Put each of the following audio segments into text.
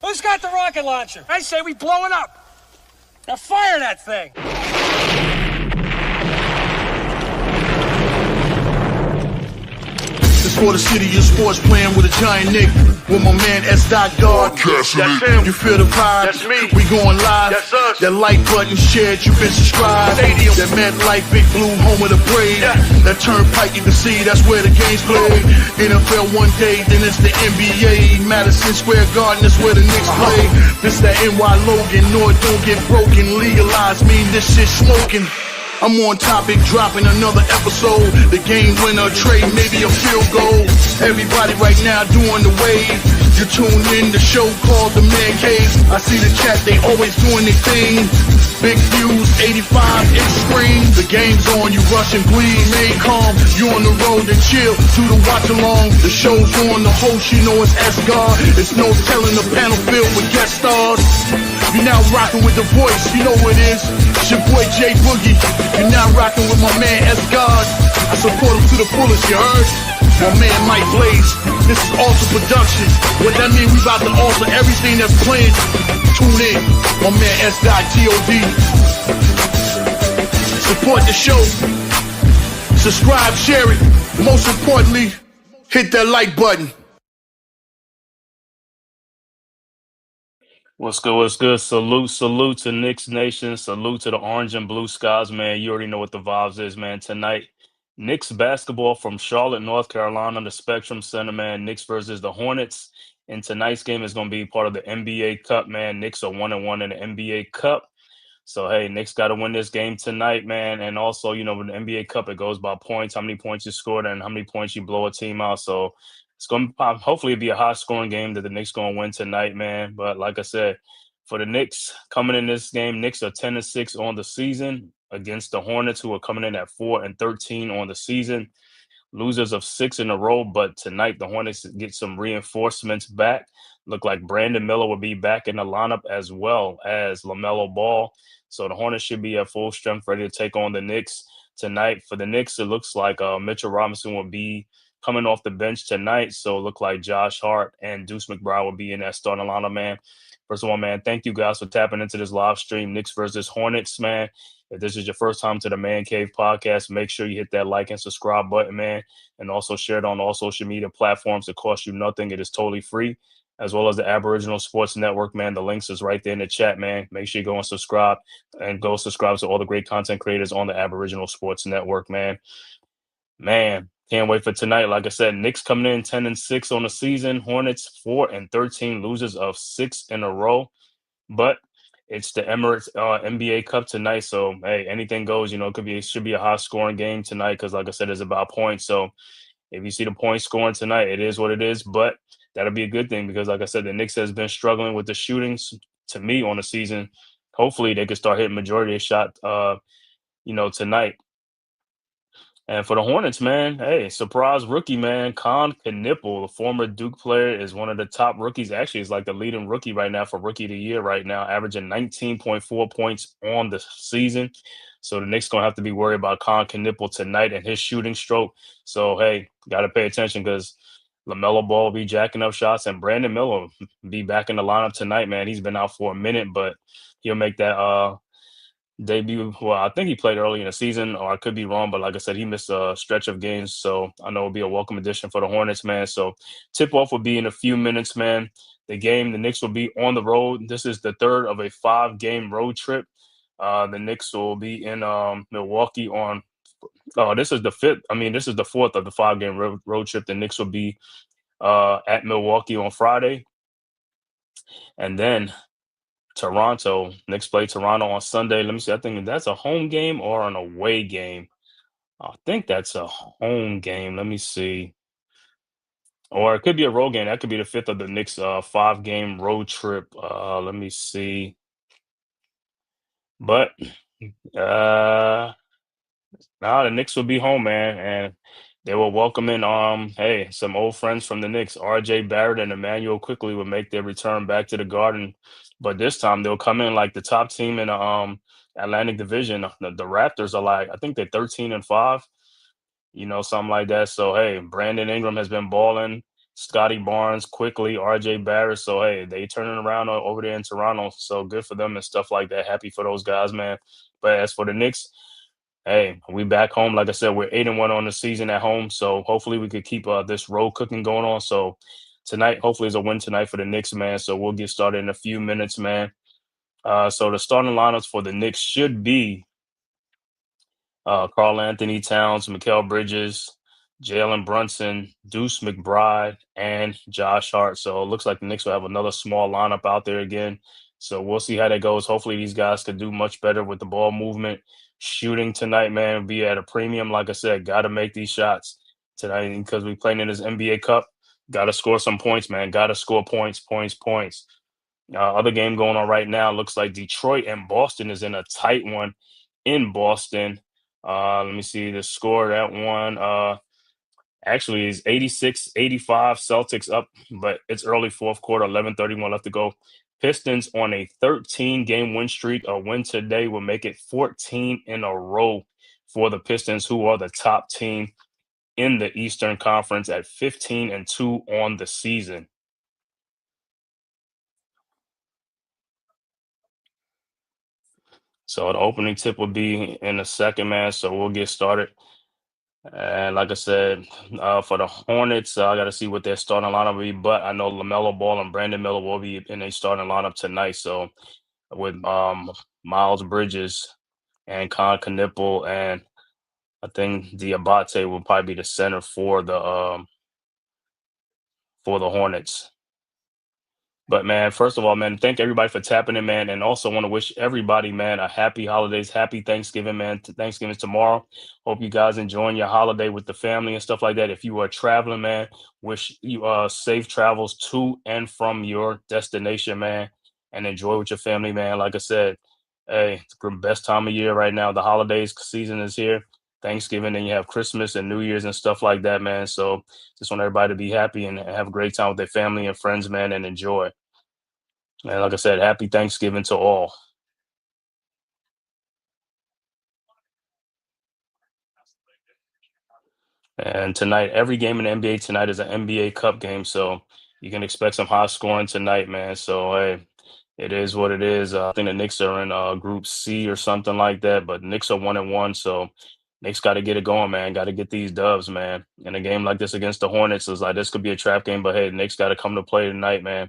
Who's got the rocket launcher? I say we blow it up. Now fire that thing. It's for the city of sports, playing with a giant Nick. With my man S. God. That's him. You feel the vibe? That's me. We going live. That's us. That like button shared, you been subscribed. Stadium. That MetLife, Big Blue, home of the Braves. Yeah. That Turnpike, you can see that's where the game's played. NFL one day, then it's the NBA. Madison Square Garden, that's where the Knicks play. This that NY Logan, no it don't get broken. Legalize, mean this shit smoking. I'm on topic, dropping another episode. The game winner, trade, maybe a field goal. Everybody right now doing the wave. You tune in the show called TheMan-Cave. I see the chat, they always doing their thing. Big views, 85-inch screen. The game's on, you rush and bleed. Stay calm, you on the road and chill. Do the watch along. The show's on, the host, you know it's S-God. It's no telling the panel filled with guest stars. You're now rocking with the voice, you know who it is. It's your boy J Boogie. You're now rocking with my man S-God. I support him to the fullest, you heard? My man Mike Blaze. This is Alter Production. What that mean? We about to alter everything that's playing. Tune in. My man S.T.O.D. Support the show. Subscribe, share it. Most importantly, hit that like button. What's good? What's good? Salute to Knicks Nation. Salute to the orange and blue skies, man. You already know what the vibes is, man. Tonight, Knicks basketball from Charlotte, North Carolina, the Spectrum Center, man. Knicks versus the Hornets. And tonight's game is going to be part of the NBA Cup, man. Knicks are 1-1 in the NBA Cup. So, hey, Knicks got to win this game tonight, man. And also, you know, with the NBA Cup, it goes by points, how many points you scored and how many points you blow a team out. So, it's going to hopefully be a high-scoring game that the Knicks going to win tonight, man. But like I said, for the Knicks coming in this game, Knicks are 10-6 on the season against the Hornets, who are coming in at 4-13 on the season. Losers of 6 in a row, but tonight the Hornets get some reinforcements back. Look like Brandon Miller will be back in the lineup as well as LaMelo Ball. So the Hornets should be at full strength, ready to take on the Knicks tonight. For the Knicks, it looks like Mitchell Robinson will be coming off the bench tonight. So it look like Josh Hart and Deuce McBride will be in that starting lineup, man. First of all, man, thank you guys for tapping into this live stream, Knicks versus Hornets, man. If this is your first time to the Man Cave podcast, make sure you hit that like and subscribe button, man. And also share it on all social media platforms. It costs you nothing. It is totally free, as well as the Aboriginal Sports Network, man. The links is right there in the chat, man. Make sure you go and subscribe to all the great content creators on the Aboriginal Sports Network, man. Man, can't wait for tonight. Like I said, Knicks coming in 10-6 on the season. Hornets 4-13, losers of 6 in a row. But it's the Emirates NBA Cup tonight, so hey, anything goes. You know, it should be a high scoring game tonight because, like I said, it's about points. So if you see the points scoring tonight, it is what it is. But that'll be a good thing because, like I said, the Knicks has been struggling with the shootings to me on the season. Hopefully, they can start hitting majority of shot, tonight. And for the Hornets, man, hey, surprise rookie, man. Con Knipple, the former Duke player, is one of the top rookies. Actually, is like the leading rookie right now for Rookie of the Year right now, averaging 19.4 points on the season. So the Knicks going to have to be worried about Con Knipple tonight and his shooting stroke. So, hey, got to pay attention because LaMelo Ball will be jacking up shots and Brandon Miller will be back in the lineup tonight, man. He's been out for a minute, but he'll make that debut. Well, I think he played early in the season, or I could be wrong, but like I said, he missed a stretch of games, so I know it'll be a welcome addition for the Hornets, man. So tip-off will be in a few minutes, man. The Knicks will be on the road. This is the third of a 5-game road trip. The Knicks will be in Milwaukee on this is the fourth of the 5-game road trip. The Knicks will be at Milwaukee on Friday, and then Toronto. Knicks play Toronto on Sunday. Let me see. I think that's a home game or an away game. I think that's a home game. Let me see. Or it could be a road game. That could be the fifth of the Knicks 5-game road trip. Let me see. But the Knicks will be home, man, and they will welcome in some old friends from the Knicks. R.J. Barrett and Emmanuel Quickly will make their return back to the Garden. But this time they'll come in like the top team in the Atlantic Division. The Raptors are like, I think they're 13-5, something like that. So, hey, Brandon Ingram has been balling. Scotty Barnes, quickly, RJ Barrett. So hey, they turning around over there in Toronto. So good for them and stuff like that. Happy for those guys, man. But as for the Knicks, hey, we back home. Like I said, we're 8-1 on the season at home. So hopefully we could keep this road cooking going on. So tonight, hopefully, is a win tonight for the Knicks, man. So we'll get started in a few minutes, man. So the starting lineups for the Knicks should be Carl Anthony Towns, Mikal Bridges, Jalen Brunson, Deuce McBride, and Josh Hart. So it looks like the Knicks will have another small lineup out there again. So we'll see how that goes. Hopefully these guys could do much better with the ball movement. Shooting tonight, man, be at a premium. Like I said, got to make these shots tonight because we playing in this NBA Cup. Got to score some points, man. Got to score points, points, points. Other game going on right now looks like Detroit and Boston is in a tight one in Boston. Let me see the score. That one actually is 86-85. Celtics up, but it's early fourth quarter, 11:31 left to go. Pistons on a 13-game win streak. A win today will make it 14 in a row for the Pistons, who are the top team in the Eastern Conference at 15-2 on the season. So the opening tip will be in a second, man. So we'll get started. And like I said, for the Hornets, I got to see what their starting lineup will be. But I know LaMelo Ball and Brandon Miller will be in a starting lineup tonight. So with Miles Bridges and Con Knipple, and I think Diabate will probably be the center for the Hornets. But man, first of all, man, thank everybody for tapping in, man, and also want to wish everybody, man, a happy holidays, happy Thanksgiving, man. Thanksgiving's tomorrow. Hope you guys enjoying your holiday with the family and stuff like that. If you are traveling, man, wish you safe travels to and from your destination, man, and enjoy with your family, man. Like I said, hey, it's the best time of year right now. The holidays season is here. Thanksgiving, and you have Christmas and New Year's and stuff like that, man. So just want everybody to be happy and have a great time with their family and friends, man, and enjoy. And like I said, happy Thanksgiving to all. And tonight, every game in the NBA tonight is an NBA Cup game, so you can expect some high scoring tonight, man. So hey, it is what it is. I think the Knicks are in Group C or something like that, but Knicks are 1-1, so Knicks got to get it going, man. Got to get these dubs, man. In a game like this against the Hornets, it's like this could be a trap game, but hey, the Knicks got to come to play tonight, man.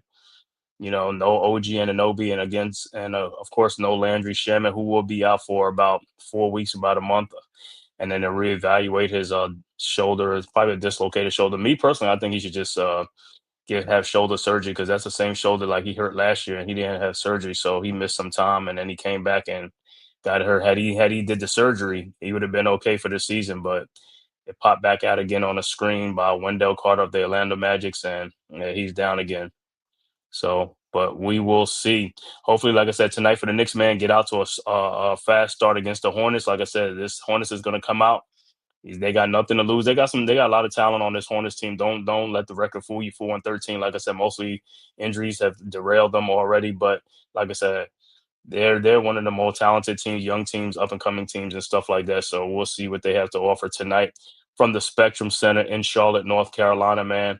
You know, no OG Anunoby and against, and of course, no Landry Shamet, who will be out for about 4 weeks, about a month, and then to reevaluate his shoulder. It's probably a dislocated shoulder. Me personally, I think he should just have shoulder surgery because that's the same shoulder like he hurt last year, and he didn't have surgery, so he missed some time, and then he came back and got hurt. Had he did the surgery, he would have been okay for the season, but it popped back out again on the screen by Wendell Carter of the Orlando Magics, and yeah, he's down again. So, but we will see. Hopefully, like I said, tonight for the Knicks, man, get out to a fast start against the Hornets. Like I said, this Hornets is going to come out. They got nothing to lose. They got a lot of talent on this Hornets team. Don't let the record fool you. 4-13. Like I said, mostly injuries have derailed them already. But like I said, they're one of the more talented teams, young teams, up and coming teams, and stuff like that. So we'll see what they have to offer tonight from the Spectrum Center in Charlotte, North Carolina, man.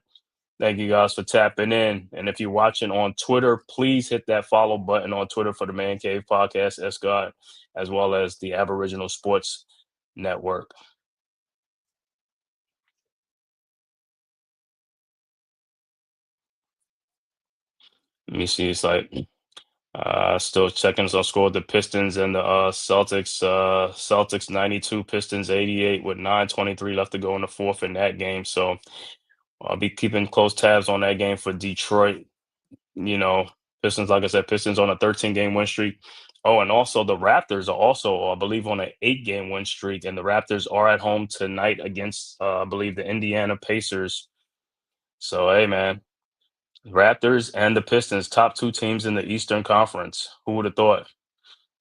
Thank you guys for tapping in. And if you're watching on Twitter, please hit that follow button on Twitter for the Man Cave Podcast, S God, as well as the Aboriginal Sports Network. Let me see. It's like still checking some score. The Pistons and the Celtics. Celtics 92, Pistons 88 with 9:23 left to go in the fourth in that game. So I'll be keeping close tabs on that game for Detroit. You know, Pistons, like I said, Pistons on a 13-game win streak. Oh, and also the Raptors are also, I believe, on an 8-game win streak, and the Raptors are at home tonight against, I believe, the Indiana Pacers. So, hey, man, Raptors and the Pistons, top two teams in the Eastern Conference. Who would have thought?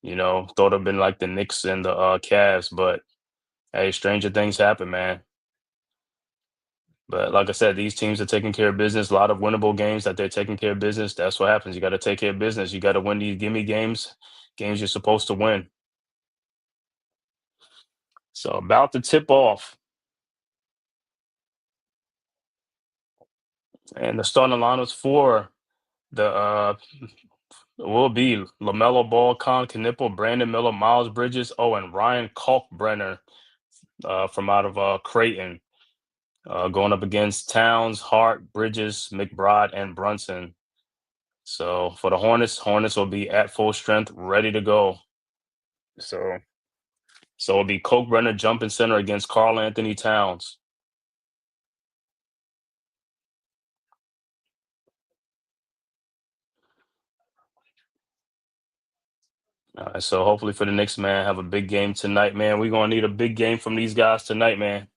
You know, thought it'd been like the Knicks and the Cavs, but hey, stranger things happen, man. But like I said, these teams are taking care of business. A lot of winnable games that they're taking care of business. That's what happens. You got to take care of business. You got to win these gimme games, games you're supposed to win. So about to tip off. And the starting lineups for the will be LaMelo Ball, Con Knipple, Brandon Miller, Miles Bridges, and Ryan Kalkbrenner from out of Creighton, going up against Towns, Hart, Bridges, McBride, and Brunson. So for the Hornets will be at full strength, ready to go. So it'll be Kalkbrenner jumping center against Karl Anthony Towns. So hopefully for the Knicks, man, have a big game tonight, man. We're gonna need a big game from these guys tonight, man.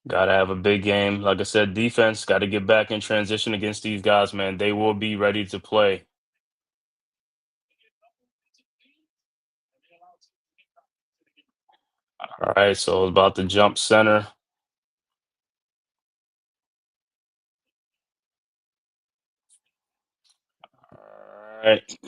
Gotta have a big game. Like I said, defense got to get back in transition against these guys, man. They will be ready to play. All right, so it's about to jump center. All right.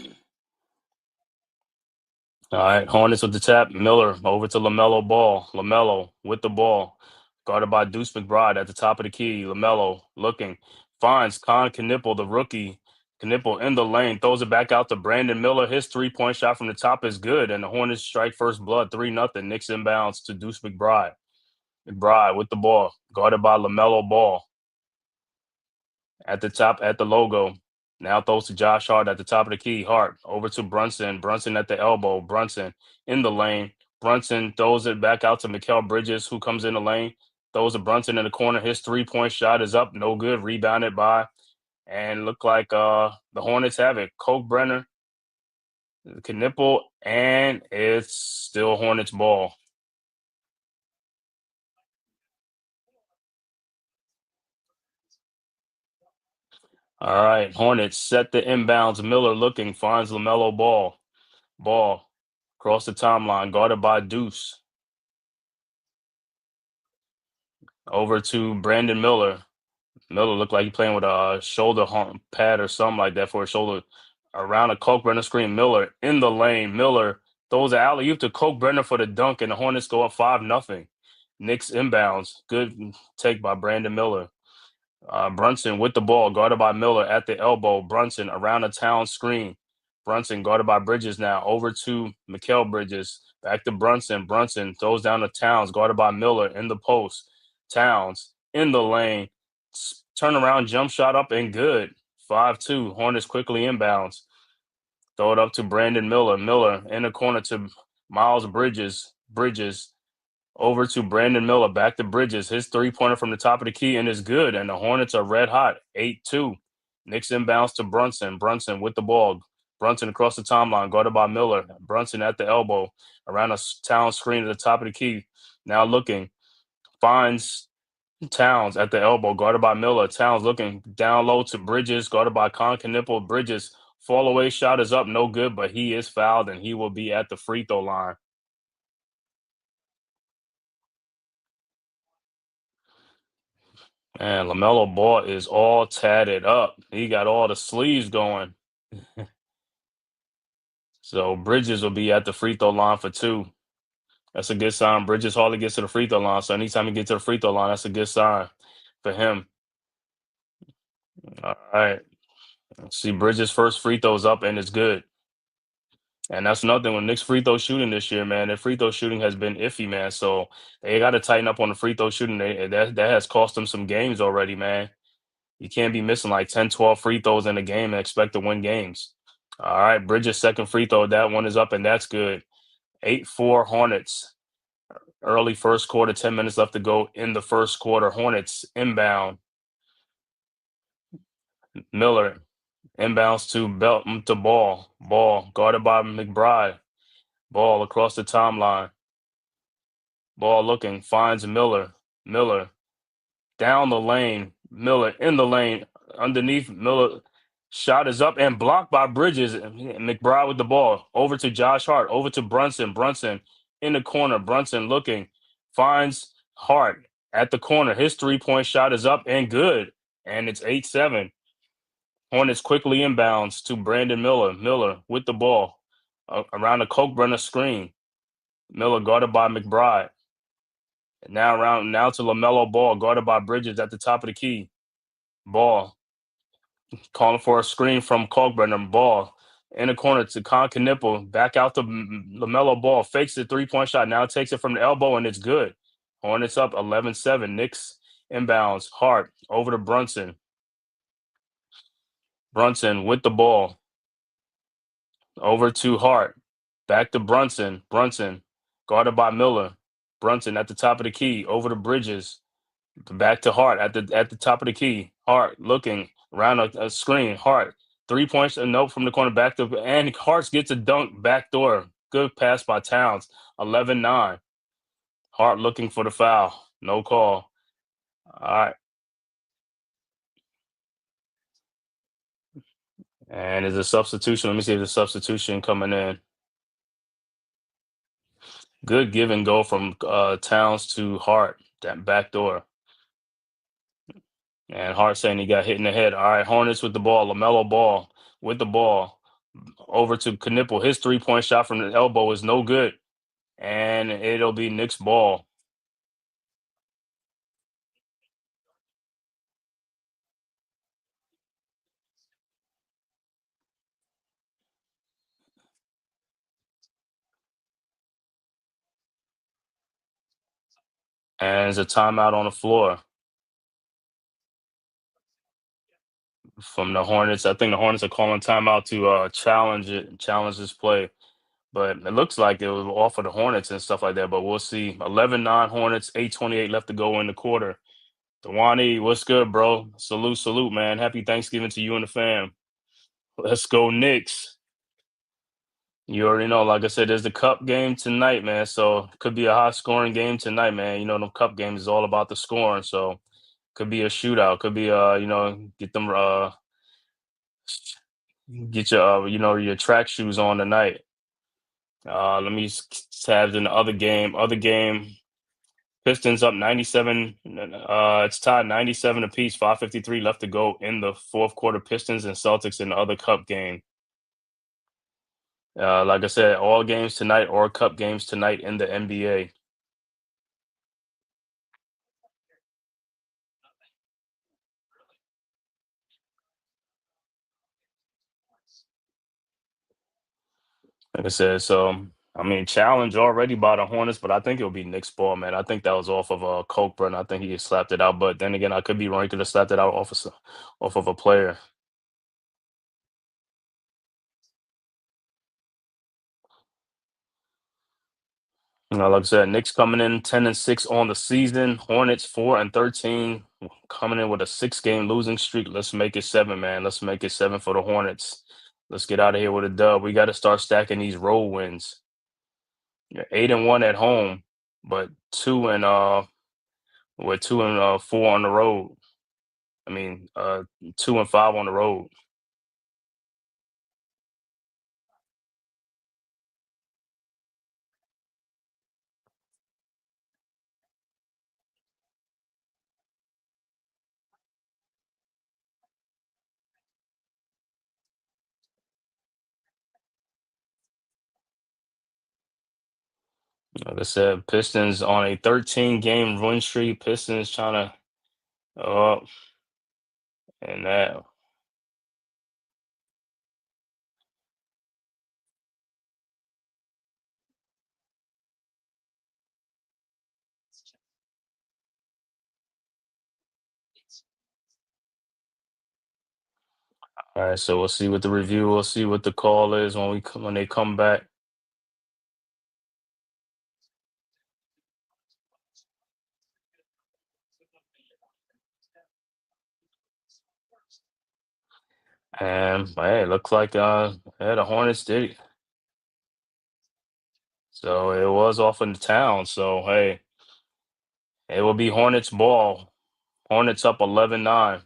All right, Hornets with the tap. Miller over to LaMelo Ball. LaMelo with the ball. Guarded by Deuce McBride at the top of the key. LaMelo looking. Finds Con Knipple, the rookie. Knipple in the lane. Throws it back out to Brandon Miller. His three-point shot from the top is good. And the Hornets strike first blood. 3-0. Knicks inbounds to Deuce McBride. McBride with the ball. Guarded by LaMelo Ball. At the top, at the logo. Now throws to Josh Hart at the top of the key. Hart over to Brunson. Brunson at the elbow. Brunson in the lane. Brunson throws it back out to Mikal Bridges, who comes in the lane. Throws to Brunson in the corner. His three-point shot is up. No good. Rebounded by. And look like the Hornets have it. Kalkbrenner, Knipple, and it's still Hornets ball. All right. Hornets set the inbounds. Miller looking. Finds LaMelo Ball. Ball across the timeline, guarded by Deuce. Over to Brandon Miller. Miller looked like he playing with a shoulder pad or something like that for his shoulder. Around a Kalkbrenner screen. Miller in the lane. Miller throws an alley-oop to Kalkbrenner for the dunk, and the Hornets go up 5-0. Knicks inbounds. Good take by Brandon Miller. Brunson with the ball, guarded by Miller at the elbow. Brunson around a town screen. Brunson guarded by Bridges now. Over to Mikal Bridges. Back to Brunson. Brunson throws down to Towns, guarded by Miller in the post. Towns in the lane. Turnaround jump shot up and good. 5-2. Hornets quickly inbounds. Throw it up to Brandon Miller. Miller in the corner to Miles Bridges. Bridges over to Brandon Miller, back to Bridges. His three-pointer from the top of the key and is good. And the Hornets are red hot, 8-2. Knicks inbounds to Brunson. Brunson with the ball. Brunson across the timeline, guarded by Miller. Brunson at the elbow, around a town screen at the top of the key. Now looking, finds Towns at the elbow, guarded by Miller. Towns looking down low to Bridges, guarded by Con Knipple. Bridges, fall away shot is up, no good, but he is fouled and he will be at the free throw line. Man, LaMelo Ball is all tatted up. He got all the sleeves going. So Bridges will be at the free throw line for 2. That's a good sign. Bridges hardly gets to the free throw line. So anytime he gets to the free throw line, that's a good sign for him. All right. See, Bridges' first free throw's up and it's good. And that's nothing when Knicks free throw shooting this year, man. Their free throw shooting has been iffy, man. So they got to tighten up on the free throw shooting. That has cost them some games already, man. You can't be missing like 10, 12 free throws in a game and expect to win games. All right, Bridges' second free throw. That one is up, and that's good. 8-4 Hornets. Early first quarter, 10 minutes left to go in the first quarter. Hornets inbound. Miller inbounds to Ball. Ball guarded by McBride. Ball across the timeline. Ball looking, finds Miller. Miller down the lane. Miller in the lane. Underneath Miller. Shot is up and blocked by Bridges. McBride with the ball. Over to Josh Hart. Over to Brunson. Brunson in the corner. Brunson looking. Finds Hart at the corner. His three-point shot is up and good. And it's 8-7. Hornets quickly inbounds to Brandon Miller. Miller with the ball. Around the Kalkbrenner screen. Miller guarded by McBride. Now to LaMelo Ball, guarded by Bridges at the top of the key. Ball calling for a screen from Kalkbrenner. Ball in the corner to Con Knipple. Back out to LaMelo Ball. Fakes the 3-point shot. Now takes it from the elbow, and it's good. Hornets up 11-7. Knicks inbounds. Hart over to Brunson. Brunson with the ball. Over to Hart. Back to Brunson. Brunson guarded by Miller. Brunson at the top of the key. Over to Bridges. Back to Hart at the top of the key. Hart looking around a screen. Hart 3 points, a note from the corner back to, and Hart gets a dunk backdoor. Good pass by Towns. 11-9. Hart looking for the foul. No call. All right. And is a substitution. Let me see if the substitution coming in. Good give and go from Towns to Hart. That backdoor. And Hart saying he got hit in the head. All right, Hornets with the ball. LaMelo Ball with the ball. Over to Knipple. His 3-point shot from the elbow is no good. And it'll be Knicks ball. And it's a timeout on the floor from the Hornets. I think the Hornets are calling timeout to challenge this play. But it looks like it was off of the Hornets and stuff like that. But we'll see. 11-9 Hornets, 8:28 left to go in the quarter. Dewani, what's good, bro? Salute, man. Happy Thanksgiving to you and the fam. Let's go, Knicks. You already know, like I said, there's the cup game tonight, man. So could be a high scoring game tonight, man. You know, the cup games is all about the scoring. So could be a shootout. Could be get your your track shoes on tonight. Let me tab in the other game. Pistons up 97. It's tied 97 apiece. 5:53 left to go in the fourth quarter. Pistons and Celtics in the other cup game. Like I said, all games tonight or cup games tonight in the NBA. Like I said, so I mean, challenge already by the Hornets, but I think it'll be Knicks ball, man. I think that was off of Copeland. I think he slapped it out, but then again, I could be wrong. He could have slapped it out off of a player. You know, like I said, Knicks coming in 10-6 on the season. Hornets 4-13, coming in with a 6-game losing streak. Let's make it 7, man. Let's make it 7 for the Hornets. Let's get out of here with a dub. We got to start stacking these road wins. Yeah, 8-1 at home, but 2-4 on the road. I mean, 2-5 on the road. Like I said, Pistons on a 13-game win streak. Pistons trying to and that. All right, so we'll see what the review. We'll see what the call is when they come back. And hey, looks like the Hornets did it. So it was off in the town. So hey, it will be Hornets ball. Hornets up 11-9.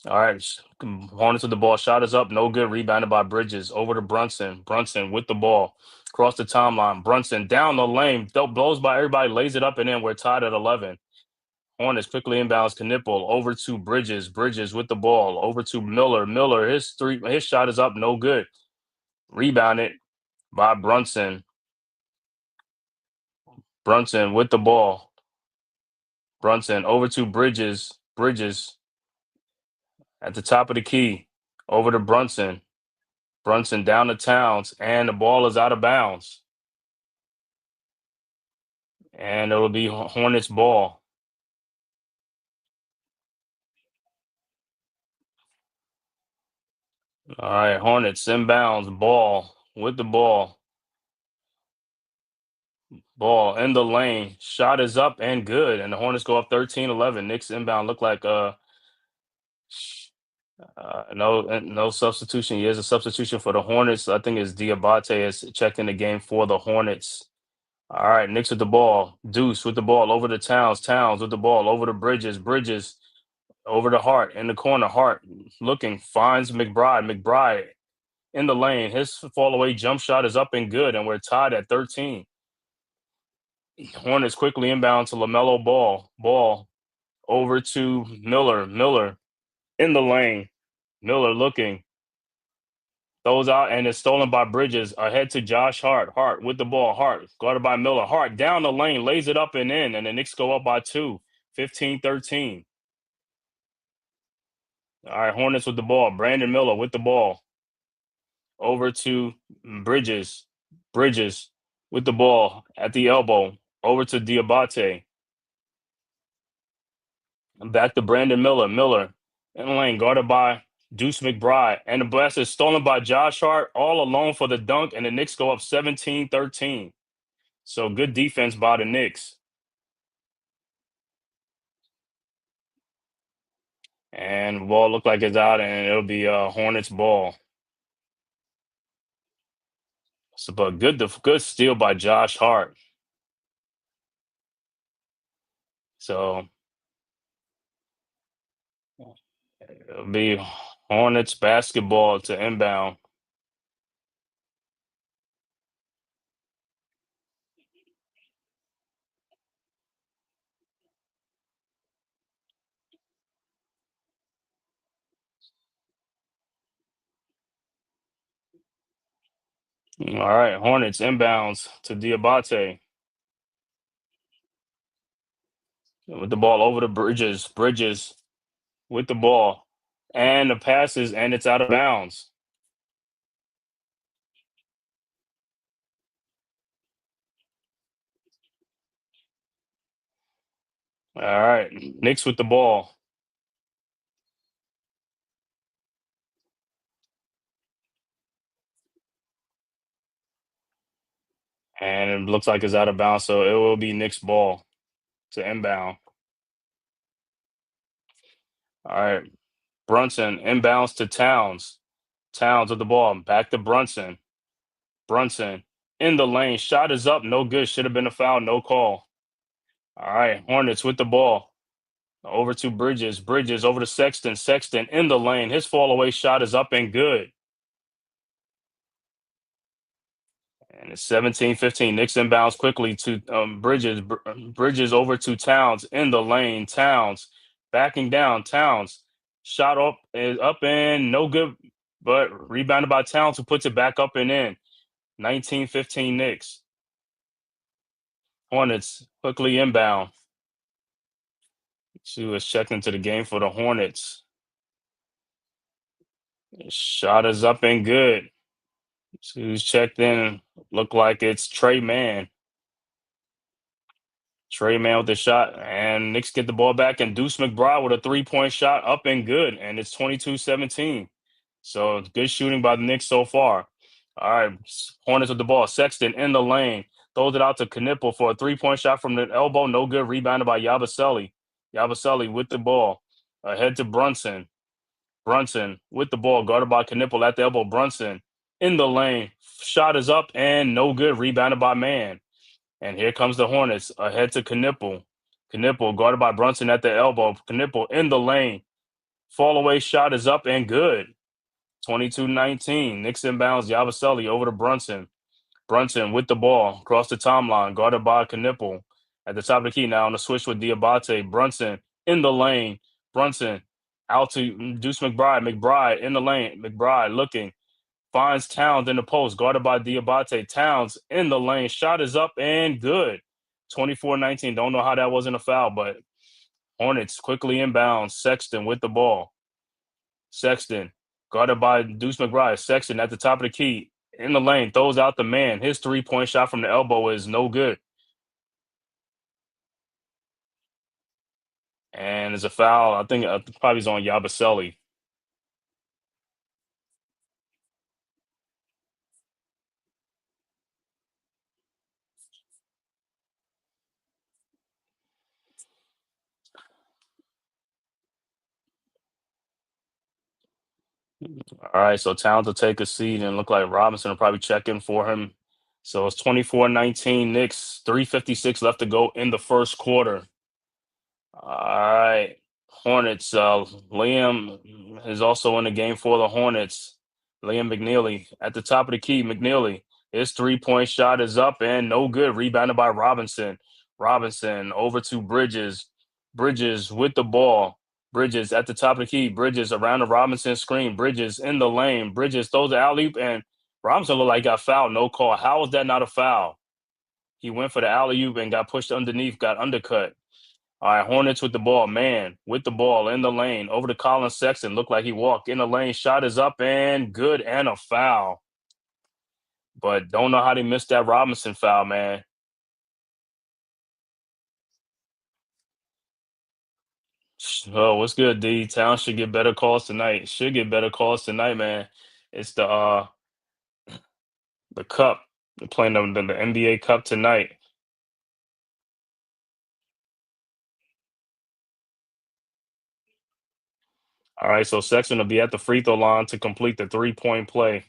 All right, Hornets with the ball. Shot is up, no good. Rebounded by Bridges. Over to Brunson. Brunson with the ball. Across the timeline. Brunson down the lane. Blows by everybody, lays it up and in. We're tied at 11. Hornets quickly inbounds Knipple over to Bridges. Bridges with the ball. Over to Miller. Miller, his shot is up, no good. Rebounded by Brunson. Brunson with the ball. Brunson over to Bridges. Bridges at the top of the key. Over to Brunson. Brunson down to Towns, and the ball is out of bounds. And it'll be Hornets ball. All right, Hornets inbounds, ball with the ball. Ball in the lane. Shot is up and good. And the Hornets go up 13-11. Knicks inbound look like no substitution. Here's a substitution for the Hornets. I think it's Diabate has checked in the game for the Hornets. All right, Knicks with the ball. Deuce with the ball over to Towns. Towns with the ball over to Bridges. Bridges over to Hart in the corner. Hart looking, finds McBride. McBride in the lane. His fall away jump shot is up and good, and we're tied at 13. Hornets quickly inbound to LaMelo Ball. Ball over to Miller. Miller in the lane. Miller looking. Throws out, and it's stolen by Bridges. Ahead to Josh Hart. Hart with the ball. Hart guarded by Miller. Hart down the lane, lays it up and in, and the Knicks go up by 2, 15-13. All right, Hornets with the ball. Brandon Miller with the ball. Over to Bridges. Bridges with the ball at the elbow. Over to Diabate. Back to Brandon Miller. Miller in the lane, guarded by Deuce McBride. And the blast is stolen by Josh Hart, all alone for the dunk, and the Knicks go up 17-13. So good defense by the Knicks. And the ball looked like it's out, and it'll be Hornets ball. So, but good steal by Josh Hart. So it'll be Hornets basketball to inbound. All right, Hornets inbounds to Diabate. With the ball over to Bridges. Bridges with the ball. And the passes, and it's out of bounds. All right, Knicks with the ball. And it looks like it's out of bounds, so it will be Knicks ball to inbound. All right, Brunson inbounds to Towns. Towns with the ball. Back to Brunson. Brunson in the lane. Shot is up. No good. Should have been a foul. No call. All right, Hornets with the ball. Over to Bridges. Bridges over to Sexton. Sexton in the lane. His fall away shot is up and good. And it's 17-15. Knicks inbounds quickly to Bridges. Bridges over to Towns in the lane. Towns backing down. Towns shot up is up and no good, but rebounded by Towns, who puts it back up and in. 19-15 Knicks. Hornets quickly inbound. She was checked into the game for the Hornets. Shot is up and good. Who's checked in? Look like it's Trey Mann. Trey Mann with the shot, and Knicks get the ball back, and Deuce McBride with a 3-point shot up and good, and it's 22-17. So good shooting by the Knicks so far. All right, Hornets with the ball. Sexton in the lane. Throws it out to Knipple for a 3-point shot from the elbow. No good. Rebounded by Yabusele. Yabusele with the ball. Ahead to Brunson. Brunson with the ball. Guarded by Knipple at the elbow. Brunson in the lane. Shot is up and no good. Rebounded by Mann. And here comes the Hornets. Ahead to Knipple. Knipple guarded by Brunson at the elbow. Knipple in the lane. Fall away shot is up and good. 22-19. Knicks inbounds. Yabusele over to Brunson. Brunson with the ball across the timeline, guarded by Knipple. At the top of the key now on the switch with Diabate. Brunson in the lane. Brunson out to Deuce McBride. McBride in the lane. McBride looking. Finds Towns in the post, guarded by Diabate. Towns in the lane. Shot is up and good. 24-19. Don't know how that wasn't a foul, but Hornets quickly inbound. Sexton with the ball. Sexton guarded by Deuce McBride. Sexton at the top of the key in the lane, throws out the man. His 3-point shot from the elbow is no good. And it's a foul. I think probably is on Yabusele. All right, so Towns will take a seat and look like Robinson will probably check in for him. So it's 24-19 Knicks, 3:56 left to go in the first quarter. All right. Hornets. Liam is also in the game for the Hornets. Liam McNeely at the top of the key. McNeely, his 3-point shot is up and no good. Rebounded by Robinson. Robinson over to Bridges. Bridges with the ball. Bridges at the top of the key. Bridges around the Robinson screen. Bridges in the lane. Bridges throws the alley-oop and Robinson looked like he got fouled. No call. How is that not a foul? He went for the alley-oop and got pushed underneath, got undercut. All right, Hornets with the ball. Man with the ball in the lane. Over to Colin Sexton. Looked like he walked in the lane. Shot is up and good and a foul. But don't know how they missed that Robinson foul, man. Oh, what's good, D? Town should get better calls tonight. Should get better calls tonight, man. It's the cup. They're playing the NBA Cup tonight. All right, so Sexton will be at the free throw line to complete the 3-point play.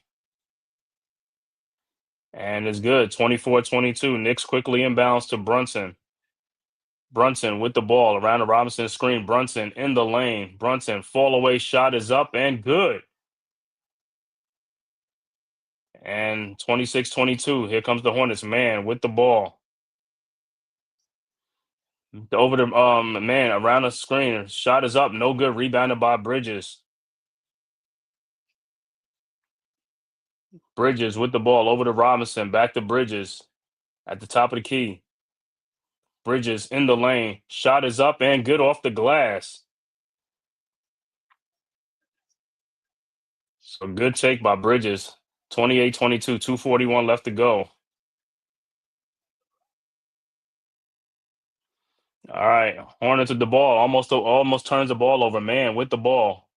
And it's good. 24-22. Knicks quickly inbounds to Brunson. Brunson with the ball around the Robinson screen. Brunson in the lane. Brunson fall away shot is up and good. And 26-22. Here comes the Hornets. Man with the ball. Over the man around the screen. Shot is up. No good. Rebounded by Bridges. Bridges with the ball over to Robinson. Back to Bridges. At the top of the key. Bridges in the lane. Shot is up and good off the glass. So good take by Bridges. 28-22. 2:41 left to go. All right, Hornets with the ball, almost turns the ball over. Man with the ball,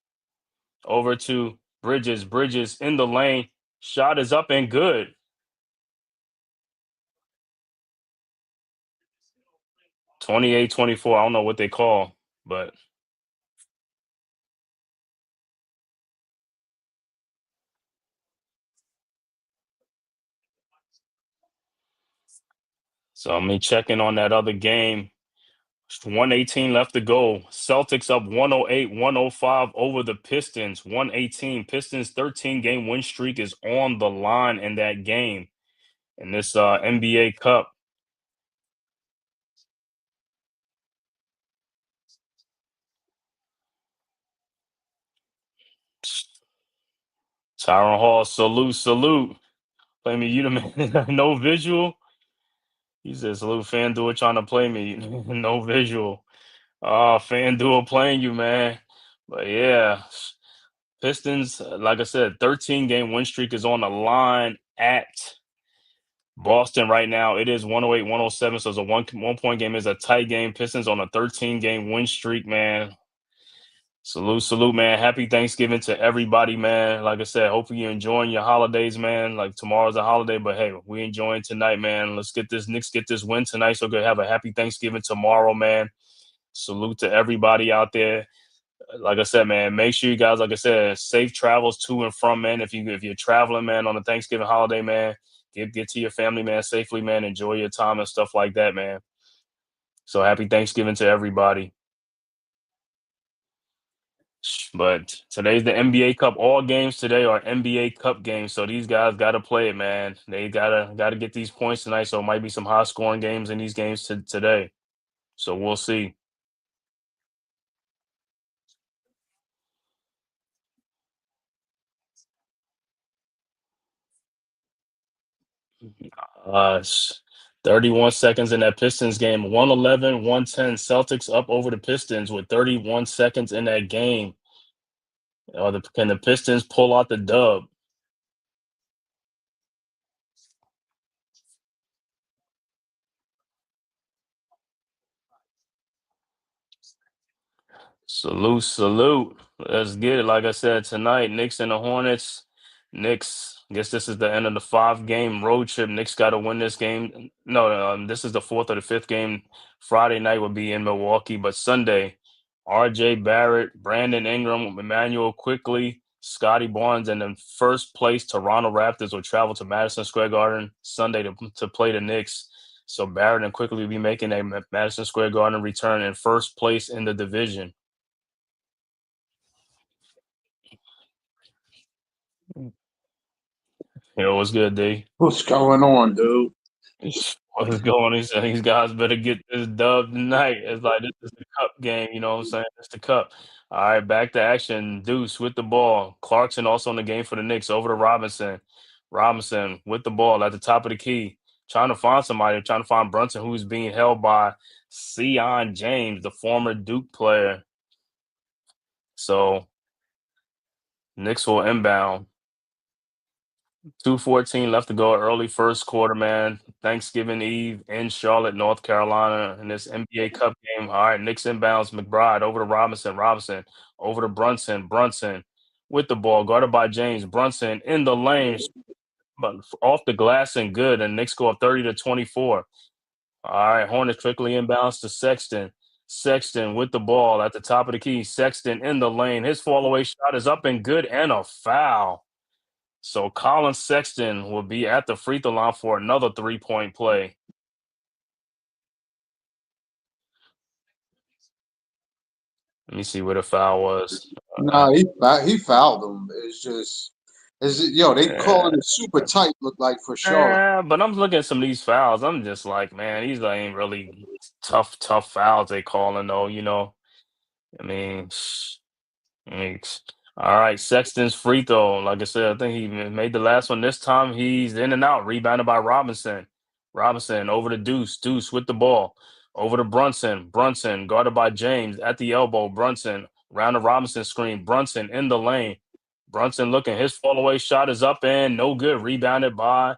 over to Bridges. Bridges in the lane, shot is up and good. 28-24. I don't know what they call, but so let me check in on that other game. 118 left to go. Celtics up 108-105 over the Pistons. 118. Pistons 13-game win streak is on the line in that game in this NBA Cup. Tyron Hall, salute, salute. Play me, you the man. No visual. He says, salute FanDuel trying to play me. No visual. FanDuel playing you, man. But yeah, Pistons, like I said, 13-game win streak is on the line at Boston right now. It is 108-107. So it's a one point game. Is a tight game. Pistons on a 13-game win streak, man. Salute, salute, man. Happy Thanksgiving to everybody, man. Like I said, hopefully you're enjoying your holidays, man. Like tomorrow's a holiday, but hey, we enjoying tonight, man. Let's get this Knicks get this win tonight. So good. Have a happy Thanksgiving tomorrow, man. Salute to everybody out there. Like I said, man, make sure you guys, like I said, safe travels to and from, man. If you're traveling, man, on the Thanksgiving holiday, man, get to your family, man, safely, man. Enjoy your time and stuff like that, man. So happy Thanksgiving to everybody. But today's the NBA Cup. All games today are NBA Cup games, so these guys got to play it, man. They gotta get these points tonight. So it might be some high scoring games in these games today. So we'll see. Uh, s- 31 seconds in that Pistons game. 111, 110. Celtics up over the Pistons with 31 seconds in that game. Can the Pistons pull out the dub? Salute, salute. Let's get it. Like I said, tonight, Knicks and the Hornets. Knicks, guess this is the end of the 5-game road trip. Knicks got to win this game. No, this is the fourth or the fifth game. Friday night will be in Milwaukee, but Sunday, RJ Barrett, Brandon Ingram, Emmanuel Quickly, Scotty Barnes, and then first place Toronto Raptors will travel to Madison Square Garden Sunday to play the Knicks. So Barrett and Quickly will be making a Madison Square Garden return in first place in the division. What's good, D? What's going on, dude? What's going on? These guys better get this dub tonight. It's like this is the cup game, you know what I'm saying? It's the cup. All right, back to action. Deuce with the ball. Clarkson also in the game for the Knicks over to Robinson. Robinson with the ball at the top of the key. Trying to find somebody, trying to find Brunson, who's being held by Sion James, the former Duke player. So Knicks will inbound. 2:14 left to go, early first quarter, man. Thanksgiving Eve in Charlotte, North Carolina, in this NBA Cup game. All right, Knicks inbounds, McBride over to Robinson, Robinson over to Brunson, Brunson with the ball, guarded by James, Brunson in the lane, but off the glass and good, and Knicks go up 30-24. All right, Hornets quickly inbounds to Sexton. Sexton with the ball at the top of the key. Sexton in the lane. His fall away shot is up and good, and a foul. So Colin Sexton will be at the free throw line for another 3-point play. Let me see what the foul was. Nah, he fouled him. They calling it super tight. Look like for Charlotte. But I'm looking at some of these fouls. I'm just like, man, these ain't really tough fouls they calling though. I mean, Thanks. All right, Sexton's free throw. Like I said, I think he made the last one this time. He's in and out, rebounded by Robinson. Robinson over to Deuce. Deuce with the ball. Over to Brunson. Brunson guarded by James at the elbow. Brunson round the Robinson screen. Brunson in the lane. Brunson looking. His fall away shot is up and no good. Rebounded by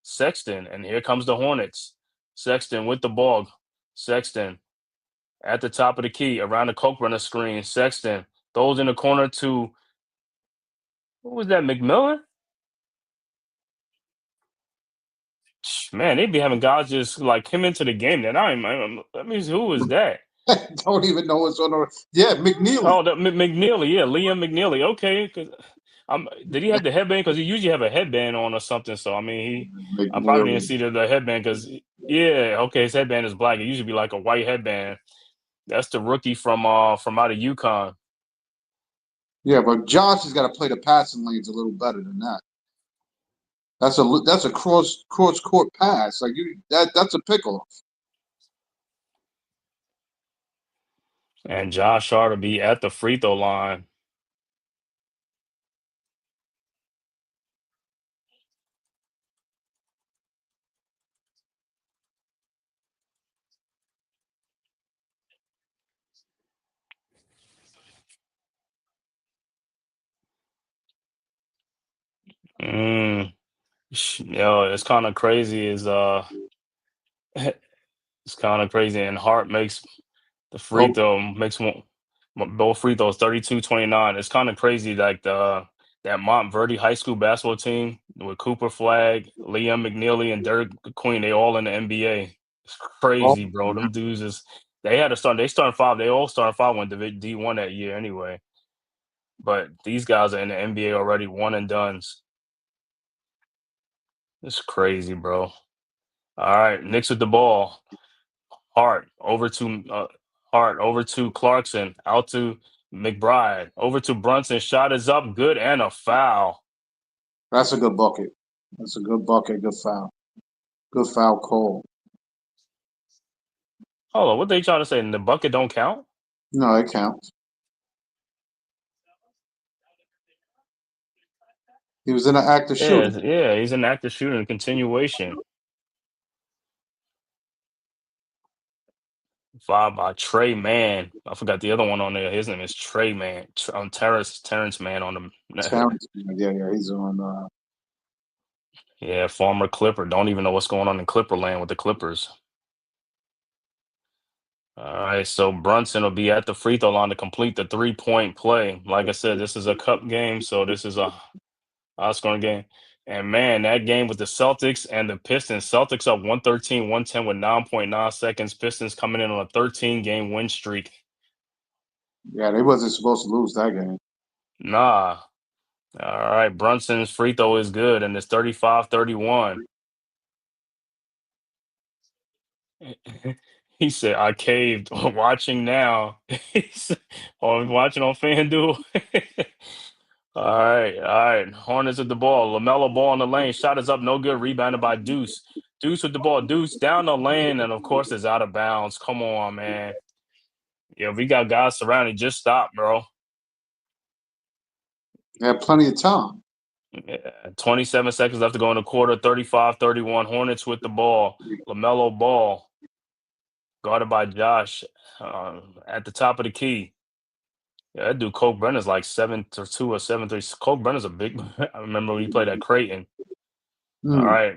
Sexton. And here comes the Hornets. Sexton with the ball. Sexton at the top of the key around the Coke runner screen. Sexton throws in the corner to who was that? McMillan? Man, they be having guys just like him into the game. That means who was that? Don't even know what's on the. Yeah, McNeely. Oh, McNeely. Yeah, Liam McNeely. Okay, did he have the headband? Because he usually have a headband on or something. So I mean, I probably didn't McNeely. see the headband because yeah, okay, his headband is black. It usually be like a white headband. That's the rookie from out of UConn. Yeah, but Josh has got to play the passing lanes a little better than that. That's a cross court pass. Like that's a pickle. And Josh Hart will be at the free throw line. It's kind of crazy. It's kind of crazy. And Hart makes the free Oh, throw, makes both free throws 32-29. It's kind of crazy. Like that Montverde High School basketball team with Cooper Flag, Liam McNeely, and Derek Queen. They all in the NBA. It's oh, crazy, bro. Them dudes they had to start. They started five. They all started five when D1 that year anyway. But these guys are in the NBA already, one and dones. It's crazy, bro. All right, Knicks with the ball. Hart over to Clarkson, out to McBride, over to Brunson. Shot is up, good, and a foul. that's a good bucket. That's a good bucket. Good foul. Good foul call. Hold on, what they trying to say? The bucket don't count? No, it counts. He was in an active Yeah, shooting. yeah, he's an active shooter in continuation. Fouled by Trey Man. I forgot the other one on there. His name is Trey Man. Terrence Man on the Terrence, yeah, he's on. yeah, former Clipper. Don't even know what's going on in Clipper land with the Clippers. All right, so Brunson will be at the free throw line to complete the 3-point play. Like I said, this is a cup game, so this is a high scoring game. And man, that game with the Celtics and the Pistons. Celtics up 113-110 with 9.9 seconds. Pistons coming in on a 13-game win streak. Yeah, they wasn't supposed to lose that game. Nah. All right, Brunson's free throw is good, and it's 35-31. He said, I caved. Watching now. Or watching on FanDuel. All right. Hornets with the ball. LaMelo ball in the lane. Shot is up, no good. Rebounded by Deuce. Deuce with the ball. Deuce down the lane, and of course, it's out of bounds. Come on, man. Yeah, we got guys surrounding. Just stop, bro. They had plenty of time. Yeah, 27 seconds left to go in the quarter. 35-31. Hornets with the ball. LaMelo ball. Guarded by Josh at the top of the key. Yeah, that dude Coke Brenner's like 7-2 or 7-3. Coke Brenner's a big. I remember when he played at Creighton. All Mm. right,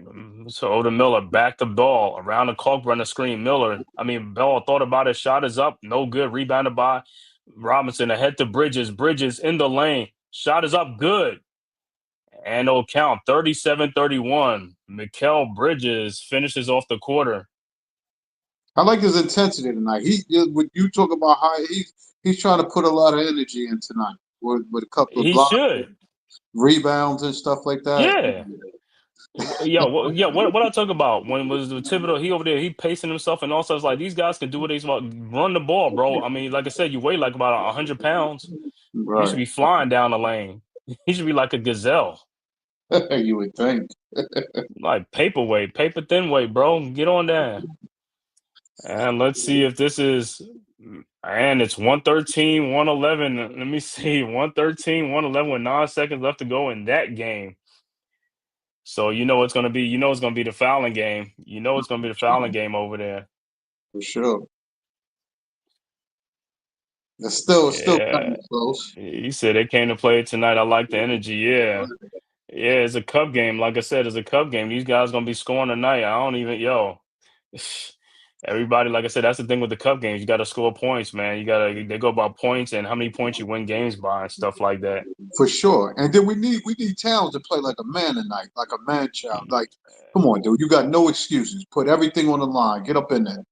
so over to Miller, back the ball around the Kalkbrenner screen. Bell thought about it. Shot is up, no good. Rebounded by Robinson. Ahead to Bridges. Bridges in the lane. Shot is up, good. And it'll count 37-31. Mikal Bridges finishes off the quarter. I like his intensity tonight. When you talk about how he's trying to put a lot of energy in tonight with a couple of He blocks, should. rebounds, and stuff like that. Yeah. What I talk about when was the Thibodeau? He over there, he pacing himself, and also it's like these guys can do what they want. Run the ball, bro. I mean, like I said, you weigh like about 100 pounds. You should Right. be flying down the lane. He should be like a gazelle, You would think. like paperweight, paper thin weight, bro. Get on there. And let's see if this is. And it's 113-111. Let me see, 113-111 with 9 seconds left to go in that game. So you know it's gonna be. You know it's gonna be the fouling game. You know it's gonna be the fouling game over there. For sure. It's still kind Yeah. of close. He said they came to play tonight. I like the energy. Yeah. Yeah, it's a cup game. Like I said, it's a cup game. These guys gonna be scoring tonight. I don't even everybody, like I said, that's the thing with the cup games. You gotta score points, man. They go by points and how many points you win games by and stuff like that. For sure. And then we need Towns to play like a man tonight, like a man child. Like, come on, dude. You got no excuses. Put everything on the line. Get up in there.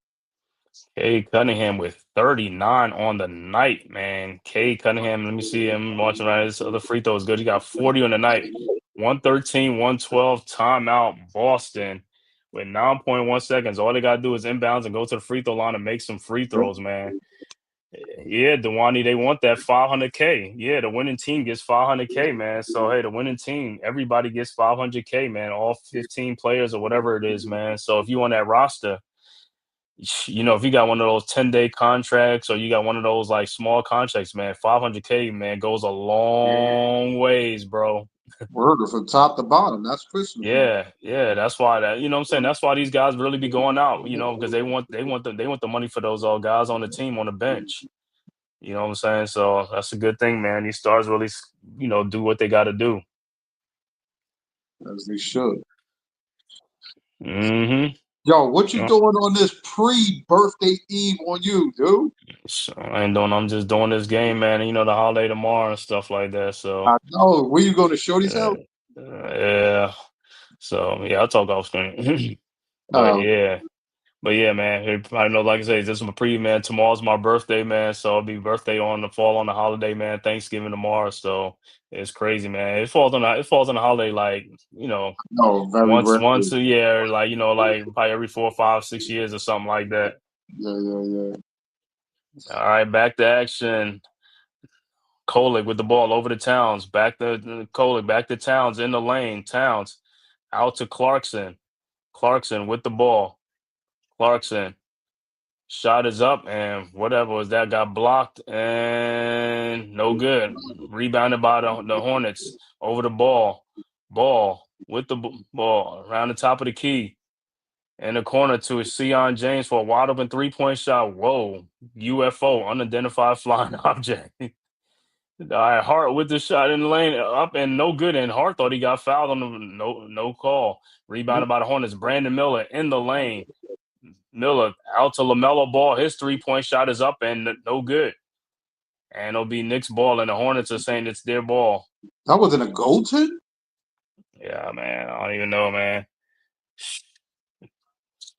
Kay Cunningham with 39 on the night, man. Kay Cunningham, let me see him watching right. His other free throw is good. He got 40 on the night. 113-112 timeout Boston with 9.1 seconds. All they got to do is inbounds and go to the free throw line and make some free throws, man. Yeah, Dewani, they want that 500K. Yeah, the winning team gets 500K, man. So, hey, the winning team, everybody gets 500K, man. All 15 players or whatever it is, man. So if you on that roster, you know, if you got one of those 10-day contracts or you got one of those like small contracts, man, 500K, man, goes a long ways, bro. Word from top to bottom. That's Christmas money. Yeah, that's why you know what I'm saying. That's why these guys really be going out, you know, because they want the money for those guys on the team on the bench. You know what I'm saying? So that's a good thing, man. These stars really, you know, do what they got to do. As they should. Mm-hmm. Yo, what you doing on this pre-birthday eve on you, dude? So I ain't doing. I'm just doing this game, man. And, you know, the holiday tomorrow and stuff like that. So I know. Where you going to Shorty's house? yeah. So yeah, I'll talk off screen. But Oh, yeah. But yeah, man, I know, like I say, this is my pre, man. Tomorrow's my birthday, man. So it'll be birthday on the fall on the holiday, man. Thanksgiving tomorrow. So it's crazy, man. It falls on the holiday, like, you know, no, very once rarely. a year, like, you know, like probably every 4, 5, 6 years or something like that. Yeah. All right, back to action. Kolick with the ball over to Towns. Back to Kolick, back to Towns in the lane. Towns out to Clarkson. Clarkson with the ball. Clarkson. Shot is up, and whatever was that got blocked and no good. Rebounded by the Hornets over the ball. Ball with the ball around the top of the key. In the corner to Sion James for a wide open 3-point shot. Whoa. UFO, unidentified flying object. All right, Hart with the shot in the lane, up and no good. And Hart thought he got fouled on the no call. Rebounded by the Hornets. Brandon Miller in the lane. Miller out to LaMelo Ball. His 3-point shot is up and no good. And it'll be Knicks ball, and the Hornets are saying it's their ball. That wasn't a goaltend? Yeah, man. I don't even know, man.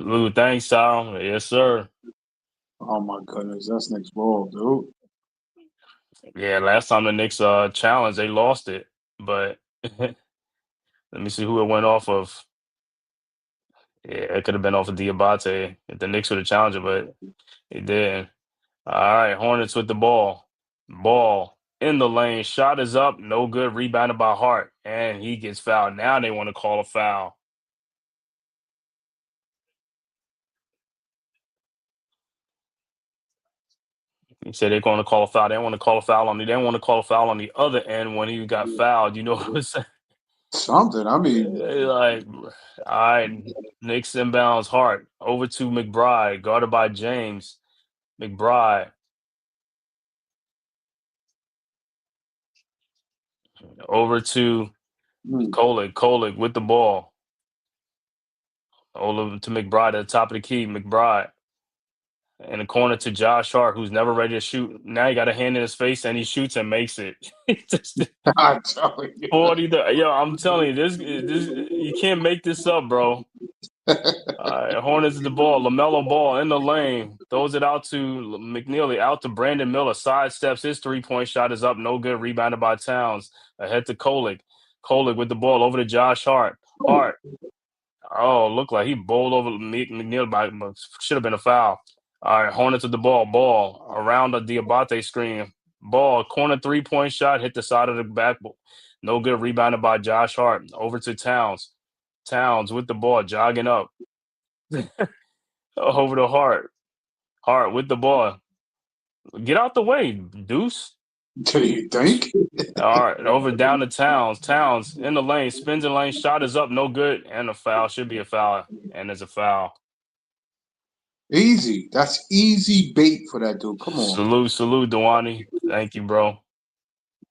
Lou, thanks, Sal. Yes, sir. Oh my goodness, that's next ball, dude. Yeah, last time the Knicks challenged, they lost it. But let me see who it went off of. Yeah, it could have been off of Diabate if the Knicks would have challenged it, but it didn't. All right, Hornets with the ball. Ball in the lane. Shot is up. No good. Rebounded by Hart. And he gets fouled. Now they want to call a foul. He said they're going to call a foul. They don't want to call a foul on the. They don't want to call a foul on the other end when he got fouled. You know what I'm saying? Something. I mean, Like, all right, Knicks inbounds Hart over to McBride, guarded by James. McBride over to hmm. Kolick. Kolick with the ball. Over to McBride at the top of the key. McBride in the corner to Josh Hart, who's never ready to shoot. Now he got a hand in his face and he shoots and makes it. I'm telling you. 40 yo, I'm telling you, this you can't make this up, bro. Hornets the ball. LaMelo Ball in the lane. Throws it out to McNeely. Out to Brandon Miller. Sidesteps. His 3-point shot is up. No good. Rebounded by Towns. Ahead to Kolick. Kolick with the ball over to Josh Hart. Hart. Oh, looked like he bowled over McNeely. Should have been a foul. All right, Hornets with the ball. Ball around the Diabate screen. Ball. Corner 3-point shot. Hit the side of the backboard. No good. Rebounded by Josh Hart. Over to Towns. Towns with the ball. Jogging up. Over to Hart. Hart with the ball. Get out the way, Deuce. Do you think? All right, over down to Towns. Towns in the lane, spins in lane, shot is up, no good, and a foul. Should be a foul, and it's a foul. Easy. That's easy bait for that dude. Come on. Salute, Dewani. Thank you, bro.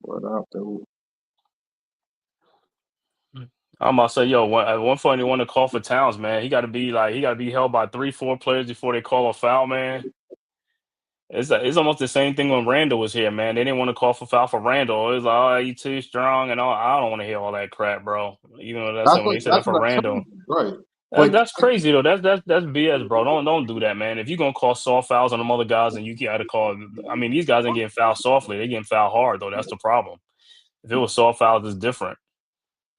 What up, dude? I'm about to say, yo, at one point they want to call for Towns, man. He got to be held by 3-4 players before they call a foul, man. It's almost the same thing when Randall was here, man. They didn't want to call for foul for Randall. It was like, oh, you too strong and all. I don't want to hear all that crap, bro. Even though that's when they said that That's for what I tell Randall. you. Right. That's crazy though. That's BS, bro. Don't do that, man. If you're gonna call soft fouls on them other guys, and you got to call. I mean, these guys ain't getting fouled softly. They getting fouled hard though. That's the problem. If it was soft fouls, it's different.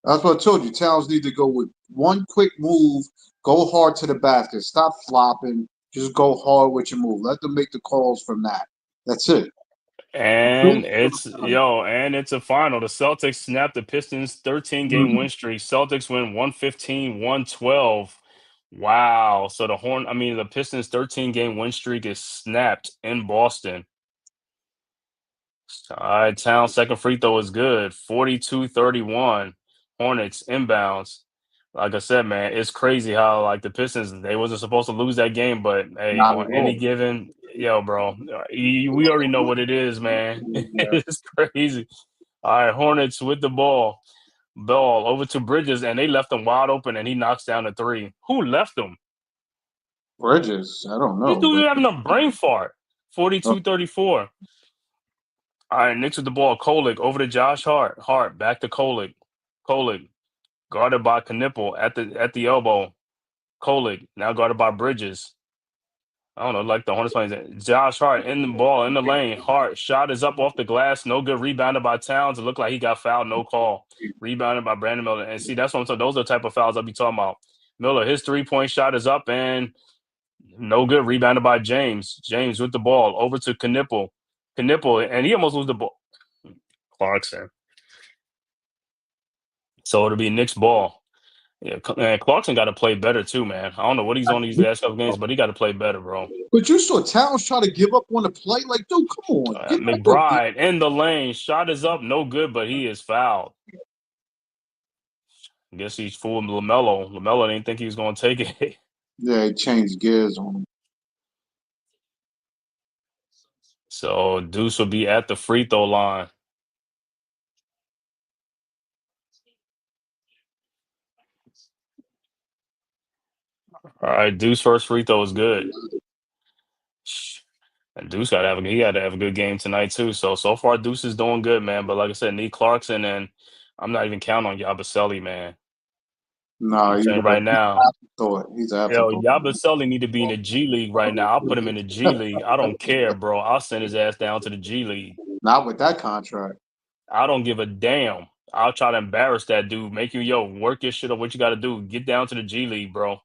That's what I told you. Towns need to go with one quick move. Go hard to the basket. Stop flopping. Just go hard with your move. Let them make the calls from that. That's it. And it's a final. The Celtics snapped the Pistons' 13-game win streak. Celtics win 115-112. Wow. So the Pistons' 13-game win streak is snapped in Boston. All right, Towns' second free throw is good. 42-31. Hornets inbounds. Like I said, man, it's crazy how like the Pistons, they wasn't supposed to lose that game, but hey, Not on at any all. given, bro, we already know what it is, man. It's crazy. All right, Hornets with the ball. Ball over to Bridges, and they left him wide open, and he knocks down a three. Who left him? Bridges. I don't This know. dude having a brain fart. 42-34. All right, Knicks with the ball. Kolick over to Josh Hart. Hart back to Kolick. Kolick guarded by Knipple at the elbow. Kolick now guarded by Bridges. I don't know, like the Hornets playing. Josh Hart in the ball in the lane. Hart shot is up off the glass. No good. Rebounded by Towns. It looked like he got fouled. No call. Rebounded by Brandon Miller. And see, that's what I'm talking. Those are the type of fouls I'll be talking about. Miller, his 3-point shot is up and no good. Rebounded by James. James with the ball over to Knipple. Knipple, and he almost lose the ball. Clarkson. So it'll be Knicks ball. Yeah, man, Clarkson got to play better too, man. I don't know what he's on these last couple games, but he got to play better, bro. But you saw Towns try to give up on the play. Like, dude, come on. Get McBride in the lane. Shot is up. No good, but he is fouled. I guess he's fooling LaMelo. LaMelo didn't think he was going to take it. Yeah, he changed gears on him. So Deuce will be at the free throw line. All right, Deuce first free throw is good. And Deuce he got to have a good game tonight too. So far Deuce is doing good, man. But like I said, need Clarkson, and I'm not even counting on Yabusele, man. No, I'm he's saying right an now, afterthought. He's an yo, afterthought. Yabusele need to be in the G League right now. I'll put him in the G League. I don't care, bro. I'll send his ass down to the G League. Not with that contract. I don't give a damn. I'll try to embarrass that dude. Make you work your shit up. What you got to do? Get down to the G League, bro.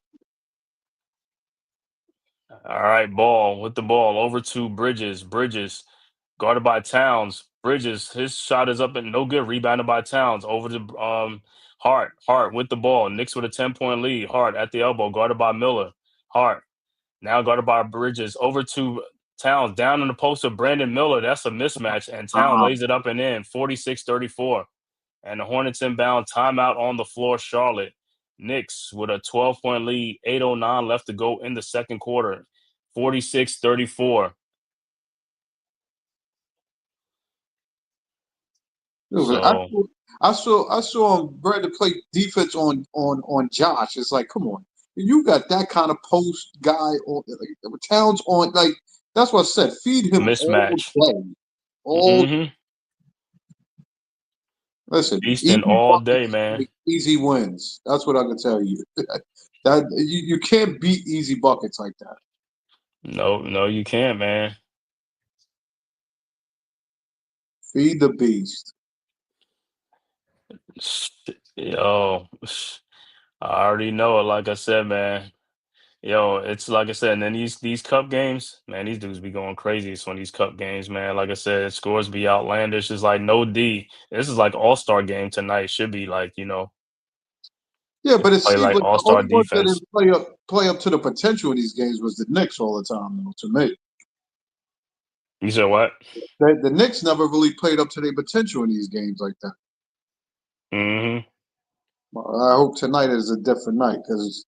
All right, ball with the ball over to Bridges. Bridges guarded by Towns. Bridges, his shot is up and no good. Rebounded by Towns over to Hart. Hart with the ball. Knicks with a 10-point lead. Hart at the elbow, guarded by Miller. Hart now guarded by Bridges over to Towns. Down in the post of Brandon Miller. That's a mismatch, and Towns lays it up and in. 46-34. And the Hornets inbound timeout on the floor. Charlotte. Knicks with a 12-point lead. 8:09 left to go in the second quarter. 46-34. So I saw him ready to play defense on Josh. It's like, come on, you got that kind of post guy on Towns on like that's what I said. Feed him all mismatch. day. All Mm-hmm. listen, Feasting easy all day, buckets, man. easy wins. That's what I can tell you. That you can't beat easy buckets like that. No, you can't, man. Feed the beast. Yo, I already know it. Like I said, man. Yo, it's like I said, and then these cup games, man, these dudes be going crazy. So on these cup games, man, like I said, scores be outlandish. It's like no D. This is like All-Star game tonight. Should be like, Yeah, but it play seems like like the All-Star only ones that defense. didn't play up to the potential in these games was the Knicks all the time, though, to me. You said what? The Knicks never really played up to their potential in these games like that. Mm-hmm. I hope tonight is a different night because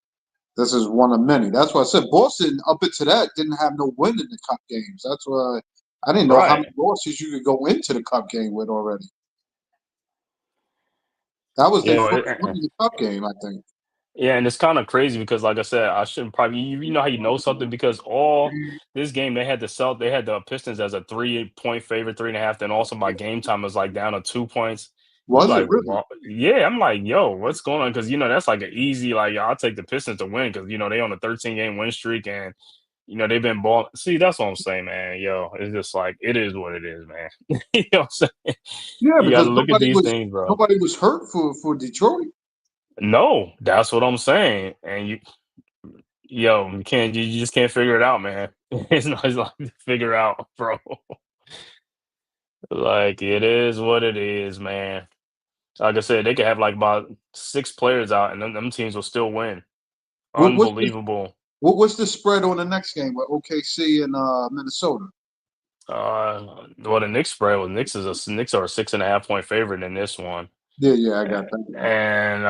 this is one of many. That's why I said Boston, up until that, didn't have no win in the cup games. That's why I didn't know how many Right. losses you could go into the cup game with already. That was their Yeah, first win in the cup game, I think. yeah, and it's kind of crazy because, like I said, I shouldn't probably. You know how you know something because all this game they had the Pistons as a 3-point favorite, 3.5. Then also by game time it was like down to 2 points. You Was it like, really? yeah, I'm like, yo, what's going on? Because that's like an easy like I'll take the Pistons to win because they on a 13-game win streak and they've been ball. See, that's what I'm saying, man. Yo, it's just like it is what it is, man. You know what I'm saying? Yeah, You got because to look at these things, bro. nobody was hurt for Detroit. No, that's what I'm saying. And you just can't figure it out, man. It's like to figure out, bro. Like it is what it is, man. Like I said, they could have like about 6 players out, and them teams will still win. What, what's the Unbelievable. what's the spread on the next game with OKC and Minnesota? Well, the Knicks spread was Knicks are a 6.5-point favorite in this one, Yeah, I got that. and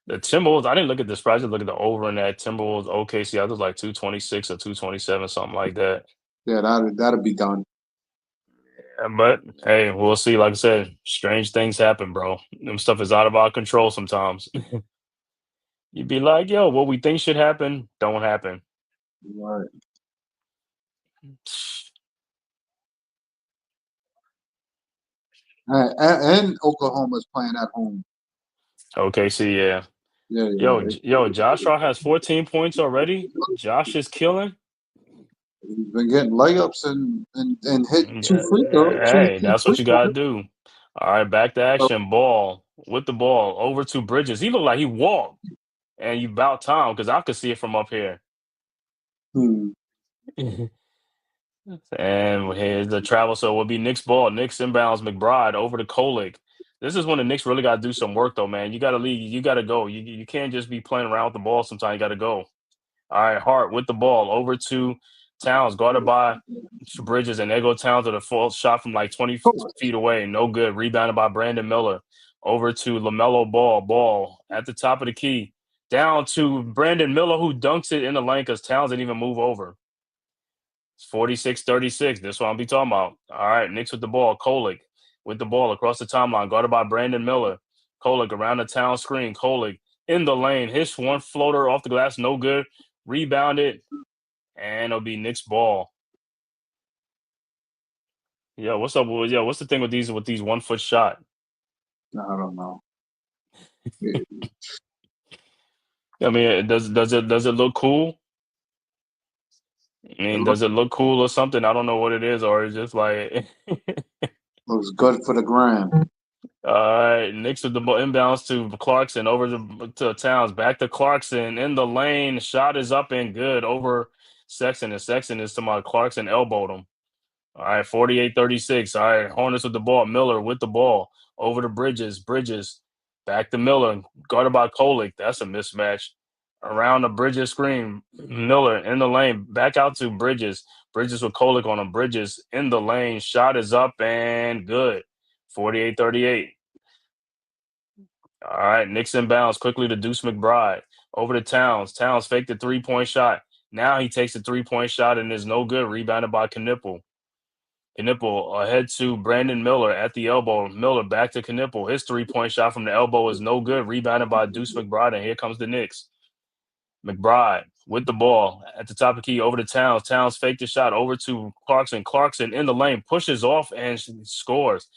the Timberwolves. I didn't look at the spread. I just look at the over in that Timberwolves OKC. I was like 226 or 227, something like that. Yeah, that'll be done. But hey, we'll see. Like I said, strange things happen, bro. Them stuff is out of our control sometimes. You'd be like, yo, what we think should happen, don't happen. Right. And Oklahoma's playing at home. Okay, see, yeah. Yeah. Josh Hart has 14 points already. Josh is killing. He's been getting layups and hit two free throws, two Hey, two that's free what you gotta throws. do. All right, back to action. Ball with the ball over to Bridges. He looked like he walked, and you about time because I could see it from up here. Hmm. And here's the travel. So it will be Knicks ball. Knicks inbounds McBride over to Kolick. This is when the Knicks really got to do some work, though, man. You got to lead. You got to go. You can't just be playing around with the ball. Sometimes you got to go. All right, Hart with the ball over to Towns, guarded by Bridges, and there go Towns with a full shot from like 20 feet away. No good. Rebounded by Brandon Miller. Over to LaMelo Ball. Ball at the top of the key. Down to Brandon Miller, who dunks it in the lane because Towns didn't even move over. It's 46-36. That's what I'll be talking about. All right, Knicks with the ball. Kolick with the ball across the timeline, guarded by Brandon Miller. Kolick around the town screen. Kolick in the lane. Hits one floater off the glass, no good. Rebounded, and it'll be Knicks ball. Yeah, what's up? Yeah, what's the thing with these 1 foot shot? I don't know. I mean, does it look cool? I mean, does it look cool or something? I don't know what it is, or it's just like. Looks good for the gram. All right, Knicks with the ball inbounds to Clarkson over to Towns. Back to Clarkson in the lane. Shot is up and good over Sexton. And Sexton is to my Clarkson elbowed him. All right, 48-36. All right, Hornets with the ball. Miller with the ball over to Bridges. Bridges back to Miller. Guarded by Kolick. That's a mismatch. Around the Bridges screen. Miller in the lane. Back out to Bridges. Bridges with Kolick on him. Bridges in the lane. Shot is up and good. 48-38. All right, Knicks inbounds quickly to Deuce McBride. Over to Towns. Towns faked the 3-point shot. Now he takes a 3-point shot and is no good. Rebounded by Knipple. Knipple ahead to Brandon Miller at the elbow. Miller back to Knipple. His 3-point shot from the elbow is no good. Rebounded by Deuce McBride, and here comes the Knicks. McBride with the ball at the top of the key over to Towns. Towns faked the shot over to Clarkson. Clarkson in the lane, pushes off and scores.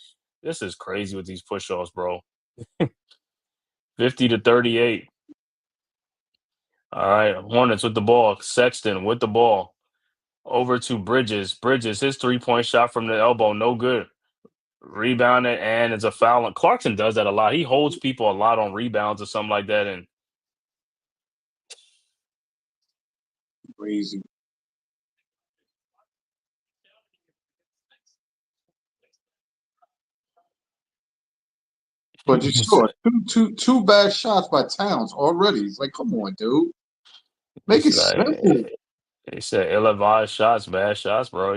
This is crazy with these push-offs, bro. 50-38. All right, Hornets with the ball. Sexton with the ball. Over to Bridges. Bridges, his 3-point shot from the elbow, no good. Rebounded, and it's a foul. And Clarkson does that a lot. He holds people a lot on rebounds or something like that. And Crazy. But you saw two bad shots by Towns already. It's like, come on, dude. Make it simple. He said ill-advised shots, bad shots, bro.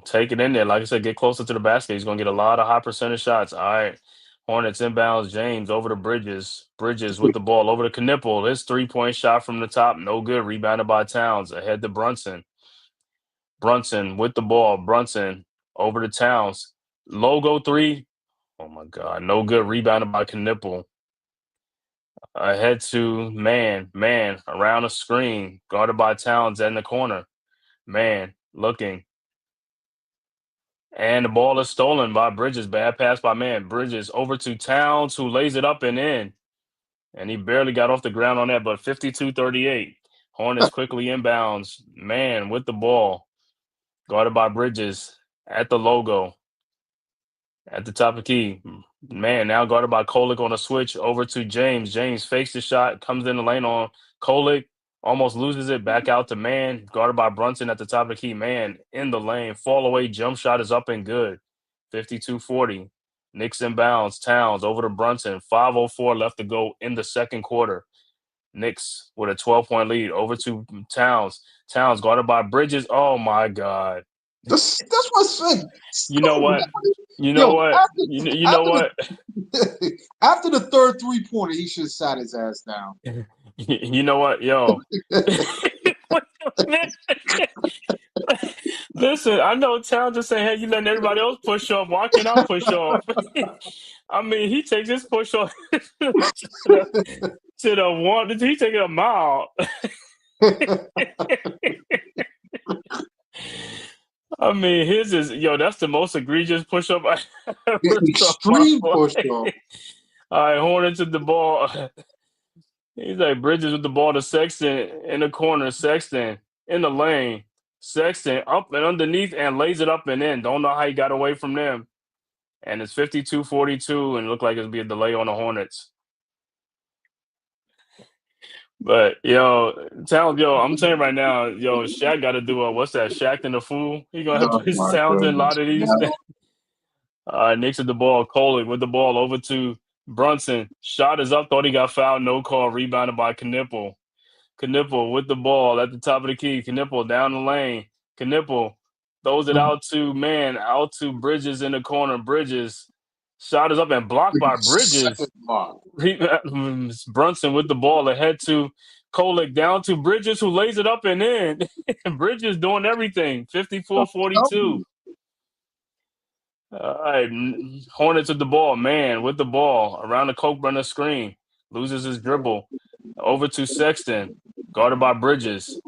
Take it in there. Like I said, get closer to the basket. He's gonna get a lot of high percentage shots. All right. Hornets inbounds. James over to Bridges. Bridges with the ball over to Knipple. His 3-point shot from the top, no good. Rebounded by Towns. Ahead to Brunson. Brunson with the ball. Brunson over to Towns. Logo 3. Oh my God, no good. Rebounded by Knipple. Ahead to man around the screen, guarded by Towns in the corner. Man looking. And the ball is stolen by Bridges. Bad pass by man. Bridges over to Towns, who lays it up and in. And he barely got off the ground on that, but 52-38. Hornets quickly inbounds. Man with the ball. Guarded by Bridges at the logo. At the top of the key. Man, now guarded by Kolick on a switch over to James. James fakes the shot, comes in the lane on Kolick, almost loses it, back out to man, guarded by Brunson at the top of the key. Man in the lane, fall away, jump shot is up and good. 52-40. Knicks inbounds, Towns over to Brunson. 5:04 left to go in the second quarter. Knicks with a 12-point lead over to Towns. Towns guarded by Bridges. Oh my God. That's what I said. You know what? You know what? You know what? After the third 3-pointer, he should have sat his ass down. You know what, yo? Listen, I know Towns just saying, "Hey, you letting everybody else push off. Why can't I push off?" I mean, he takes his push off to the one. He take it a mile. I mean, his is that's the most egregious push up I ever saw. Extreme push up. All right, Hornets with the ball. He's like Bridges with the ball to Sexton in the corner. Sexton in the lane. Sexton up and underneath and lays it up and in. Don't know how he got away from them. And it's 52-42 and it looked like it'll be a delay on the Hornets. But I'm saying right now, Shaq got to do what's that? Shaq and the Fool. He gonna have to put his sounds in a lot of these. Knicks with the ball. Coley with the ball over to Brunson. Shot is up. Thought he got fouled. No call. Rebounded by Knipple. Knipple with the ball at the top of the key. Knipple down the lane. Knipple throws it out to Bridges in the corner. Bridges Shot is up and blocked by Second Bridges. block. Brunson with the ball ahead to Kolek, down to Bridges, who lays it up and in. Bridges doing everything. I'm telling 54-42. you. All right, Hornets with the ball. Man with the ball around the Coke Runner screen. Loses his dribble. Over to Sexton. Guarded by Bridges.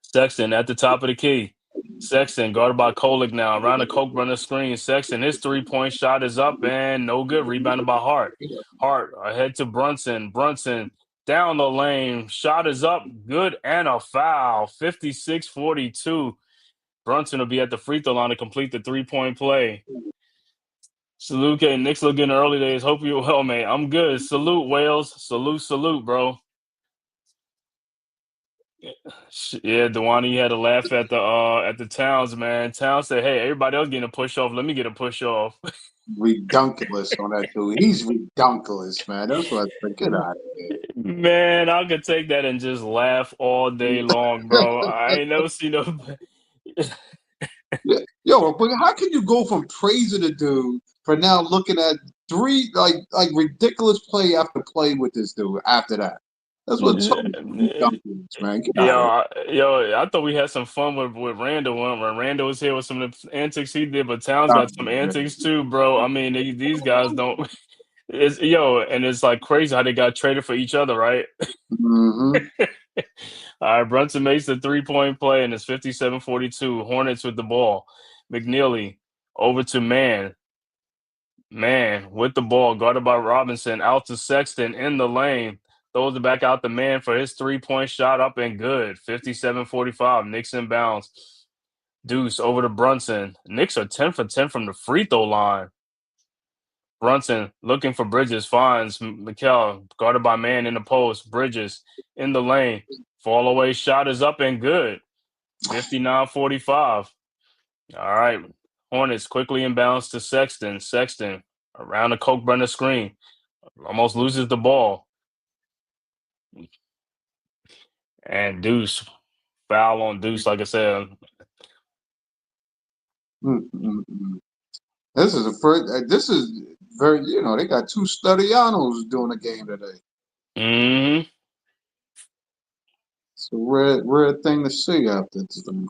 Sexton at the top of the key. Sexton guarded by Kolek now. Around the Coke Runner screen. Sexton, his 3-point shot is up and no good. Rebounded by Hart. Hart ahead to Brunson. Brunson down the lane. Shot is up. Good and a foul. 56-42. Brunson will be at the free throw line to complete the 3-point play. Salute, Knicks looking early days. Hope you're well, man. I'm good. Salute, Wales. Salute, bro. Yeah, Dewani, you had to laugh at the Towns, man. Towns said, "Hey, everybody else getting a push off. Let me get a push off." Redunculous on that dude. He's redunculous, man. That's what I think. Get out of here. Man, I could take that and just laugh all day long, bro. I ain't never seen no. Yeah. Yo, but how can you go from praising a dude for now looking at three like ridiculous play after play with this dude after that? That's what redunculous, man. Get out of I thought we had some fun with Randall when Randall was here with some of the antics he did, but Towns got some here. antics too, bro. I mean, these guys don't. And it's like crazy how they got traded for each other, right? Mm-hmm. All right, Brunson makes the 3-point play, and it's 57-42. Hornets with the ball. McNeely over to Man. Man with the ball, guarded by Robinson, out to Sexton in the lane. Throws it back out to Man for his 3-point shot, up and good. 57-45. Knicks inbounds. Deuce over to Brunson. Knicks are 10 for 10 from the free throw line. Brunson looking for Bridges, finds Mikal, guarded by Man in the post. Bridges in the lane. Fall away shot is up and good. 59-45. All right. Hornets quickly inbounds to Sexton. Sexton around the Coke Burner screen. Almost loses the ball. And Deuce. Foul on Deuce, like I said. Mm-mm-mm. This is the first. This is very. They got two Studianos doing a game today. Mm-hmm. It's a rare thing to see after this thing.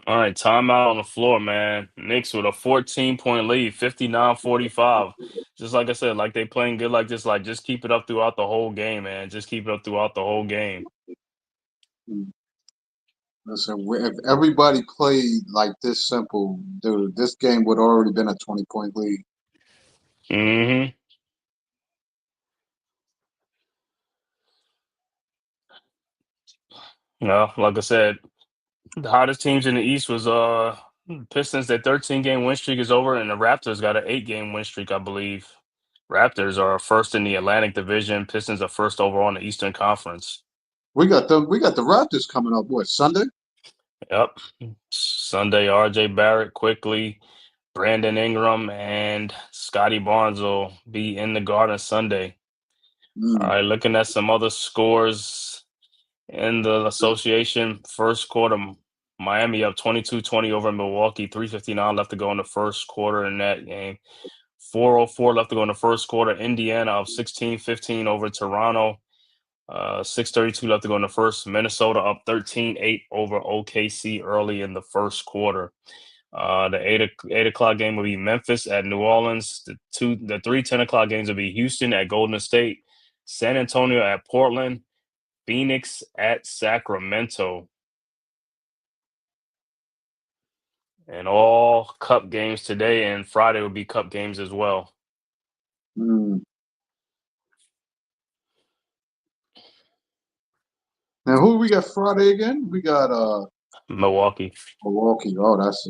All right, timeout on the floor, man. Knicks with a 14-point lead, 59-45. Just like I said, like they playing good like this, like just keep it up throughout the whole game, man. Just keep it up throughout the whole game. Listen, if everybody played like this simple, dude, this game would already been a 20-point lead. Mm-hmm. Like I said, the hottest teams in the East was Pistons. Their 13-game win streak is over, and the Raptors got an 8-game win streak, I believe. Raptors are first in the Atlantic Division. Pistons are first overall in the Eastern Conference. We got the Raptors coming up. What, Sunday? Yep. Sunday, RJ Barrett quickly. Brandon Ingram and Scotty Barnes will be in the Garden Sunday. All right, looking at some other scores in the association. First quarter, Miami up 22-20 over Milwaukee. 3:59 left to go in the first quarter in that game. 4:04 left to go in the first quarter. Indiana up 16-15 over Toronto. 6:32 left to go in the first. Minnesota up 13-8 over OKC early in the first quarter. The 8 o'clock game will be Memphis at New Orleans. The 3 10 o'clock games will be Houston at Golden State, San Antonio at Portland, Phoenix at Sacramento. And all Cup games today and Friday will be Cup games as well. Now, who we got Friday again? We got Milwaukee. Milwaukee. Oh, that's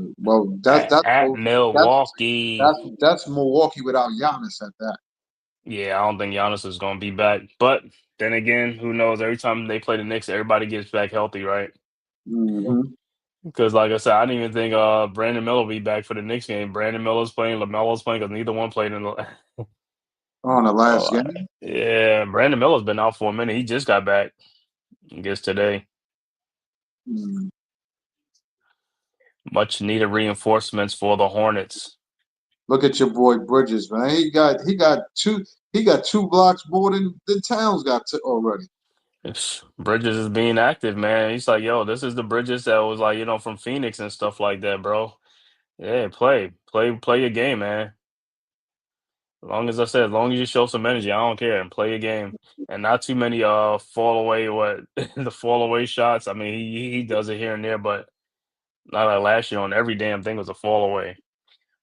At Milwaukee. That's Milwaukee without Giannis at that. Yeah, I don't think Giannis is going to be back. But then again, who knows? Every time they play the Knicks, everybody gets back healthy, right? Mm-hmm. Because, like I said, I didn't even think Brandon Miller will be back for the Knicks game. Brandon Miller's playing, LaMelo's playing, because neither one played in the On the last game? Yeah, Brandon Miller's been out for a minute. He just got back, I guess, today. Much needed reinforcements for the Hornets. Look at your boy Bridges, man. He got two blocks more than Towns got already. Bridges is being active, man. He's like, yo, this is the Bridges that was like, from Phoenix and stuff like that, bro. Yeah, play your game, man. As long as you show some energy, I don't care, and play your game. And not too many fall away the fall away shots. I mean, he does it here and there, but not like last year on every damn thing was a fall away.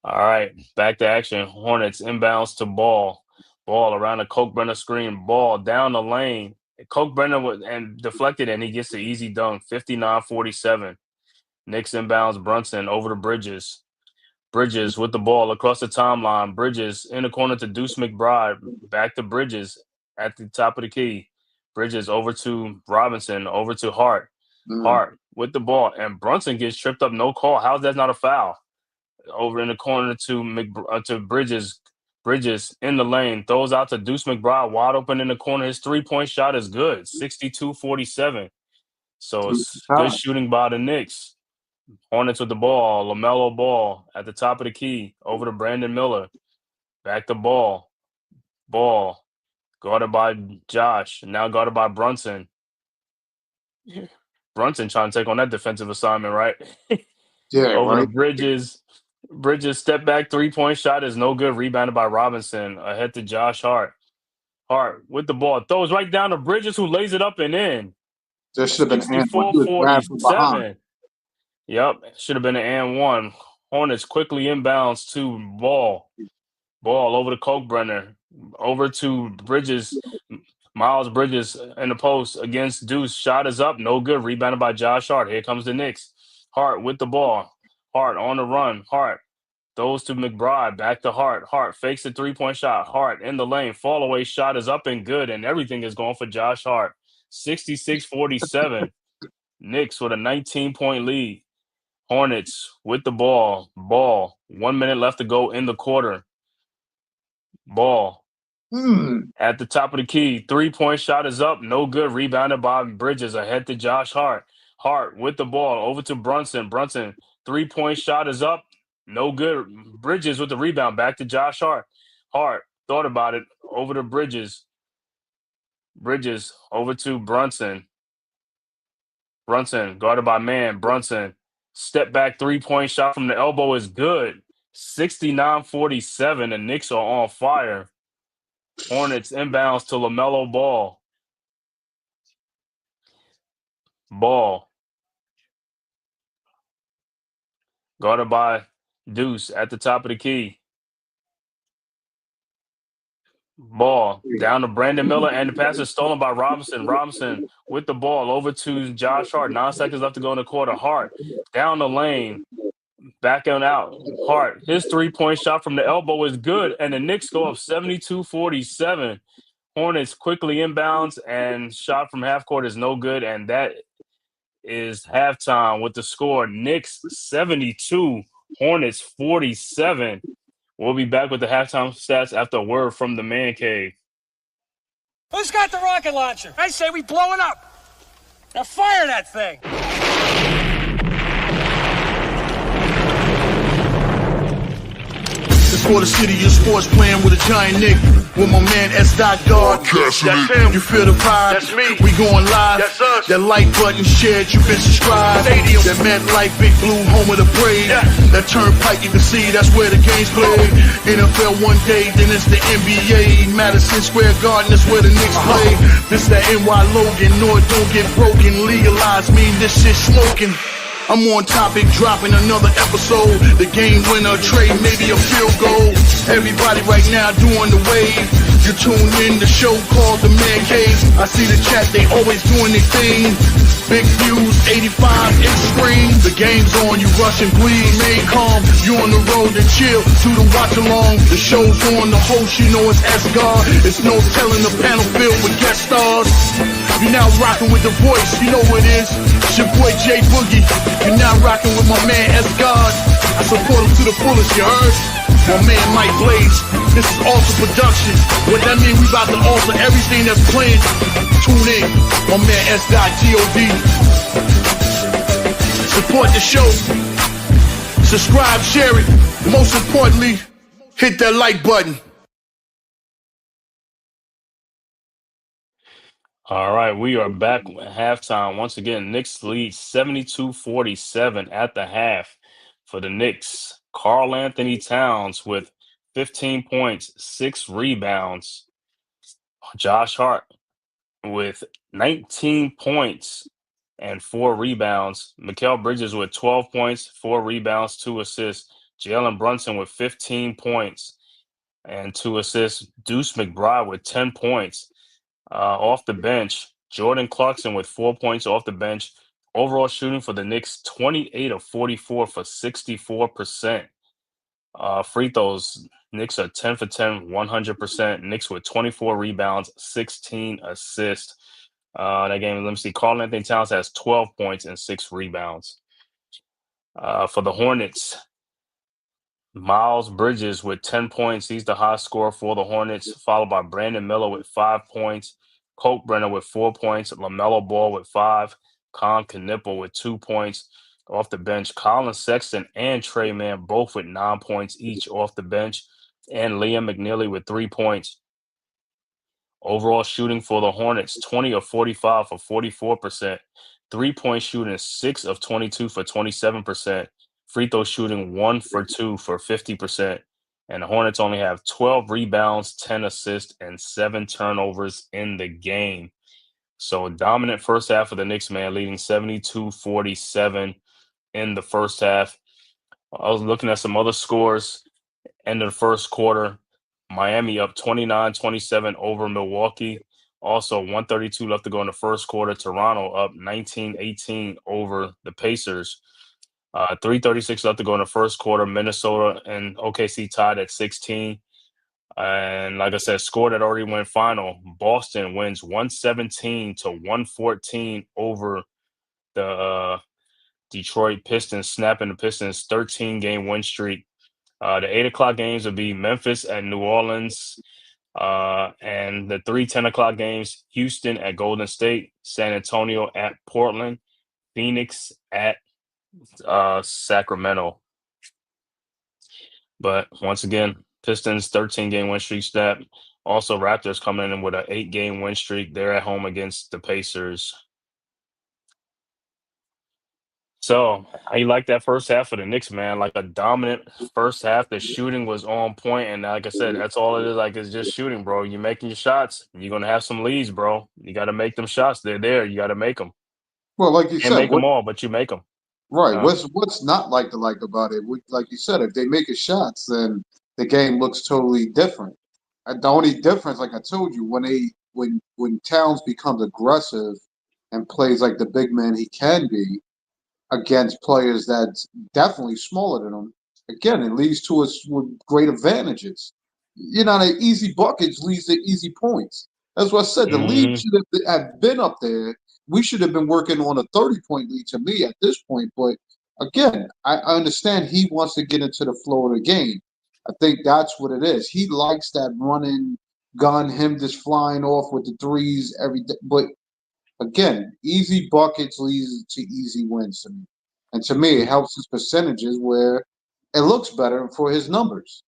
All right, back to action. Hornets inbounds to Ball. Ball around the Coke-Brenner screen. Ball down the lane. Coke-Brenner and deflected, and he gets the easy dunk. 59-47. Knicks inbounds Brunson over to Bridges. Bridges with the ball across the timeline. Bridges in the corner to Deuce McBride. Back to Bridges at the top of the key. Bridges over to Robinson, over to Hart. Hart with the ball, and Brunson gets tripped up. No call. How's that not a foul? Over in the corner to Bridges. Bridges in the lane. Throws out to Deuce McBride. Wide open in the corner. His three-point shot is good. 62-47. So it's good shooting by the Knicks. Hornets with the ball. LaMelo Ball at the top of the key. Over to Brandon Miller. Back to Ball. Ball. Guarded by Josh. Now guarded by Brunson. Brunson trying to take on that defensive assignment, right? Yeah. Over right. to Bridges. Bridges step back three-point shot is no good. Rebounded by Robinson. Ahead to Josh Hart. Hart with the ball. Throws right down to Bridges, who lays it up and in. There should have been 64-47. Yep, should have been an and one. Hornets quickly inbounds to Ball. Ball over to Coke-Brenner. Over to Bridges. Miles Bridges in the post against Deuce. Shot is up. No good. Rebounded by Josh Hart. Here comes the Knicks. Hart with the ball. Hart on the run. Hart throws to McBride. Back to Hart. Hart fakes the three-point shot. Hart in the lane. Fall away shot is up and good, and everything is going for Josh Hart. 66-47. Knicks with a 19-point lead. Hornets with the ball. Ball. 1 minute left to go in the quarter. Ball. At the top of the key. Three-point shot is up. No good. Rebounded by Bridges. Ahead to Josh Hart. Hart with the ball. Over to Brunson. Brunson. Three-point shot is up. No good. Bridges with the rebound. Back to Josh Hart. Hart thought about it. Over to Bridges. Bridges over to Brunson. Brunson guarded by man. Brunson. Step back three-point shot from the elbow is good. 69-47. The Knicks are on fire. Hornets inbounds to LaMelo Ball. Ball. Guarded by Deuce at the top of the key. Ball down to Brandon Miller, and the pass is stolen by Robinson. Robinson with the ball over to Josh Hart. 9 seconds left to go in the quarter. Hart down the lane. Back and out. Hart. His three-point shot from the elbow is good, and the Knicks go up 72-47. Hornets quickly inbounds, and shot from half court is no good, and that is halftime with the score. Knicks 72, Hornets 47. We'll be back with the halftime stats after a word from the Man Cave. Who's got the rocket launcher? I say we blow it up. Now fire that thing. It's for the city of sports, playing with a giant Nick. With my man S. God. That's him. You feel the vibe? That's me. We going live. That's us. That like button shared, you been subscribed. Stadium. That MetLife, Big Blue, home of the Braves. Yeah. That turnpike, you can see that's where the game's played. NFL one day, then it's the NBA. Madison Square Garden, that's where the Knicks play. This that NY Logan, no it don't get broken. Legalize, mean this shit smoking. I'm on topic, dropping another episode. The game winner, trade, maybe a field goal. Everybody right now doing the wave. You tune in the show called The Man-Cave. I see the chat, they always doing their thing. Big views, 85 inch screen. The game's on, you rush and bleed. Remain calm, you on the road and chill. Do the watch along. The show's on, the host, you know it's S-God. It's no telling the panel filled with guest stars. You're now rocking with the voice, you know what it is. It's your boy J Boogie. You're now rocking with my man S-God. I support him to the fullest, you heard? My man Mike Blaze. This is Alter Production. What that mean, we about to alter everything that's playing. Tune in. My man S-God G.O.D. Support the show. Subscribe, share it. Most importantly, hit that like button. All right, we are back at halftime. Once again, Knicks lead 72-47 at the half for the Knicks. Karl Anthony Towns with 15 points, 6 rebounds. Josh Hart with 19 points and 4 rebounds. Mikal Bridges with 12 points, 4 rebounds, 2 assists. Jalen Brunson with 15 points and 2 assists. Deuce McBride with 10 points. Off the bench, Jordan Clarkson with 4 points off the bench. Overall shooting for the Knicks, 28 of 44 for 64%. Free throws, Knicks are 10 for 10, 100%. Knicks with 24 rebounds, 16 assists. That game, let me see, Karl Anthony Towns has 12 points and 6 rebounds. For the Hornets, Miles Bridges with 10 points. He's the high scorer for the Hornets, followed by Brandon Miller with 5 points. Colt Brenner with 4 points. LaMelo Ball with 5. Con Knipple with 2 points. Off the bench, Colin Sexton and Trey Mann both with 9 points each off the bench. And Liam McNeely with 3 points. Overall shooting for the Hornets, 20 of 45 for 44%. 3-point shooting, 6 of 22 for 27%. Free throw shooting, 1 for 2 for 50%. And the Hornets only have 12 rebounds, 10 assists, and 7 turnovers in the game. So dominant first half of the Knicks, man, leading 72-47 in the first half. I was looking at some other scores. End of the first quarter, Miami up 29-27 over Milwaukee. Also, 132 left to go in the first quarter. Toronto up 19-18 over the Pacers. 3:36 left to go in the first quarter. Minnesota and OKC tied at 16. And like I said, score that already went final. Boston wins 117-114 over the Detroit Pistons, snapping the Pistons' 13-game win streak. The 8 o'clock games will be Memphis at New Orleans. And the 3 10 o'clock games, Houston at Golden State, San Antonio at Portland, Phoenix at Sacramento. But once again, Pistons 13-game win streak snap. Also, Raptors coming in with an 8-game win streak. They're at home against the Pacers. So, how you like that first half of the Knicks, man? Like a dominant first half. The shooting was on point, and like I said, that's all it is. Like it's just shooting, bro. You're making your shots. You're gonna have some leads, bro. You got to make them shots. They're there. You got to make them. Well, like you Can't said, make them all, but you make them. right. What's not like to like about it? Like you said, if they make it shots, then the game looks totally different. And the only difference, like I told you, when Towns becomes aggressive and plays like the big man he can be against players that's definitely smaller than him, again, it leads to us with great advantages. You know, the easy buckets leads to easy points. That's what I said. The lead Mm-hmm. should have been up there. We should have been working on a 30-point lead to me at this point. But again, I understand he wants to get into the flow of the game. I think that's what it is. He likes that running gun, him just flying off with the threes every day. But again, easy buckets leads to easy wins to me. And to me, it helps his percentages where it looks better for his numbers.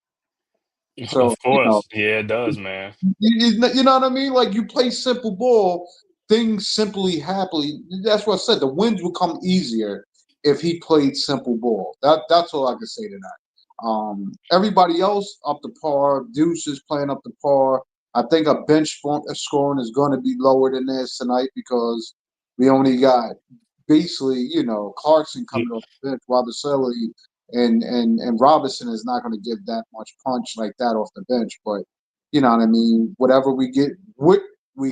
So, Of course. Yeah, it does, man. you know what I mean? Like you play simple ball, things simply happily. That's what I said. The wins would come easier if he played simple ball. That's all I can say to that. Everybody else up to par. Deuce is playing up to par. I think a bench scoring is going to be lower than this tonight because we only got basically, Clarkson coming off the bench, Robertselli, and Robinson is not going to give that much punch like that off the bench. But you know what I mean? Whatever we get, we're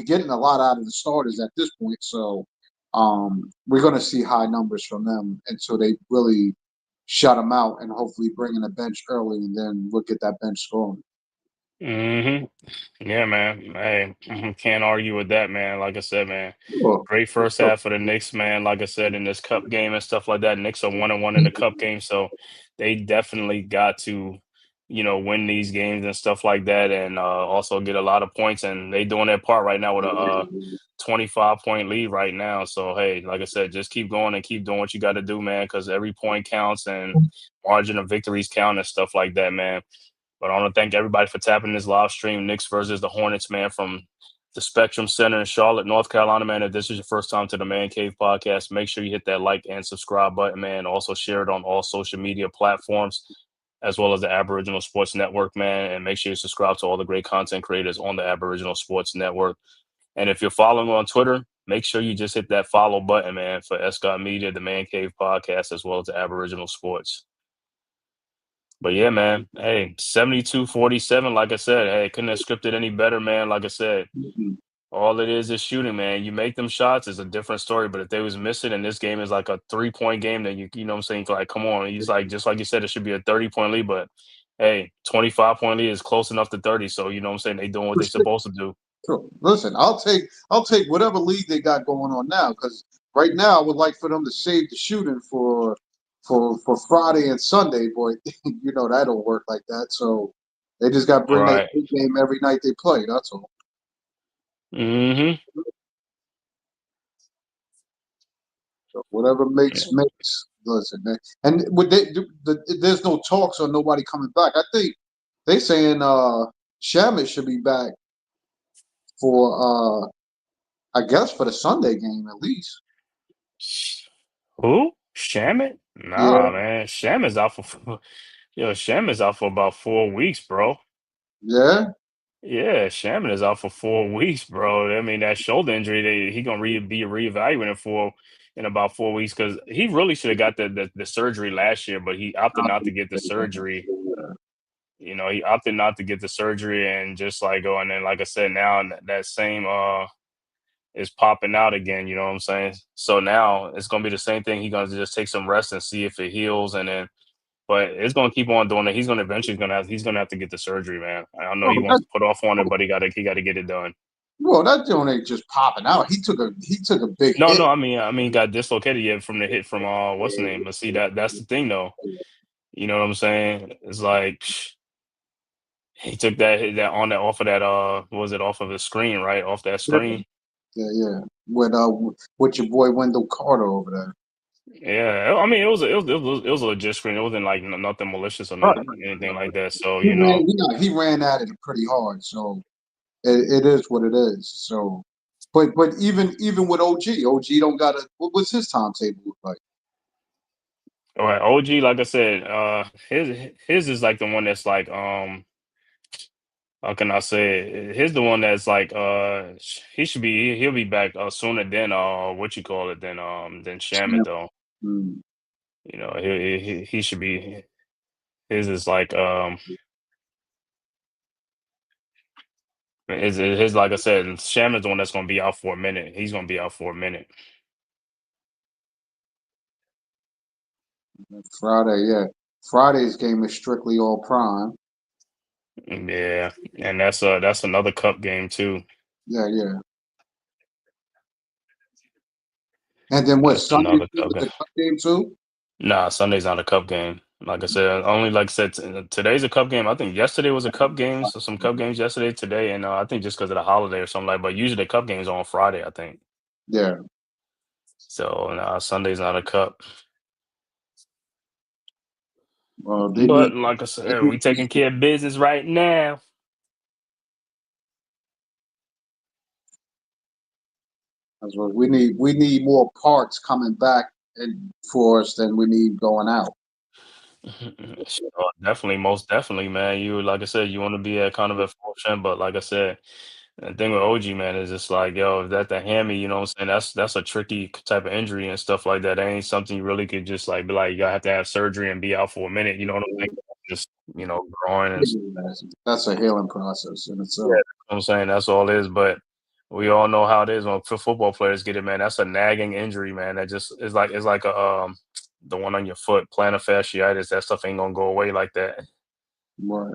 getting a lot out of the starters at this point. So we're going to see high numbers from them until they really shut them out and hopefully bring in a bench early, and then we'll get that bench scoring. Mm-hmm. Yeah, man. Hey, can't argue with that, man. Like I said, man, Sure. great first half for the Knicks, man. Like I said, in this cup game and stuff like that, Knicks are 1-1 in the cup game, so they definitely got to win these games and stuff like that, and also get a lot of points. And they doing their part right now with a 25-point lead right now. So hey, like I said, just keep going and keep doing what you got to do, man, because every point counts and margin of victories count and stuff like that, man. But I want to thank everybody for tapping this live stream. Knicks versus the Hornets, man, from the Spectrum Center in Charlotte, North Carolina, man. If this is your first time to the Man Cave podcast, make sure you hit that like and subscribe button, man. Also share it on all social media platforms, as well as the Aboriginal Sports Network, man. And make sure you subscribe to all the great content creators on the Aboriginal Sports Network. And if you're following on Twitter, make sure you just hit that follow button, man, for Escott Media, the Man Cave podcast, as well as the Aboriginal Sports. But yeah, man, hey, 72-47, like I said, hey, couldn't have scripted any better, man. Like I said, all it is shooting, man. You make them shots is a different story. But if they was missing and this game is like a 3-point game, then you know what I'm saying? Like, come on. He's like, just like you said, it should be a 30-point lead. But hey, 25-point lead is close enough to 30. So you know what I'm saying? They doing what they're supposed to do. Listen, I'll take whatever lead they got going on now, because right now I would like for them to save the shooting for Friday and Sunday, boy. You know that don't work like that. So they just got to bring that game every night they play. That's all. Mm-hmm. So whatever makes. Listen, man. And would there's no talks or nobody coming back. I think they saying Shamet should be back for I guess for the Sunday game at least. Who? Shamet? Nah, man. Shamet's out for Shamet's out for about 4 weeks, bro. Yeah. Yeah, Shaman is out for 4 weeks, bro. I mean, that shoulder injury, he gonna be reevaluated for in about 4 weeks, because he really should have got the surgery last year, but he opted not to get the surgery. He opted not to get the surgery and just like go. And then, like I said, now that same is popping out again. You know what I'm saying? So now it's gonna be the same thing. He's gonna just take some rest and see if it heals, and then. But it's gonna keep on doing it. He's gonna eventually he's gonna have to get the surgery, man. I know he wants to put off on it, but he gotta get it done. Well, that joint ain't just popping out. He took a big hit. No, I mean, got dislocated yet from the hit from what's the name? But see, that's the thing though. You know what I'm saying? It's like he took that off of that what was it, off of the screen, right? Off that screen. Yeah. With your boy Wendell Carter over there. Yeah, I mean, it was a legit screen. It wasn't like nothing malicious or anything like that. So he ran at it pretty hard. So it is what it is. So, but even with OG don't got a. What's his timetable look like? All right, OG, like I said, his is like the one that's like how can I say it? He's the one that's like he'll be back sooner than what you call it than Shaman though. Mm. He should be. His is like his like I said, Shaman's the one that's gonna be out for a minute. He's gonna be out for a minute. Friday, yeah. Friday's game is strictly all prime. Yeah, and that's another cup game too. Yeah. And then what? Sunday the cup game too? Nah, Sunday's not a cup game. Like I said, today's a cup game. I think yesterday was a cup game, so some cup games yesterday, today, and I think just because of the holiday or something like. But usually the cup games are on Friday, I think. Yeah. So Sunday's not a cup. Well, but like I said, we taking care of business right now. We need more parts coming back for us than we need going out. Definitely, most definitely, man. You like I said, you want to be at kind of a forefront, but like I said, the thing with OG, man, is just like, yo, if that's the hammy, you know what I'm saying? That's a tricky type of injury and stuff like that. That ain't something you really could just like be like, you gotta have to have surgery and be out for a minute. You know what I'm saying? Just growing. That's a healing process in itself. Yeah, you know what I'm saying, that's all it is. But we all know how it is when football players get it, man. That's a nagging injury, man. That just is like a the one on your foot, plantar fasciitis. That stuff ain't gonna go away like that. Right.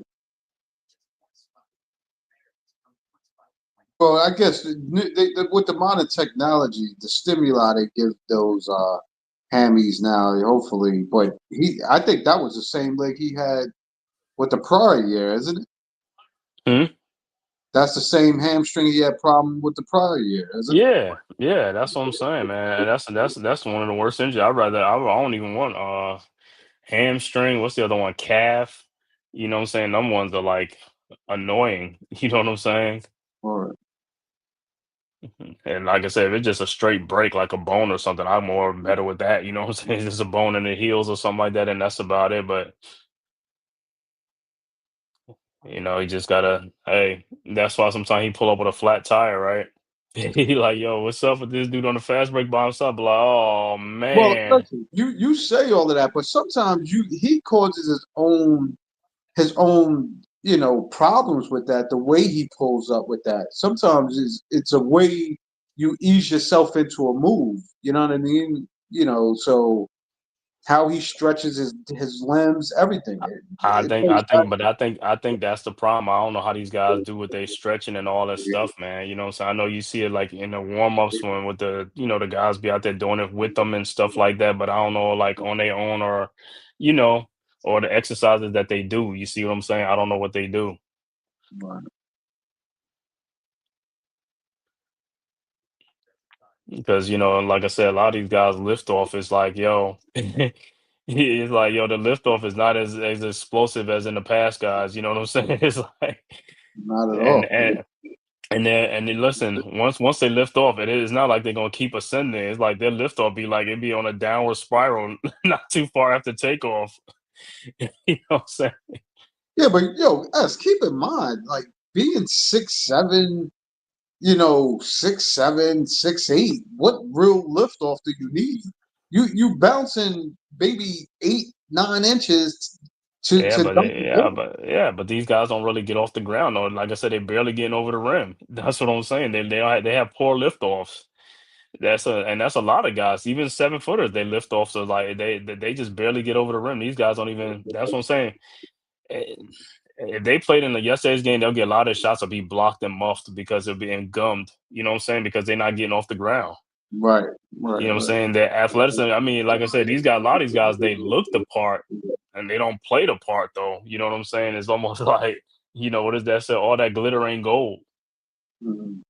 Well, I guess with the modern technology, the stimuli they give those hammies now, hopefully. But I think that was the same leg he had with the prior year, isn't it? Hmm? That's the same hamstring he had problem with the prior year, isn't it? Yeah, that's what I'm saying, man. And that's one of the worst injuries. I don't even want hamstring. What's the other one? Calf. You know what I'm saying? Them ones are like annoying. You know what I'm saying? Or And like I said, if it's just a straight break, like a bone or something, I'm more better with that. You know what I'm saying? It's just a bone in the heels or something like that, and that's about it. But you just gotta. Hey, that's why sometimes he pull up with a flat tire, right? He like, yo, what's up with this dude on the fast break by himself? Like, oh well, man. listen, you say all of that, but sometimes he causes his own problems with that. The way he pulls up with that sometimes it's a way you ease yourself into a move. You know what I mean? So how he stretches his limbs, everything. I It think goes I back. think but I think that's the problem. I don't know how these guys do with their stretching and all that stuff, man. You know what I'm saying? I know you see it like in the warm-ups when with the guys be out there doing it with them and stuff like that, but I don't know like on their own you know, or the exercises that they do. You see what I'm saying? I don't know what they do. Right. Because, like I said, a lot of these guys lift off is like, yo, it's like, yo, the lift off is not as explosive as in the past guys. You know what I'm saying? It's like, Not at and all. and and then listen, once they lift off, it is not like they're gonna keep ascending. It's like their lift off be like it'd be on a downward spiral, not too far after takeoff. You know what I'm saying? Yeah, but S, keep in mind, like being 6'7", 6'7", 6'8", what real liftoff do you need? You bouncing maybe 8, 9 inches to dunk the ball. But these guys don't really get off the ground, or like I said, they're barely getting over the rim. That's what I'm saying. They have poor liftoffs. That's a lot of guys. Even 7-footers, they lift off. So like they just barely get over the rim. These guys don't even. That's what I'm saying. Eh, If they played in the yesterday's game, they'll get a lot of shots will be blocked and muffed because they're being gummed. You know what I'm saying? Because they're not getting off the ground. Right, You know what I'm right. saying? Their athleticism. I mean, like I said, a lot of these guys, they look the part and they don't play the part though. You know what I'm saying? It's almost like, what is that say? All that glitter ain't gold. Mhm.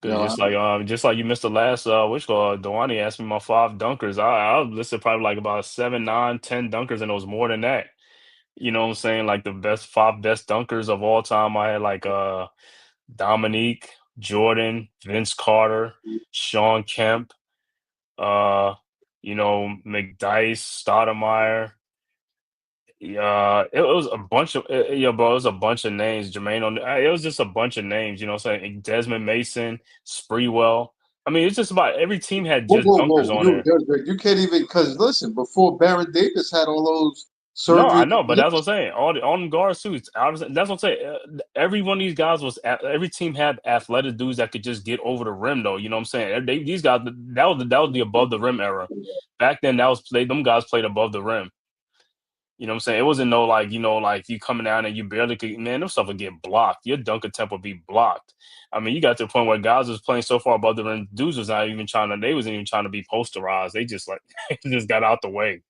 Cause Yeah, just like you missed the last which call Dewani asked me my 5 dunkers. I listed probably like about 7, 9, 10 dunkers, and it was more than that. You know what I'm saying? Like the five best dunkers of all time. I had like Dominique, Jordan, Vince Carter, Sean Kemp, uh, McDice, Stoudemire. Yeah, it was a bunch of yeah, bro. It was a bunch of names. Jermaine on it was just a bunch of names. You know what I'm saying? Desmond Mason, Spreewell. I mean, it's just about every team had whoa, just whoa, dunkers whoa! on You there. you can't even because listen, before Baron Davis had all those No, I surgeries, know, but that's what I'm saying. All them guard suits. That's what I'm saying. Every one of these guys every team had athletic dudes that could just get over the rim, though. You know what I'm saying? These guys that was the above the rim era. Back then, them guys played above the rim. You know what I'm saying? It wasn't no like like you coming down and you barely could. Man, them stuff would get blocked. Your dunk attempt would be blocked. I mean, you got to the point where guys was playing so far above the rim, dudes was not even trying to. They wasn't even trying to be posterized. They just like they just got out the way.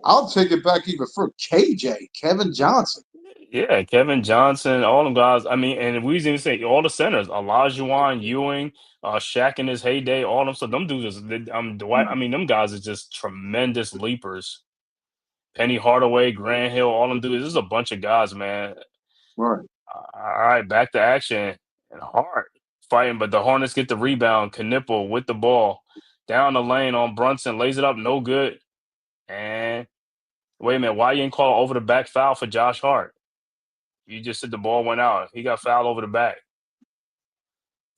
I'll take it back even for KJ, Kevin Johnson. Yeah, Kevin Johnson, all them guys. I mean, and we even say all the centers, Olajuwon, Ewing, Shaq in his heyday, all them. So them dudes Dwight. I mean, them guys are just tremendous leapers. Penny Hardaway, Grant Hill, all them dudes. This is a bunch of guys, man. Right. All right, back to action. And Hart fighting, but the Hornets get the rebound. Knipple with the ball down the lane on Brunson, lays it up, no good. And wait a minute, why you didn't call over the back foul for Josh Hart? You just said the ball went out. He got fouled over the back.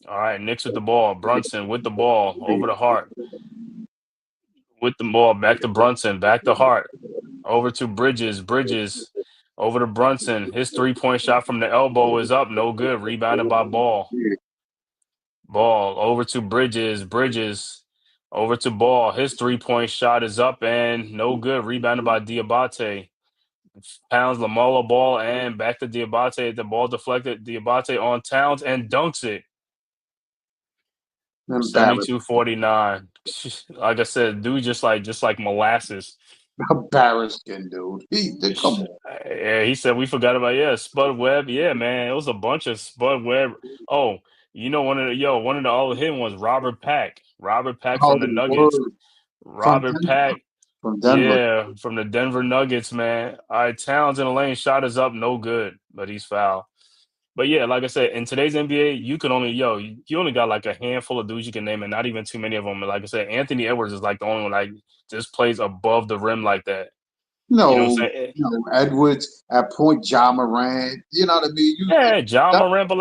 All right, Knicks with the ball. Brunson with the ball over the Hart. With the ball, back to Brunson, back to Hart. Over to Bridges. Bridges over to Brunson. His 3-point shot from the elbow is up. No good. Rebounded by Ball. Ball over to Bridges. Bridges over to Ball. His 3-point shot is up and no good. Rebounded by Diabate. Pounds Lamola Ball and back to Diabate. The ball deflected. Diabate on Towns and dunks it. Embarrassing. 72-49. Like I said, dude, just like molasses. Embarrassing, dude. Come on. Yeah, he said we forgot about Spud Webb. Yeah, man, it was a bunch of Spud Webb. Oh, one of the all hidden ones, Robert Pack. Robert Pack Oh, from the Nuggets. word. From Robert Denver. Pack, From Denver. yeah, from the Denver Nuggets, man. All right, Towns in the lane, shot is up, no good, but he's foul. But yeah, like I said, in today's NBA, you can only you only got like a handful of dudes you can name, and not even too many of them. And like I said, Anthony Edwards is like the only one like just plays above the rim like that. You know what I'm No, saying? Edwards at point, John Moran. You know what I mean? Yeah, John That, Morant, but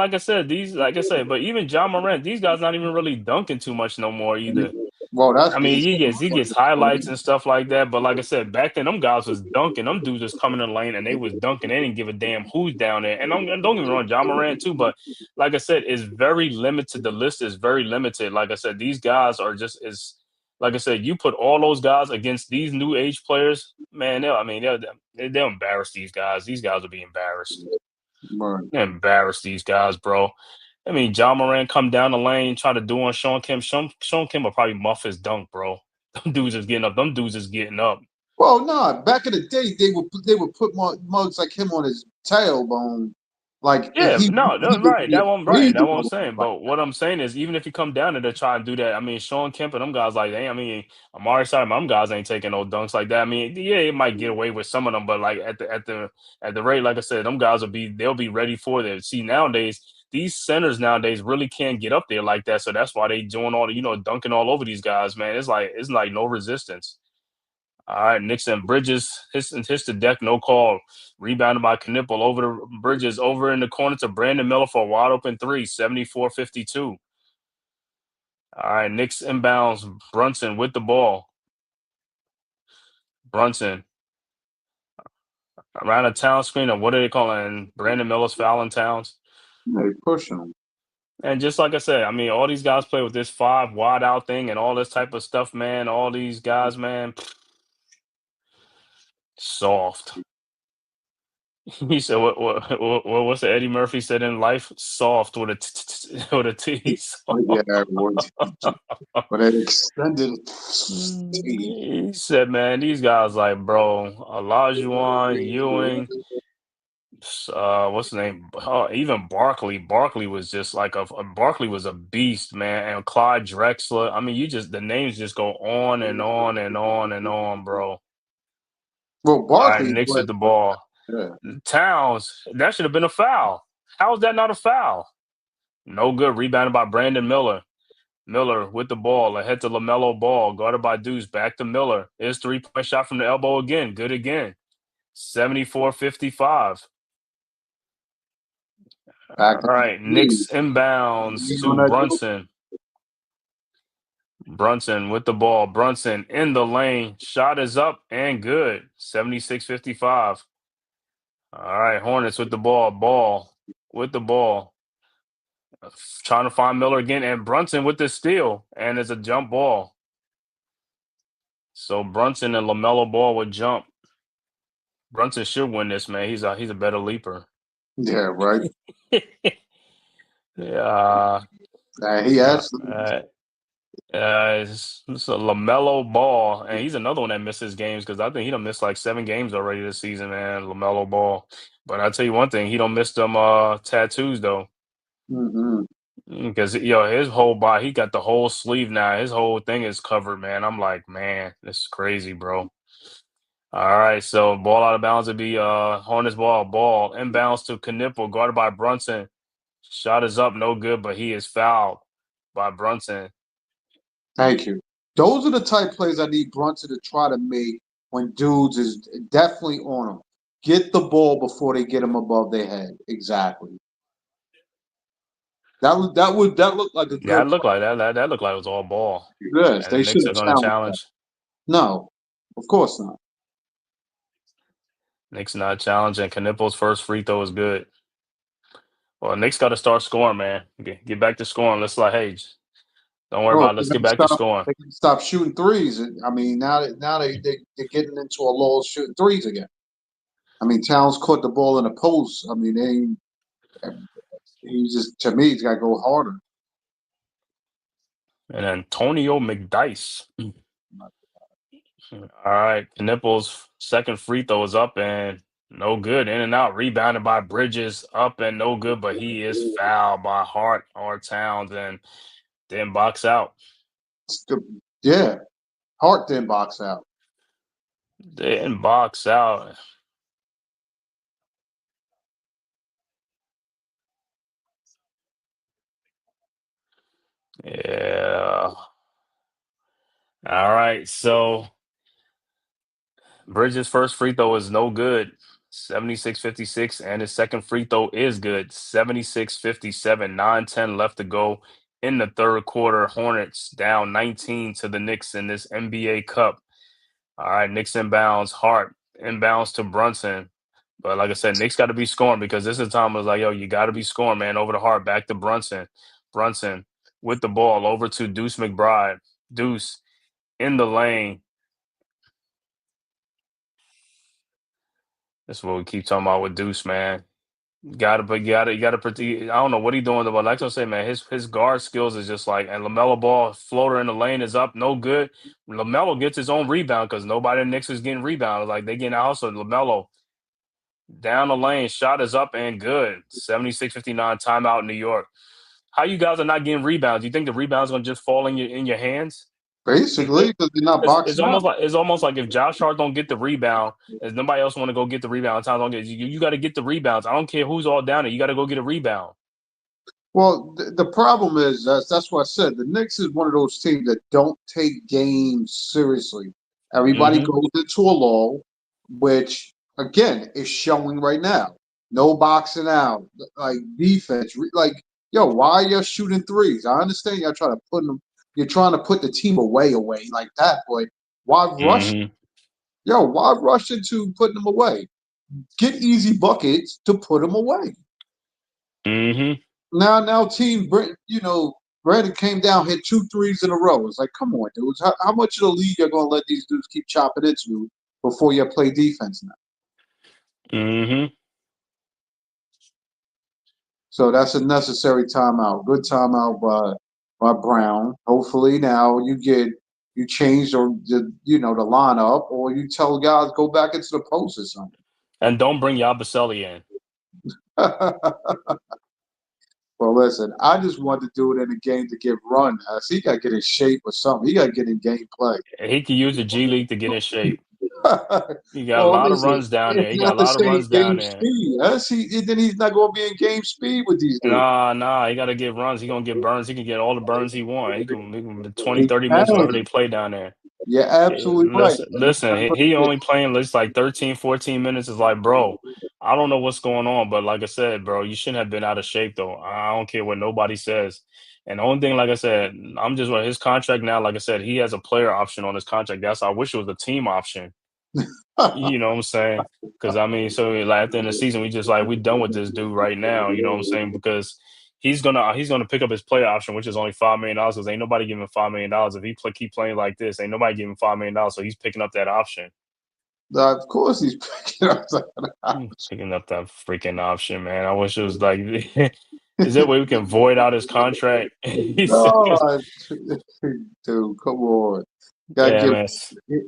but even John Morant, these guys not even really dunking too much no more either. well, I mean, he's he gets highlights and stuff like that, but like I said, back then them guys was dunking. Them dudes was coming in the lane and they was dunking. They didn't give a damn who's down there. And don't get me wrong, John Morant too, but like I said, it's very limited. The list is very limited. Like I said, these guys are just as like I said, you put all those guys against these new age players, man. They'll embarrass these guys. These guys will be embarrassed. right. Embarrass these guys, bro. I mean, John Moran come down the lane, try to do on Sean Kemp. Sean Kemp will probably muff his dunk, bro. Them dudes is getting up. Them dudes is getting up. Well, nah. Back in the day, they would put mugs like him on his tailbone, like Yeah, no, he no, would right. be afraid That to what I'm go saying. like But what I'm saying is, even if you come down there to try and do that, I mean, Sean Kemp and them guys like, I mean, Amari sorry, them guys ain't taking no dunks like that. I mean, yeah, it might get away with some of them, but like at the rate, like I said, them guys they'll be ready for it. See, nowadays, these centers nowadays really can't get up there like that, so that's why they doing all the dunking all over these guys, man. It's like no resistance. All right, Nixon Bridges hits the deck, no call. Rebounded by Knipple over the Bridges, over in the corner to Brandon Miller for a wide open three, 74-52. All right, Knicks inbounds. Brunson with the ball. Brunson around a town screen, or what are they calling? Brandon Miller's fouling Towns. they pushing him. And just like I said, I mean, all these guys play with this 5 wide out thing and all this type of stuff, man. All these guys, man, soft. He said, what's the Eddie Murphy said in life? Soft with with a T. Yeah, but it extended. He said, man, these guys like, bro, Olajuwon, Ewing, what's his name? Even Barkley. Barkley was just like Barkley was a beast, man. And Clyde Drexler. I mean, the names just go on and on and on and on, bro. Well, All right, Barkley, Knicks with the ball. yeah. Towns, that should have been a foul. How is that not a foul? No good. Rebounded by Brandon Miller. Miller with the ball. Ahead to LaMelo Ball. Guarded by Deuce. Back to Miller. His 3-point shot from the elbow again. Good again. 74-55. Back All right. Knicks inbounds to Brunson. Brunson with the ball. Brunson in the lane. Shot is up and good. 76-55. All right. Hornets with the ball. Ball with the ball. Trying to find Miller again. And Brunson with the steal. And it's a jump ball. So Brunson and LaMelo Ball would jump. Brunson should win this, man. He's a better leaper. Yeah, right. Yeah. He actually. It's a LaMelo Ball, and he's another one that misses games because I think he done missed like 7 games already this season, man. LaMelo Ball, but I tell you one thing, he don't miss them tattoos though, because his whole body, he got the whole sleeve now. His whole thing is covered, man. I'm like, man, this is crazy, bro. All right, so ball out of bounds would be Hornets ball inbounds to Knipple, guarded by Brunson. Shot is up, no good, but he is fouled by Brunson. Thank you. Those are the type plays I need Brunson to try to make when dudes is definitely on them. Get the ball before they get them above their head. Exactly. That looked like a good. Yeah, it looked like that. That looked like it was all ball. Yes, And they the should Knicks have are going to challenged challenge. that. No, of course not. Knicks not challenging. Knipple's first free throw is good. Well, Knicks got to start scoring, man. Get back to scoring. Let's don't worry about it. Let's get back to scoring. They can stop shooting threes. I mean, now they're getting into a lull shooting threes again. I mean, Towns caught the ball in the post. I mean, to me, he's got to go harder. And Antonio McDyess. All right. Knipples' second free throw is up and no good. In and out. Rebounded by Bridges. Up and no good, but he is fouled by Hart or Towns and then box out. Yeah, Hart didn't box out. Then box out. Yeah. All right. So Bridges' first free throw is no good. 76-56, and his second free throw is good. 76-57, 9-10 left to go in the third quarter. Hornets down 19 to the Knicks in this NBA Cup. All right, Knicks inbounds. Hart inbounds to Brunson. But like I said, Knicks got to be scoring because this is time was like, yo, you got to be scoring, man. Over to Hart, back to Brunson. Brunson with the ball over to Deuce McBride. Deuce in the lane. That's what we keep talking about with Deuce, man. You gotta protect. I don't know what he's doing, but like I say, man, his guard skills is just like, and LaMelo ball floater in the lane is up, no good. LaMelo gets his own rebound because nobody in the Knicks is getting rebounded. Like they getting out, so LaMelo down the lane, shot is up and good. 76-59, timeout New York. How you guys are not getting rebounds? You think the rebounds gonna just fall in your hands? Basically, because they're not It's boxing out. almost like if Josh Hart don't get the rebound, if nobody else want to go get the rebound, times don't get you got to get the rebounds. I don't care who's all down there. You got to go get a rebound. Well, the problem is that's what I said. The Knicks is one of those teams that don't take games seriously. Everybody Mm-hmm. goes into a lull, which again is showing right now. No boxing out, like defense. Like, yo, why are you shooting threes? I understand you're trying to put them. You're trying to put the team away like that, boy. Why rush? Mm-hmm. Yo, why rush into putting them away? Get easy buckets to put them away. Mm-hmm. Now, team, Brandon came down, hit 2 threes in a row. It's like, come on, dudes. How much of the league are going to let these dudes keep chopping into before you play defense now? Mm-hmm. So that's a necessary timeout. Good timeout by Brown. Hopefully now you change the lineup, or you tell guys go back into the post or something. And don't bring Yabusele in. Well, listen, I just want to do it in a game to get run. So he got to get in shape or something. He got to get in game play. He can use the G League to get in shape. He got a Well, lot of listen, runs down there. it's He got not a the lot of same runs down game there. speed. Then he's not going to be in game speed with these dudes. Nah. He got to get runs. He gonna get burns. He can get all the burns he want. He can 20, He 30 minutes wherever can. they play down there. You're absolutely right. Listen. He only playing just like 13, 14 minutes. Is like, bro, I don't know what's going on, but like I said, bro, you shouldn't have been out of shape though. I don't care what nobody says. And the only thing, like I said, I'm just his contract now. Like I said, he has a player option on his contract. I wish it was a team option. You know what I'm saying? Because I mean, so like at the end of the season, we done with this dude right now. You know what I'm saying? Because he's gonna pick up his player option, which is only $5 million. Because ain't nobody giving $5 million if he keep playing like this. Ain't nobody giving $5 million, so he's picking up that option. Of course, he's picking up that. Picking up that freaking option, man. I wish it was like, is there a way we can void out his contract? He said, God, dude, come on. Gotta yeah, get. man.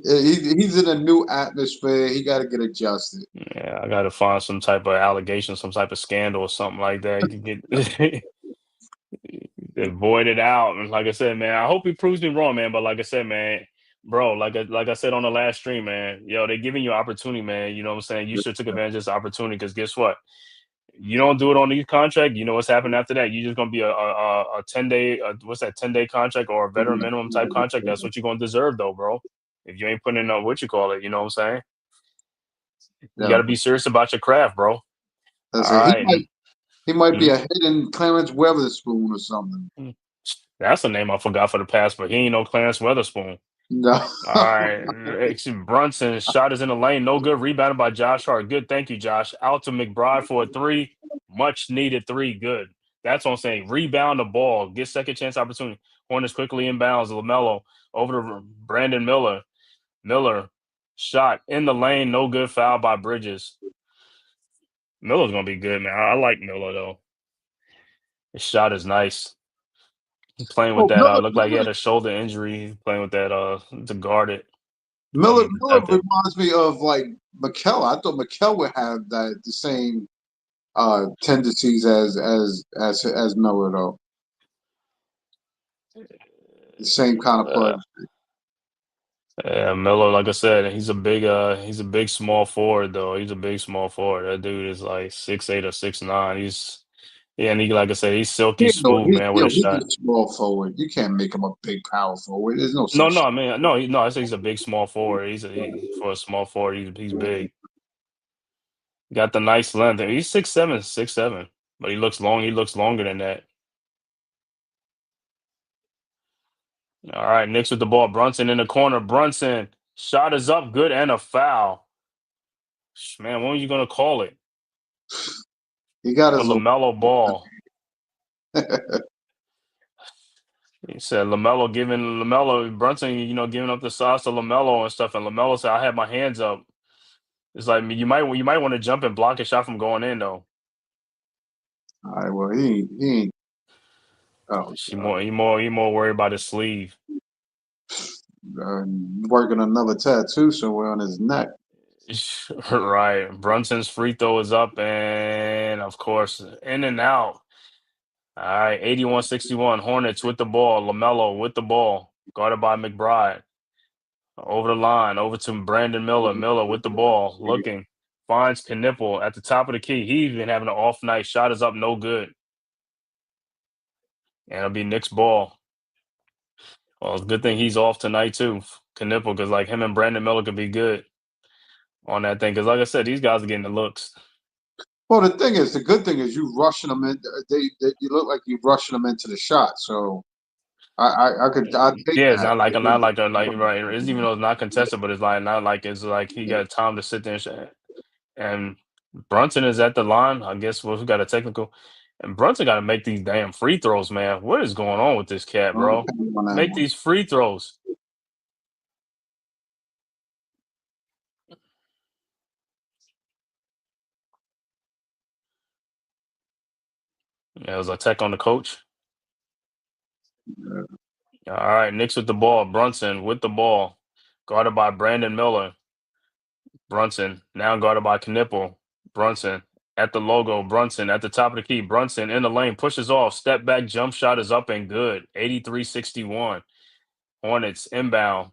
He's in a new atmosphere. He got to get adjusted. Yeah, I got to find some type of allegation, some type of scandal or something like that. You can get void it out. And like I said, man, I hope he proves me wrong, man. But like I said, man, bro, like I said on the last stream, man, yo, they're giving you opportunity, man. You know what I'm saying? You should have took advantage of this opportunity because guess what? You don't do it on these contract, you know what's happening after that. You're just gonna be a 10-day what's that 10-day contract or a veteran minimum type contract. That's what you're gonna deserve though, bro. If you ain't putting in what you call it, you know what I'm saying? You got Yeah. to be serious about your craft, bro. All Listen, right. he might be a hidden Clarence Weatherspoon or something. That's a name I forgot for the past, but he ain't no Clarence Weatherspoon. No. All right. Brunson shot is in the lane. No good. Rebounded by Josh Hart. Good. Thank you, Josh. Out to McBride for a 3. Much needed 3. Good. That's what I'm saying. Rebound the ball. Get second chance opportunity. Hornets quickly inbounds. LaMelo over to Brandon Miller. Miller shot in the lane. No good. Foul by Bridges. Miller's going to be good, man. I like Miller, though. His shot is nice. Playing with that, looked like he had a shoulder injury. Playing with that to guard it. Miller reminds me of like Mikel. I thought Mikel would have the same tendencies as Miller though. The same kind of player. Yeah, Miller, like I said, he's a big small forward though. He's a big small forward. That dude is like 6'8" or 6'9". And he like I said, he's silky smooth, man, with his He's shot. a small forward. You can't make him a big power forward. There's no No, such. no, I mean, no, I say he's a big small forward. For a small forward, he's big. Got the nice length. He's 6'7", 6'7", but he looks long. He looks longer than that. All right, Knicks with the ball. Brunson in the corner. Brunson shot is up, good, and a foul. Man, when are you gonna call it? He got A his little. LaMelo ball. He said LaMelo Brunson, giving up the sauce to LaMelo and stuff. And LaMelo said, "I had my hands up." It's like you might want to jump and block a shot from going in though. All right, well he ain't. Oh, He more worried about his sleeve. Working another tattoo somewhere on his neck. Right. Brunson's free throw is up, and of course, in and out. All right, 81-61. Hornets with the ball. LaMelo with the ball. Guarded by McBride. Over the line, over to Brandon Miller. Miller with the ball. Looking. Finds Knipple at the top of the key. He's been having an off night. Shot is up, no good. And it'll be Knicks ball. Well, it's a good thing he's off tonight, too. Knipple, because like him and Brandon Miller could be good on that thing. Because like I said, these guys are getting the looks. Well, the good thing is you rushing them in. You look like you rushing them into the shot. So I take Yeah, it's that. not like right. It's even though it's not contested, but it's like not like it's like he got time to sit there and Brunson is at the line. I guess we got a technical, and Brunson got to make these damn free throws, man. What is going on with this cat, bro? Make these free throws. Yeah, it was a tech on the coach. All right, Knicks with the ball. Brunson with the ball, guarded by Brandon Miller. Brunson now guarded by Knipple. Brunson at the logo. Brunson at the top of the key. Brunson in the lane, pushes off. Step back jump shot is up and good. 83-61. Hornets inbound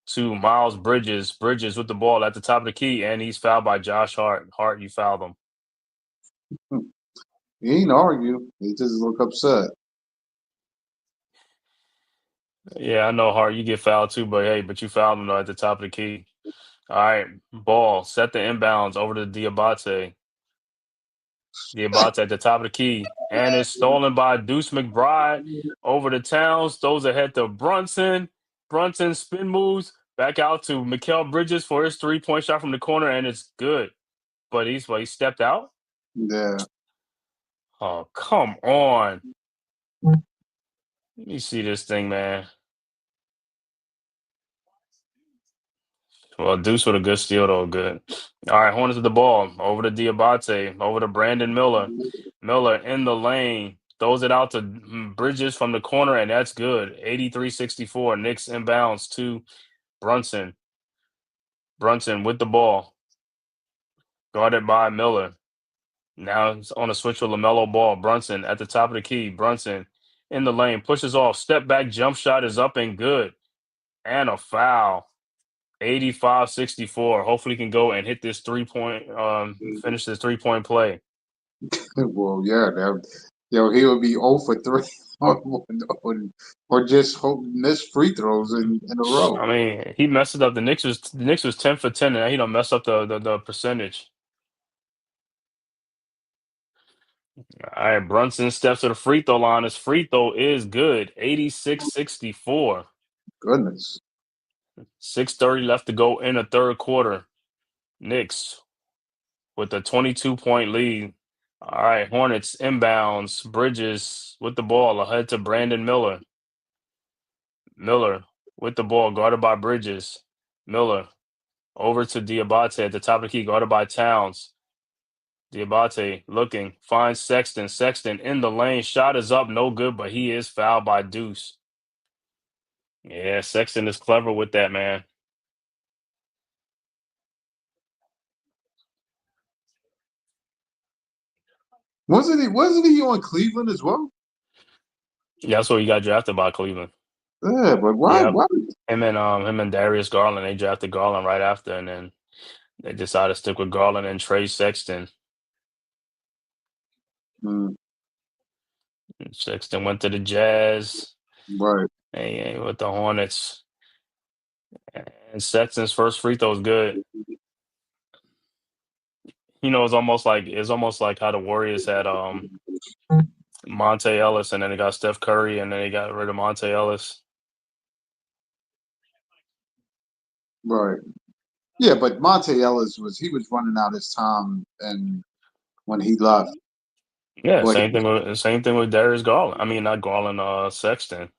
to Miles Bridges. Bridges with the ball at the top of the key, and he's fouled by Josh Hart. Hart, you fouled him. He ain't argue. He just look upset. Yeah, I know, Hart. You get fouled too, but hey, you fouled him though at the top of the key. All right, ball set the inbounds over to Diabate. Diabate at the top of the key, and it's stolen by Deuce McBride over to Towns. Throws ahead to Brunson. Brunson spin moves back out to Mikal Bridges for his 3-point shot from the corner, and it's good. But he stepped out. Yeah. Oh, come on. Let me see this thing, man. Well, Deuce with a good steal, though. Good. All right, Hornets with the ball. Over to Diabate. Over to Brandon Miller. Miller in the lane. Throws it out to Bridges from the corner, and that's good. 83-64. Knicks inbounds to Brunson. Brunson with the ball. Guarded by Miller. Now it's on a switch with LaMelo Ball. Brunson at the top of the key. Brunson in the lane. Pushes off. Step back jump shot is up and good. And a foul. 85-64. Hopefully he can go and hit this 3-point, finish this 3-point play. Well, yeah, he would be 0 for 3 or just miss free throws in a row. I mean, he messed it up. The Knicks was 10 for 10, and he don't mess up the percentage. All right, Brunson steps to the free throw line. His free throw is good. 86-64. Goodness. 6:30 left to go in the third quarter. Knicks with a 22-point lead. All right, Hornets inbounds. Bridges with the ball ahead to Brandon Miller. Miller with the ball, guarded by Bridges. Miller over to Diabate at the top of the key, guarded by Towns. Diabate looking, finds Sexton. Sexton in the lane. Shot is up, no good, but he is fouled by Deuce. Yeah, Sexton is clever with that, man. Wasn't he on Cleveland as well? Yeah, that's where he got drafted by Cleveland. Yeah, but why? Yep. Why? Him and Darius Garland, they drafted Garland right after, and then they decided to stick with Garland and Trey Sexton. Mm, Sexton went to the Jazz right. and with the Hornets. And Sexton's first free throw was good. It's almost like how the Warriors had Monte Ellis, and then they got Steph Curry, and then they got rid of Monte Ellis. Right. Yeah, but Monte Ellis was running out his time, and when he left, Yeah, but same thing with Darius Garland. I mean, not Garland, Sexton.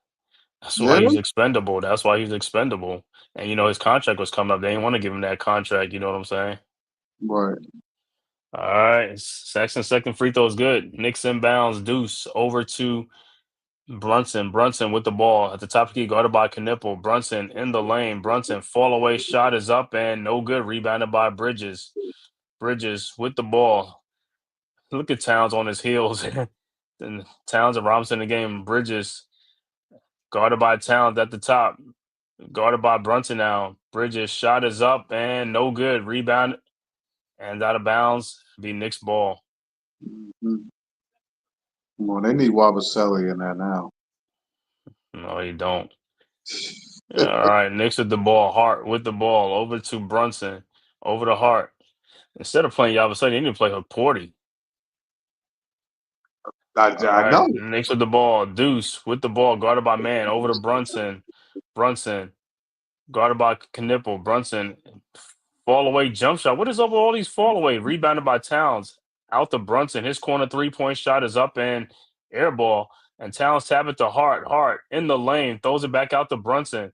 That's why yeah, he's expendable. That's why he's expendable. And his contract was coming up. They didn't want to give him that contract. You know what I'm saying? right. All right, Sexton's second free throw is good. Knicks inbounds, Deuce over to Brunson. Brunson with the ball at the top of the key, guarded by Knipple. Brunson in the lane. Brunson fall away shot is up and no good. Rebounded by Bridges. Bridges with the ball. Look at Towns on his heels. And Towns and Robinson in the game. Bridges guarded by Towns at the top. Guarded by Brunson now. Bridges shot is up and no good. Rebound and out of bounds. Be Knicks ball. Mm-hmm. Come on, they need Wabaseli in there now. No, you don't. All right, Knicks with the ball. Hart with the ball. Over to Brunson. Over to Hart. Instead of playing Yabusele, they need to play Porty. All I right, know. Knicks with the ball. Deuce with the ball. Guarded by Man. Over to Brunson. Brunson. Guarded by Knipple. Brunson. Fall away jump shot. What is up with all these fall away? Rebounded by Towns. Out to Brunson. His corner 3-point shot is up and air ball. And Towns tap it to Hart. Hart in the lane. Throws it back out to Brunson.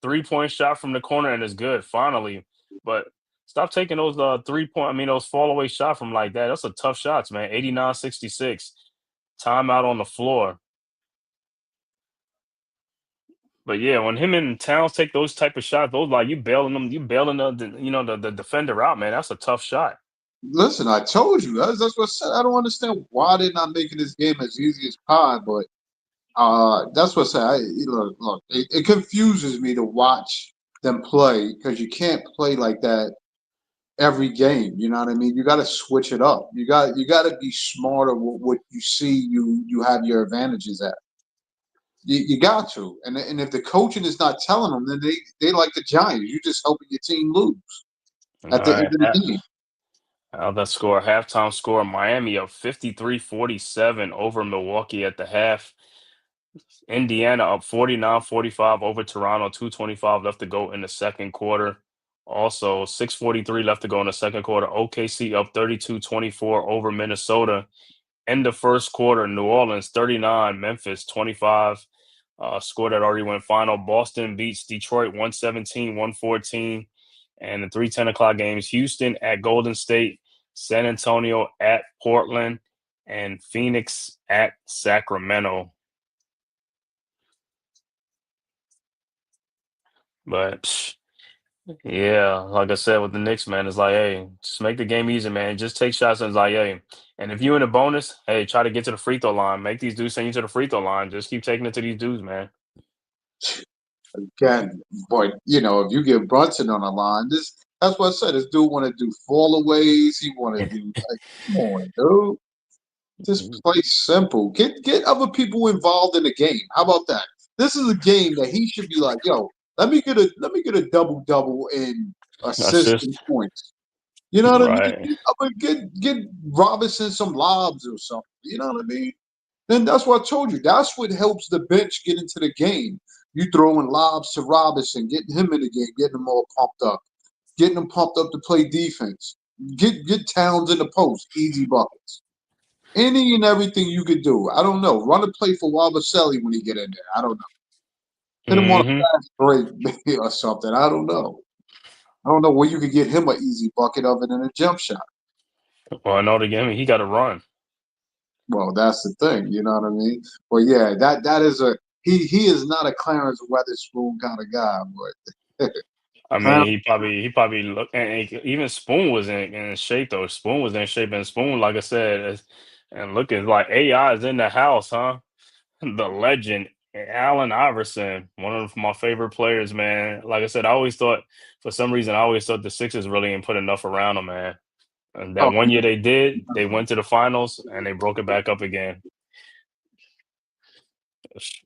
3-point shot from the corner and it's good, finally. But stop taking those those fall away shots from like that. That's a tough shots, man. 89-66. Timeout on the floor. But yeah, when him and Towns take those type of shots, those like you bailing the defender out, man. That's a tough shot. Listen, I told you. That's what I said. I don't understand why they're not making this game as easy as pie, but that's what I say. Look, it confuses me to watch them play because you can't play like that every game. You know what I mean? You got to switch it up. You got to be smarter with what you see. You have your advantages at. You got to, and if the coaching is not telling them, then they like the Giants. You just helping your team lose All at the end right. of the game. How that score? Halftime score: Miami up 53-47 over Milwaukee at the half. Indiana up 49-45 over Toronto. 2:25 left to go in the second quarter. Also, 6:43 left to go in the second quarter. OKC up 32-24 over Minnesota. In the first quarter, New Orleans 39, Memphis 25. Score that already went final. Boston beats Detroit 117-114. And the 3:10 o'clock games, Houston at Golden State, San Antonio at Portland, and Phoenix at Sacramento. But yeah, like I said with the Knicks, man, it's like, hey, just make the game easy, man. Just take shots and it's like, hey, and if you in a bonus, hey, try to get to the free throw line. Make these dudes send you to the free throw line. Just keep taking it to these dudes, man. Again, but if you get Brunson on the line, that's what I said. This dude want to do fallaways. He want to do come on, dude. Just play simple. Get other people involved in the game. How about that? This is a game that he should be like, yo, let me get a double in assists and Assist. points. You know what I Right. mean? Get Robinson some lobs or something. You know what I mean? Then that's what I told you. That's what helps the bench get into the game. You throwing lobs to Robinson, getting him in the game, getting them all pumped up, getting them pumped up to play defense. Get Towns in the post, easy buckets. Any and everything you could do. I don't know. Run a play for Wabaseli when he get in there. I don't know. Hit him on a Mm-hmm. fast break or something. I don't know. I don't know where you could get him an easy bucket of it in a jump shot. Well, I know the game. He got to run. Well, that's the thing. You know what I mean? Well, yeah, that is he is not a Clarence Weatherspoon kind of guy, but I mean, Clarence, he probably look, and even Spoon was in shape though. Spoon was in shape, and Spoon, like I said, And looking like AI is in the house, huh? The legend, Allen Iverson, one of my favorite players, man. Like I said, I always thought, for some reason, I always thought the Sixers really didn't put enough around him, man. And that Oh, one year they did, they went to the finals and they broke it back up again.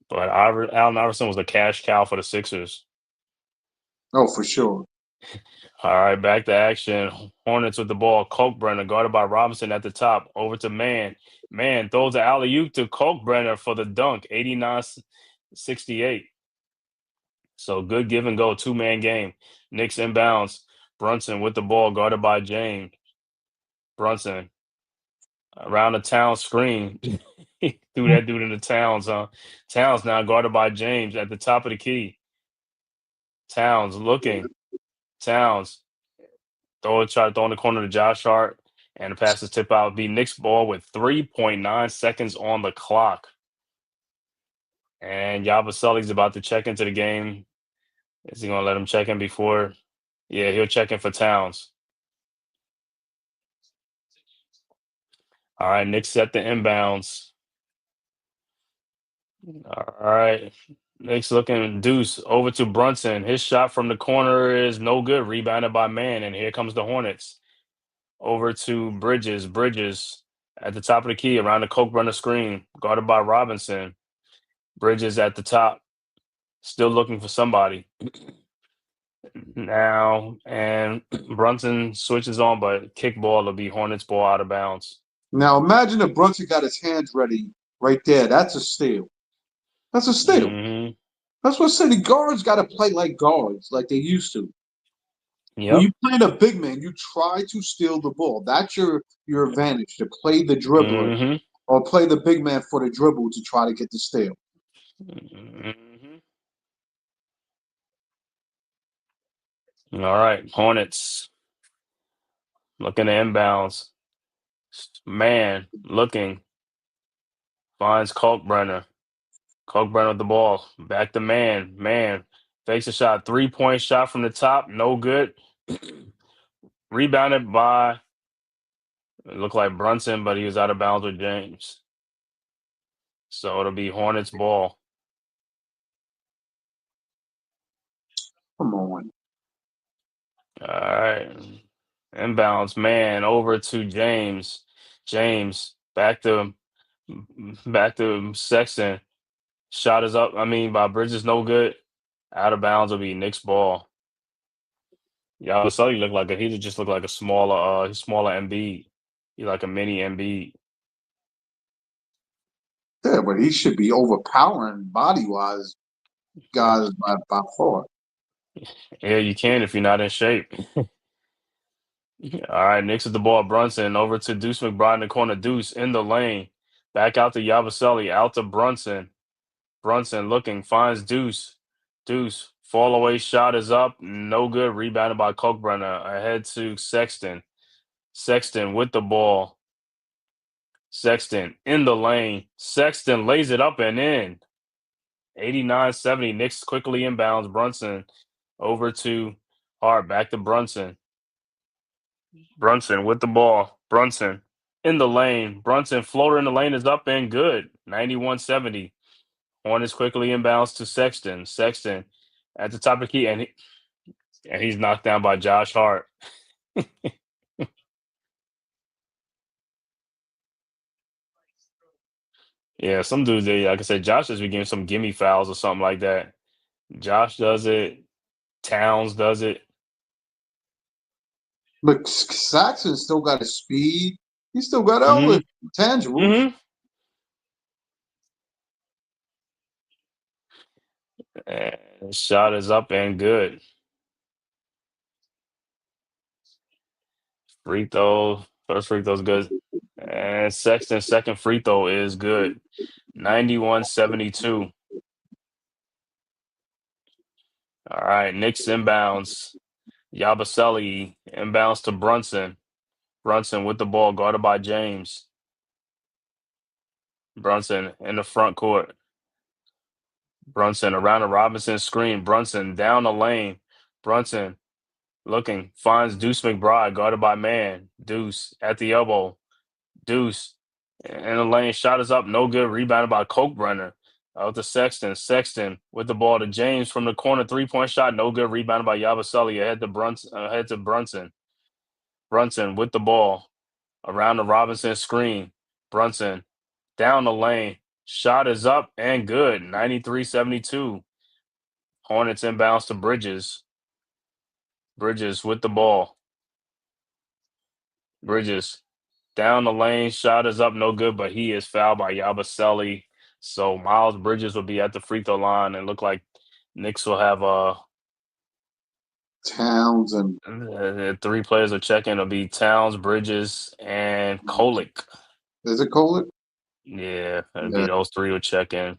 But Allen Iverson was a cash cow for the Sixers. oh, for sure. All right, back to action. Hornets with the ball. Kalkbrenner guarded by Robinson at the top. Over to Man. Man throws an alley-oop to Kalkbrenner for the dunk. 89-68. So good give and go. Two-man game. Knicks inbounds. Brunson with the ball guarded by James. Brunson around the town screen. He threw that dude in the Towns, huh? Towns now guarded by James at the top of the key. Towns looking. Towns try to throw in the corner to Josh Hart, and the passes tip out. Be Knicks ball with 3.9 seconds on the clock. And Yabusele's about to check into the game. Is he going to let him check in before? Yeah, he'll check in for Towns. All right, Knicks set the inbounds. All right. Knicks looking deuce over to Brunson. His shot from the corner is no good. Rebounded by Man, and here comes the Hornets. Over to Bridges. Bridges at the top of the key around the Coke runner screen, guarded by Robinson. Bridges at the top, still looking for somebody now. And Brunson switches on, but kickball will be Hornets ball out of bounds. Now imagine if Brunson got his hands ready right there. That's a steal. That's a steal. Mm-hmm. That's what city guards got to play like guards, like they used to. When Yep. you play a big man, you try to steal the ball. That's your advantage, to play the dribbler Mm-hmm. or play the big man for the dribble to try to get the steal. Mm-hmm. All right, Hornets looking at inbounds. Man looking, finds Kalkbrenner. Kalkbrenner with the ball. Back to Man. Man fakes a shot. 3-point shot from the top. No good. Rebounded by, it looked like Brunson, but he was out of bounds with James. So it'll be Hornets ball. Come on. All right. Inbounds, Man over to James. James back to Sexton. Shot is up. By Bridges, no good. Out of bounds will be Knicks ball. Yeah, Sully he just looked like a smaller Embiid. He's like a mini Embiid. Yeah, but he should be overpowering body-wise guys by far. Yeah, you can if you're not in shape. All right, Knicks with the ball. Brunson over to Deuce McBride in the corner. Deuce in the lane. Back out to Yabusele. Out to Brunson. Brunson looking, finds Deuce. Deuce, fall away shot is up. No good. Rebounded by Kalkbrenner. Ahead to Sexton. Sexton with the ball. Sexton in the lane. Sexton lays it up and in. 89-70. Knicks quickly inbounds. Brunson over to Hart. Back to Brunson. Brunson with the ball. Brunson in the lane. Brunson floater in the lane is up and good. 91-70. Hornets quickly inbounds to Sexton. Sexton at the top of the key, and he's knocked down by Josh Hart. Yeah, some dudes, like I said, Josh has been getting some gimme fouls or something like that. Josh does it. Towns does it. But Saxon still got his speed. He still got all Mm-hmm. the tangibles. Mm-hmm. And shot is up and good. Free throw. First free throw's good. And Sexton's second free throw is good. 91-72. All right, Knicks inbounds. Yabusele inbounds to Brunson. Brunson with the ball, guarded by James. Brunson in the front court. Brunson around the Robinson screen. Brunson down the lane. Brunson looking, finds Deuce McBride, guarded by Man. Deuce at the elbow. Deuce In the lane, shot is up, no good. Rebounded by Kokebrenner. Out to Sexton. Sexton with the ball to James from the corner. 3-point shot, no good. Rebounded by Yabusele. Ahead to Brunson. Brunson with the ball around the Robinson screen. Brunson down the lane. Shot is up and good. 93-72. Hornets inbounds to Bridges. Bridges with the ball. Bridges down the lane. Shot is up, no good, but he is fouled by Yabusele. So Miles Bridges will be at the free throw line, and look like Knicks will have Towns and 3 players will check in. It'll be Towns, Bridges, and Kolick. is it Kolick? Yeah, it'll be those 3 will check in.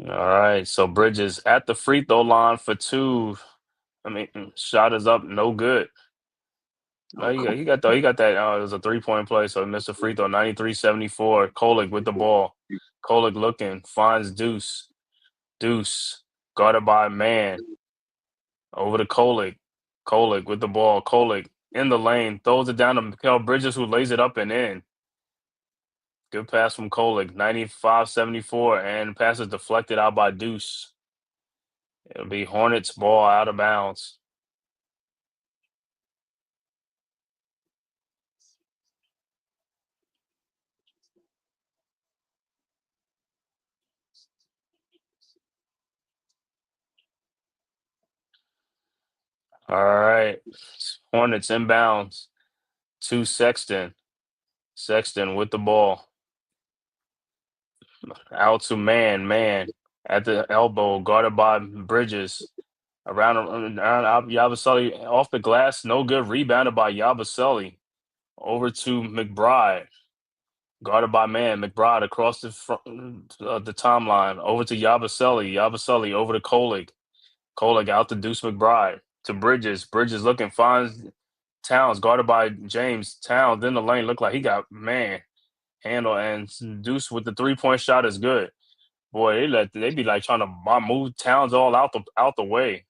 All right, so Bridges at the free throw line for 2. Shot is up, no good. No, he got that. It was a 3-point play, so he missed a free throw. 93-74. Kolick with the ball. Kolick looking, finds Deuce. Deuce guarded by Man. Over to Kolick. Kolick with the ball. Kolick in the lane, throws it down to Mikal Bridges, who lays it up and in. Good pass from Kolick. 95-74, and pass is deflected out by Deuce. It'll be Hornets ball out of bounds. All right. Hornets inbounds to Sexton. Sexton with the ball. Out to Man at the elbow, guarded by Bridges. Around Yabusele off the glass, no good. Rebounded by Yabusele. Over to McBride, guarded by Man. McBride across the timeline. Over to Yabusele. Yabusele over to Kolick. Kolick out to Deuce McBride. To Bridges. Bridges looking, finds Towns, guarded by James. Towns in the lane, look like he got handle, and Deuce with the 3-point shot is good. Boy, they be like trying to move Towns all out the way.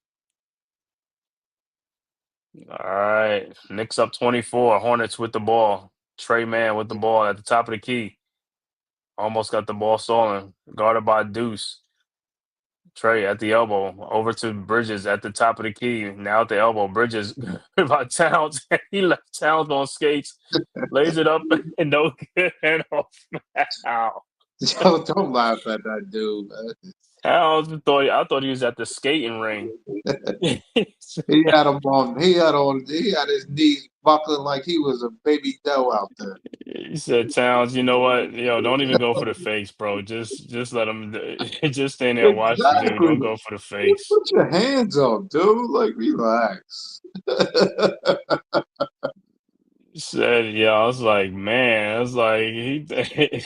All right, Knicks up 24. Hornets with the ball. Trey Mann with the ball at the top of the key. Almost got the ball stolen. Guarded by Deuce. Trey at the elbow. Over to Bridges at the top of the key. Now at the elbow. Bridges by Towns. He left Towns on skates. Lays it up and no good hand off. Ow. Yo, don't laugh at that dude, man. I thought he was at the skating ring. He had him on. He had his knees buckling like he was a baby doe out there. He said, "Towns, you know what? Yo, don't even go for the face, bro. Just let him. Just stand there and watch the dude. Exactly. Don't go for the face." Put your hands up, dude. Like, relax. He said, "Yeah." I was like, "Man," I was like, he.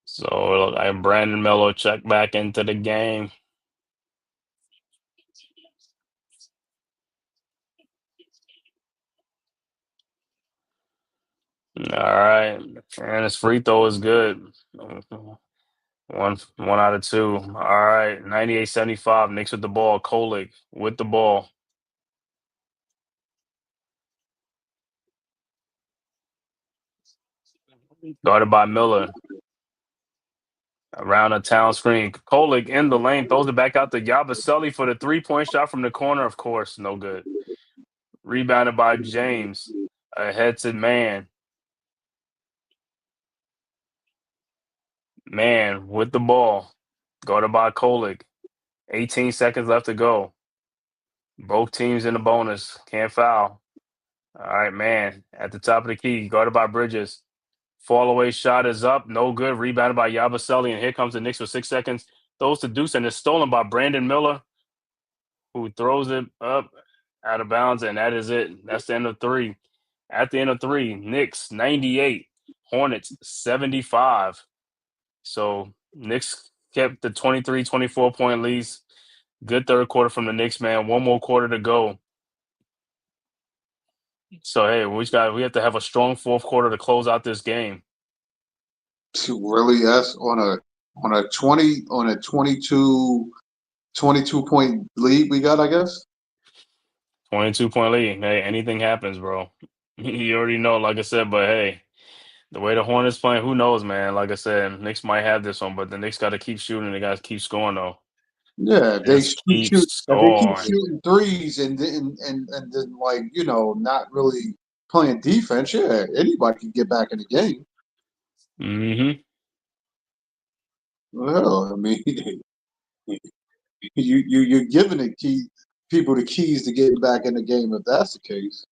So look, I Brandon Melo checked back into the game. All right, and his free throw is good. One out of 2. All right, 98-75. Knicks with the ball. Kolick with the ball. Guarded by Miller. Around a town screen. Kolick in the lane, throws it back out to Yabusele for the 3-point shot from the corner. Of course, no good. Rebounded by James. Ahead to Man. Man with the ball. Guarded by Kolick. 18 seconds left to go. Both teams in the bonus. Can't foul. All right, Man at the top of the key. Guarded by Bridges. Fall away shot is up. No good. Rebounded by Yabusele. And here comes the Knicks with 6 seconds. Throws to Deuce and is stolen by Brandon Miller, who throws it up out of bounds. And that is it. That's the end of 3. At the end of 3, Knicks 98, Hornets 75. So Knicks kept the 23, 24-point leads. Good third quarter from the Knicks, man. One more quarter to go. So hey, we have to have a strong fourth quarter to close out this game. Really, yes, on a 22 point lead we got, I guess. 22-point lead. Hey, anything happens, bro. You already know, like I said, but hey, the way the Hornets playing, who knows, man? Like I said, Knicks might have this one, but the Knicks got to keep shooting. They got to keep scoring, though. Yeah, Just keep if they keep scoring. shooting threes and then like not really playing defense. Yeah, anybody can get back in the game. Mm-hmm. Well, I mean, you're giving people the keys to getting back in the game if that's the case.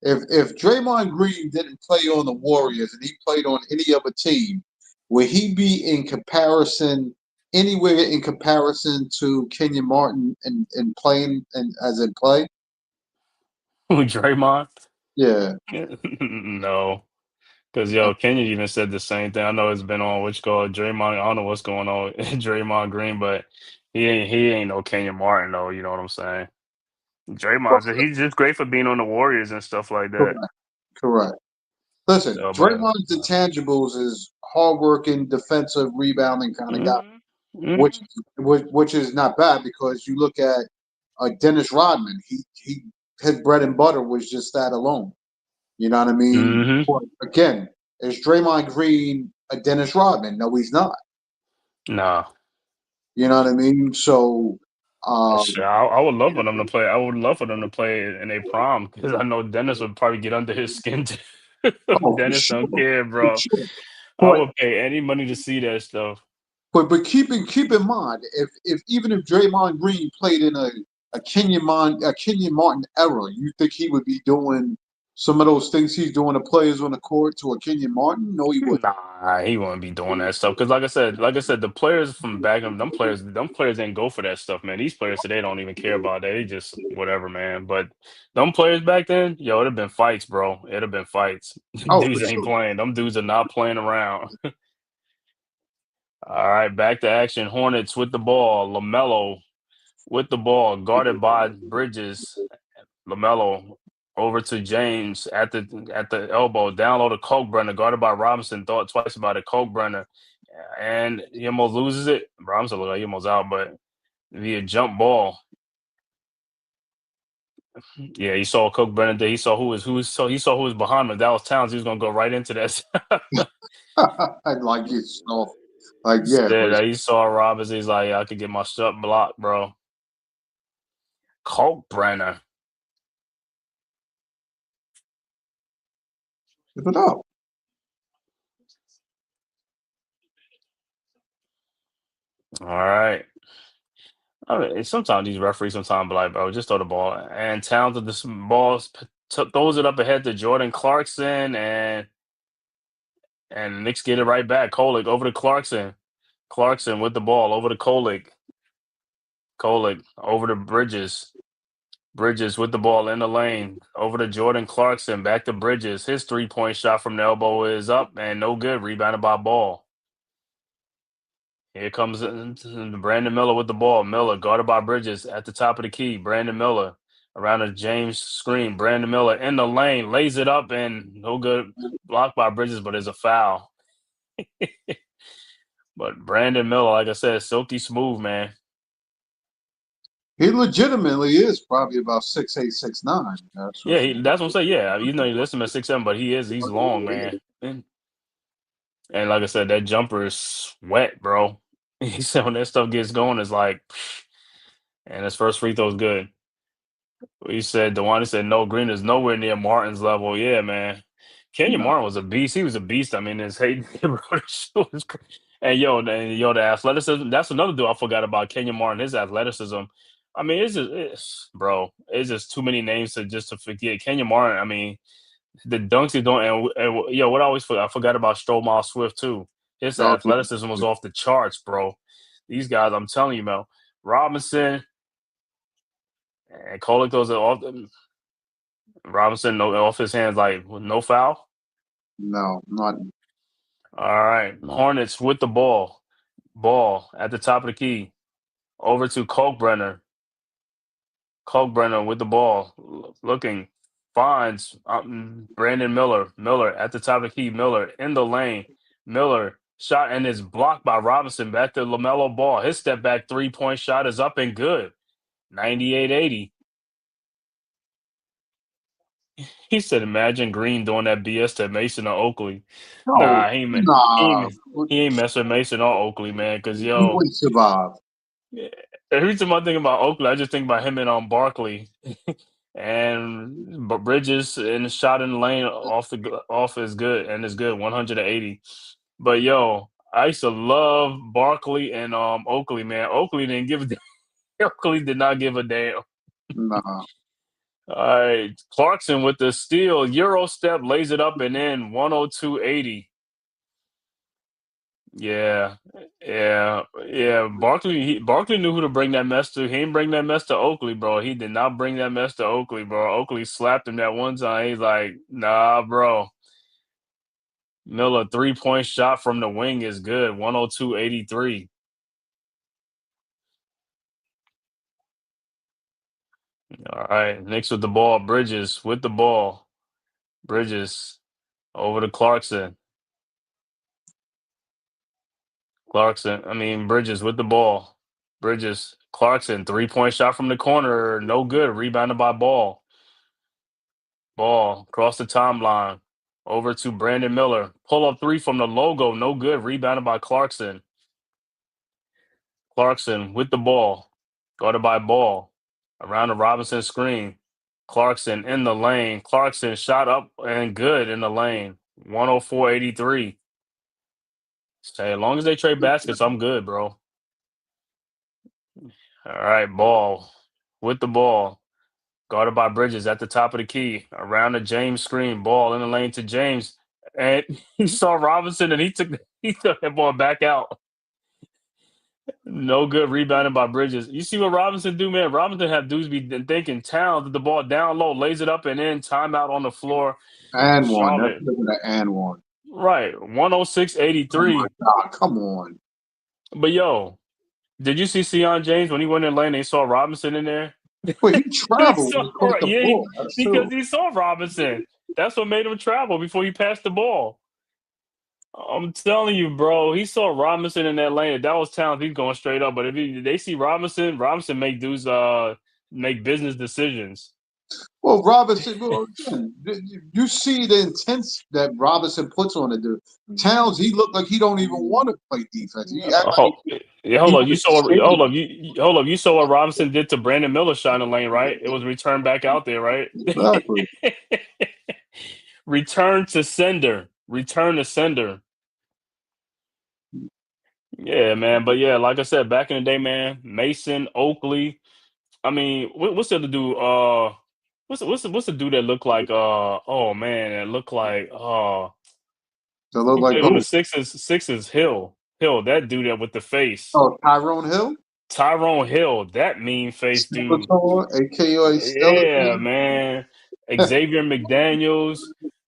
If Draymond Green didn't play on the Warriors and he played on any other team, would he be anywhere in comparison to Kenyon Martin and playing and as in play? Who, Draymond? Yeah. No. Because, Kenya even said the same thing. I know it's been on what you call Draymond. I don't know what's going on with Draymond Green, but he ain't no Kenya Martin, though. You know what I'm saying? He's just great for being on the Warriors and stuff like that. Correct. Correct. Listen, So, but Draymond's intangibles is hardworking, defensive, rebounding kind of guy, mhm, which mhm, which is not bad because you look at Dennis Rodman. He his bread and butter was just that alone. You know what I mean? mhm. But again, is Draymond Green a Dennis Rodman? No, he's not. Nah. You know what I mean? So, Shit, I would love for them to play. I would love for them to play in a prom because I know Dennis would probably get under his skin too. oh, for Dennis sure, don't care, for bro. sure. I But would pay any money to see that stuff. keep in mind if even if Draymond Green played in a Kenyon Martin era, you think he would be doing some of those things he's doing to players on the court to a Kenyon Martin? No, he wouldn't. Nah, he wouldn't be doing that stuff. Because like I said, the players from back of them players didn't go for that stuff, man. These players today don't even care about that. They just whatever, man. But them players back then, it'd have been fights, bro. It'd have been fights. Oh, for Dudes ain't sure. playing. Them dudes are not playing around. All right, back to action. Hornets with the ball. LaMelo with the ball, guarded by Bridges. LaMelo over to James at the elbow, down low to Kalkbrenner, guarded by Robinson. Thought twice about it. Kalkbrenner, and he almost loses it. Robinson looked like he almost out, but via jump ball. Yeah, he saw Kalkbrenner there. He saw he saw who was behind him. That was Towns. He was gonna go right into that. I'd like you soft. Like, yeah, Instead, but he saw Robinson. He's like, I could get my shot blocked, bro. Kalkbrenner. keep it up. All right. I mean, sometimes these referees sometimes be like, bro, just throw the ball. And Towns with the throws it up ahead to Jordan Clarkson, and Knicks get it right back. Kolick over to Clarkson. Clarkson with the ball over to Kolick. Kolick over to Bridges. Bridges with the ball in the lane. Over to Jordan Clarkson. Back to Bridges. His 3-point shot from the elbow is up and no good. Rebounded by Ball. Here comes Brandon Miller with the ball. Miller guarded by Bridges at the top of the key. Brandon Miller around a James screen. Brandon Miller in the lane, lays it up and no good. Blocked by Bridges, but it's a foul. But Brandon Miller, like I said, silky smooth, man. He legitimately is probably about 6'8", 6'9". That's for Yeah, sure. that's what I'm saying. Yeah, you know, you listen at 6'7", but he's long, man. And like I said, that jumper is wet, bro. He said when that stuff gets going, it's like, and his first free throw is good. He said, Dewan said, no, Green is nowhere near Martin's level. Yeah, man. Kenyon No. Martin was a beast. He was a beast. I mean, his hate, bro, and the athleticism. That's another dude I forgot about. Kenyon Martin, his athleticism. I mean, bro, it's just too many names to forget. Kenyon Martin. I mean, the dunks he's doing, what I always forgot. I forgot about Stromile Swift too. His Oh, athleticism was off the charts, bro. These guys, I'm telling you, man. Robinson and Kolek goes off. Robinson off his hands like with no foul. No, not. All right, Hornets with the ball. Ball at the top of the key. Over to Kalkbrenner. Kalkbrenner with the ball. Looking. Finds Brandon Miller. Miller at the top of the key. Miller in the lane. Miller shot and is blocked by Robinson. Back to LaMelo Ball. His step back 3-point shot is up and good. 98-80. He said, "Imagine Green doing that BS to Mason or Oakley." No, Nah, nah. he ain't messing with Mason or Oakley, man. Cause He yo, wouldn't survive. yeah, every time I think about Oakley, I just think about him and Barkley and Bridges and the shot in the lane off is good and is good 180. But yo, I used to love Barkley and Oakley, man. Oakley didn't give a damn. Oakley did not give a damn. Nah. All right, Clarkson with the steal, Euro step, lays it up and in 102-80. Yeah, yeah. Barkley knew who to bring that mess to. He didn't bring that mess to Oakley, bro. He did not bring that mess to Oakley, bro. Oakley slapped him that one time. He's like, nah, bro. Miller 3-point shot from the wing is good. 102-83. All right, Knicks with the ball. Bridges with the ball. Bridges over to Clarkson. Bridges with the ball. Bridges, Clarkson, 3-point shot from the corner, no good. Rebounded by Ball. Ball across the timeline. Over to Brandon Miller. Pull up three from the logo, no good. Rebounded by Clarkson. Clarkson with the ball. Guarded by Ball. Around the Robinson screen. Clarkson in the lane. Clarkson shot up and good in the lane. 104-83. Say, as long as they trade baskets, I'm good, bro. All right, Ball with the ball. Guarded by Bridges at the top of the key. Around the James screen. Ball in the lane to James. And he saw Robinson and he took that ball back out. No good rebounding by Bridges. You see what Robinson do, man? Robinson have dudes be thinking Towns, the ball down low, lays it up and in, timeout on the floor. And one. That's Charlotte. looking at and one. Right. Oh 106-83. my God, come on. But yo, did you see Sion James when he went in the lane and he saw Robinson in there? Wait, he traveled saw, across the yeah, ball. That's because true. he saw Robinson. That's what made him travel before he passed the ball. I'm telling you, bro. He saw Robinson in that lane. If that was Towns, he's going straight up. But if they see Robinson make dudes make business decisions. Well, Robinson, again, you see the intense that Robinson puts on it. Towns, he looked like he don't even want to play defense. He act like Yeah, he hold up. was scared. You saw what Robinson did to Brandon Miller shot in the lane, right? It was returned back out there, right? Exactly. Return to sender. Return to sender. Yeah, man. But yeah, like I said, back in the day, man, Mason, Oakley. I mean, what's the other dude? What's the dude that looked like? Oh man, that looked like. So look He like played on the who? Sixers. Hill, that dude that with the face. Oh, Tyrone Hill, Tyrone Hill, that mean face dude. Skeletor, aka Yeah, Skeleton. man. Xavier McDaniels.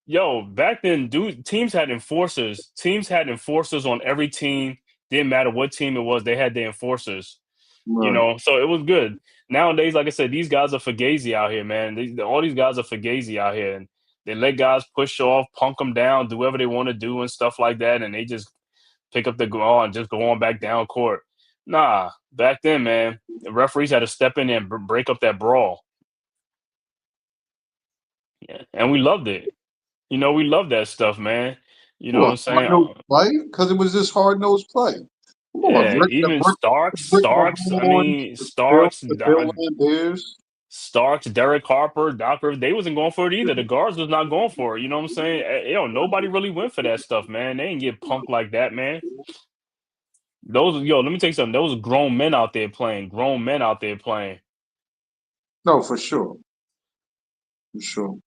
Yo, back then, dude, teams had enforcers. Teams had enforcers on every team. Didn't matter what team it was, they had the enforcers. Right. So it was good. Nowadays, like I said, these guys are fugazi out here, man. All these guys are fugazi out here, and they let guys push off, punk them down, do whatever they want to do, and stuff like that, and they just pick up the ball and just go on back down court. Nah, back then, man, the referees had to step in and break up that brawl. Yeah, and we loved it. We loved that stuff, man. You know what What I'm hard saying? nosed play? Because it was just hard nosed play. Come on, Yeah, even Brick Starks. I Mahorn, mean, Starks, the Bill Lambiers. Starks, Derek Harper, Doc Rivers, they wasn't going for it either. The guards was not going for it. You know what I'm saying? Nobody really went for that stuff, man. They didn't get punked like that, man. Let me tell you something. Those grown men out there playing. Grown men out there playing. No, for sure. For sure.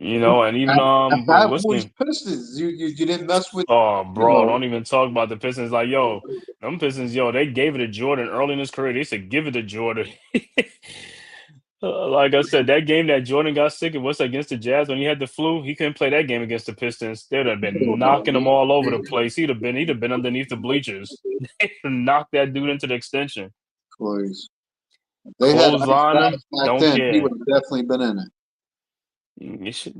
You know, and even At Bad what's Boys the Pistons, you didn't mess with, oh you bro, know. don't even talk about the Pistons. Like, yo, them Pistons, yo, they gave it to Jordan early in his career. They said give it to Jordan. Like I said, that game that Jordan got sick and was against the Jazz when he had the flu, he couldn't play that game against the Pistons. They would have been knocking him all over the place. He'd have been underneath the bleachers. They'd have knocked that dude into the extension. Please. They had Ice Clothesline him, Bags back don't then. He would care. have definitely been in it.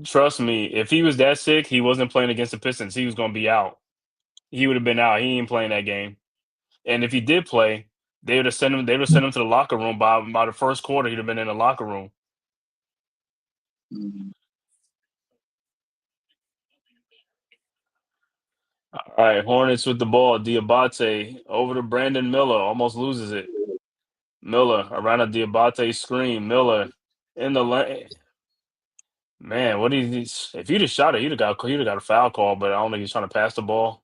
Trust me, if he was that sick, he wasn't playing against the Pistons. He was gonna be out. He would have been out. He ain't playing that game. And if he did play, they would have sent him. They would have sent him to the locker room by the first quarter. He'd have been in the locker room. Mhm. All right, Hornets with the ball. Diabate over to Brandon Miller. Almost loses it. Miller around a Diabate screen. Miller in the lane. Man, what is this? If he'd have shot it, he'd have got a foul call. But I don't think he's trying to pass the ball.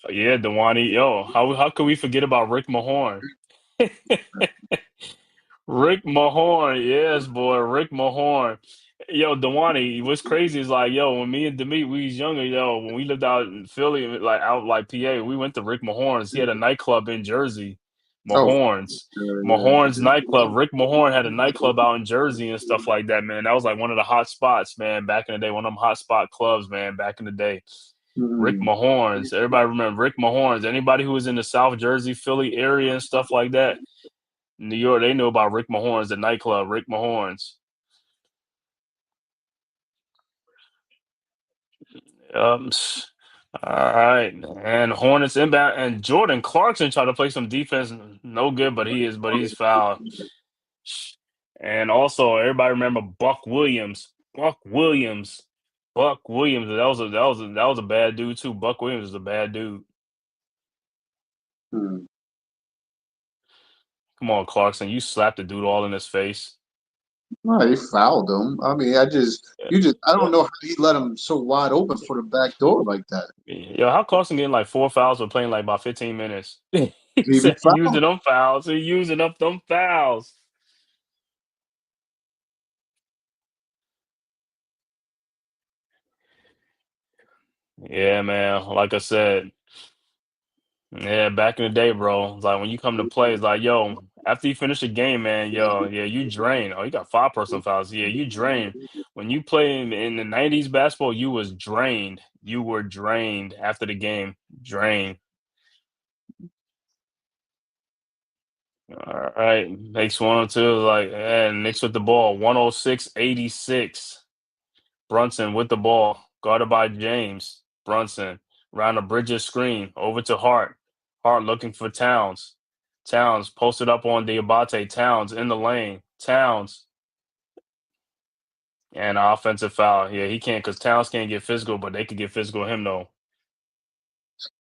Yeah, Dewani. Yo, how could we forget about Rick Mahorn? Rick Mahorn, yes, boy, Rick Mahorn. Yo, Dewani, what's crazy is like, yo, when me and Demit, we was younger, yo, when we lived out in Philly, like out like PA, we went to Rick Mahorn's. He had a nightclub in Jersey, Oh, Mahorn's. yeah, Mahorn's nightclub. Rick Mahorn had a nightclub out in Jersey and stuff like that, man. That was like one of the hot spots, man, back in the day. One of them hot spot clubs, man, back in the day. Rick Mhm. Mahorn's. Everybody remember Rick Mahorn's. Anybody who was in the South Jersey, Philly area and stuff like that, New York, they knew about Rick Mahorn's, the nightclub, Rick Mahorn's. Um, all right, and Hornets inbound, and Jordan Clarkson tried to play some defense, no good, but he's fouled. And also, everybody remember Buck Williams, Buck Williams, Buck Williams. That was a bad dude too. Buck Williams is a bad dude. Mhm. Come on, Clarkson, you slapped the dude all in his face. No, he fouled him. I mean, I don't know how he let him so wide open for the back door like that. Yo, how Clarkson getting like 4 fouls for playing like about 15 minutes? He He even said using fouled. them fouls. He using up them fouls. Yeah, man. Like I said, yeah, back in the day, bro. It's like when you come to play, it's like, yo, after you finish a game, man, yo, yeah, you drain. Oh, you got 5 personal fouls. Yeah, you drain. When you play in the 90s basketball, you was drained. You were drained after the game. Drained. All right. Makes 102 like, and Knicks with the ball. 106-86. Brunson with the ball, guarded by James. Brunson around the Bridges screen, over to Hart. Hart looking for Towns. Towns posted up on Diabate. Towns in the lane. Towns and offensive foul. Yeah, he can't because Towns can't get physical, but they could get physical with him though.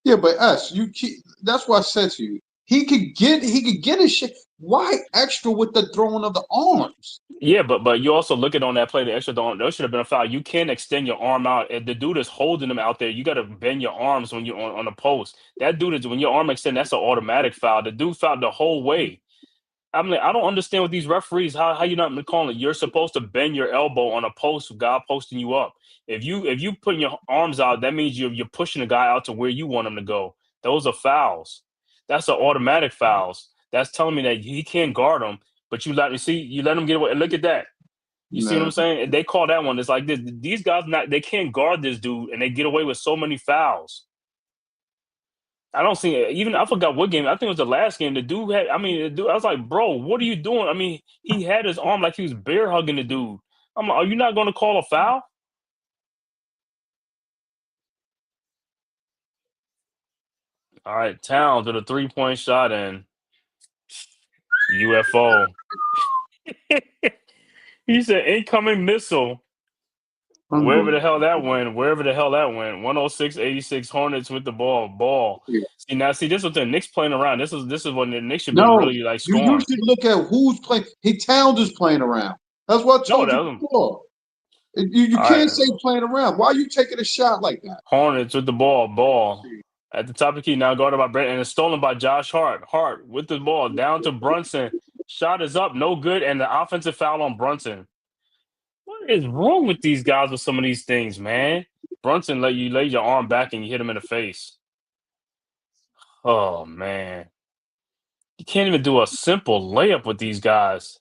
Yeah, but you keep. That's what I said to you. He could get his shit. Why extra with the throwing of the arms? Yeah, but you also look at on that play, the extra don't there should have been a foul. You can't extend your arm out. If the dude is holding him out there, you gotta bend your arms when you're on the post. That dude is when your arm extend, that's an automatic foul. The dude fouled the whole way. I mean, I don't understand with these referees how you not calling it. You're supposed to bend your elbow on a post, guy posting you up. If you putting your arms out, that means you're pushing the guy out to where you want him to go. Those are fouls. That's an automatic fouls. That's telling me that he can't guard him, but you let him get away. Look at that. You see what No, I'm saying? They call that one. It's like this. These guys they can't guard this dude, and they get away with so many fouls. I don't see it. Even I forgot what game. I think it was the last game. The dude had. I mean, the dude. I was like, bro, what are you doing? I mean, he had his arm like he was bear hugging the dude. I'm like, are you not going to call a foul? All right, Towns with a 3-point shot and UFO. He said incoming missile. Wherever the unbelievable. hell that went, wherever the hell that went. 106-86 Hornets with the ball. Ball. See, this was the Knicks playing around. This is when the Knicks should have been No, really like you scoring. usually look at who's playing. Hey, Towns is playing around. That's what I No, told that you was before. You all can't right. say playing around. Why are you taking a shot like that? Hornets with the ball. Ball. At the top of the key, now guarded by Brent, and it's stolen by Josh Hart. Hart with the ball down to Brunson. Shot is up, no good, and the offensive foul on Brunson. is wrong with these guys with some of these things, man? Brunson let you lay your arm back and you hit him in the face. Oh man. You can't even do a simple layup with these guys.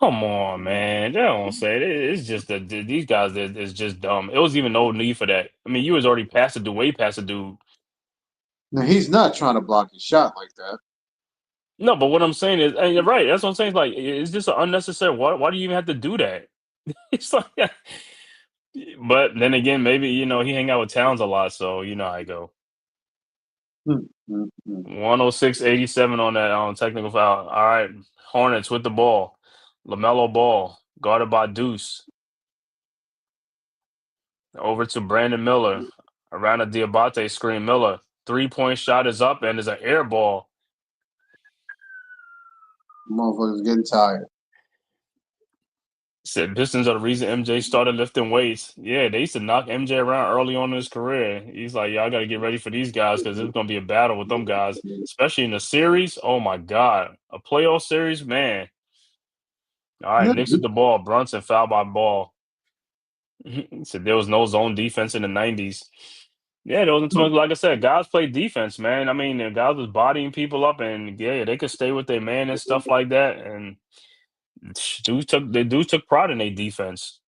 Come on, man. They don't say it. It's just that these guys is just dumb. It was even no need for that. I mean, you was already past the dude, way past the dude. Now he's not trying to block his shot like that. No, but what I'm saying is, and you're right. That's what I'm saying. It's like, is this an unnecessary? Why do you even have to do that? It's like, but then again, maybe he hang out with Towns a lot, so you know how I go. Hmm, hmm, hmm. 106-87 on that technical foul. All right, Hornets with the ball. LaMelo Ball guarded by Deuce. Over to Brandon Miller. Around a Diabate screen. Miller. 3-point shot is up and is an air ball. Motherfuckers getting tired. Said Pistons are the reason MJ started lifting weights. Yeah, they used to knock MJ around early on in his career. He's like, y'all got to get ready for these guys because it's going to be a battle with them guys, especially in the series. Oh, my God. A playoff series, man. All right, Knicks with the ball. Brunson fouled by Ball. He said there was no zone defense in the 90s. Yeah, there wasn't too much. Like I said, guys played defense, man. I mean, the guys was bodying people up, and yeah, they could stay with their man and stuff like that. And dudes took pride in their defense.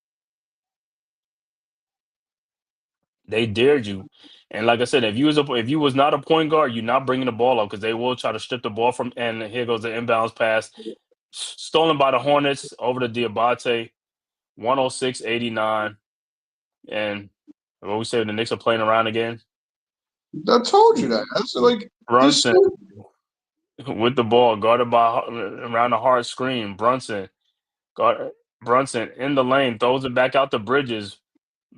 They dared you, and like I said, if you was not a point guard, you're not bringing the ball up because they will try to strip the ball from. And here goes the inbounds pass, stolen by the Hornets over to Diabate, 106-89, and what we say, the Knicks are playing around again. I told you that. That's like this. Brunson with the ball, guarded by around the hard screen. Brunson in the lane, throws it back out to Bridges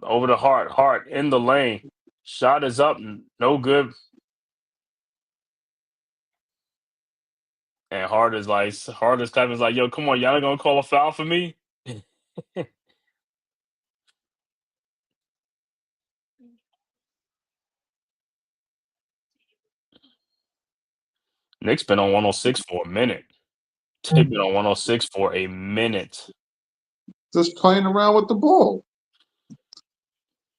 over the Hart. Hart in the lane, shot is up, no good. And Hart is kind of like, yo, come on, y'all not gonna call a foul for me? Nick's been on 106 for a minute. They've been on 106 for a minute. Just playing around with the ball.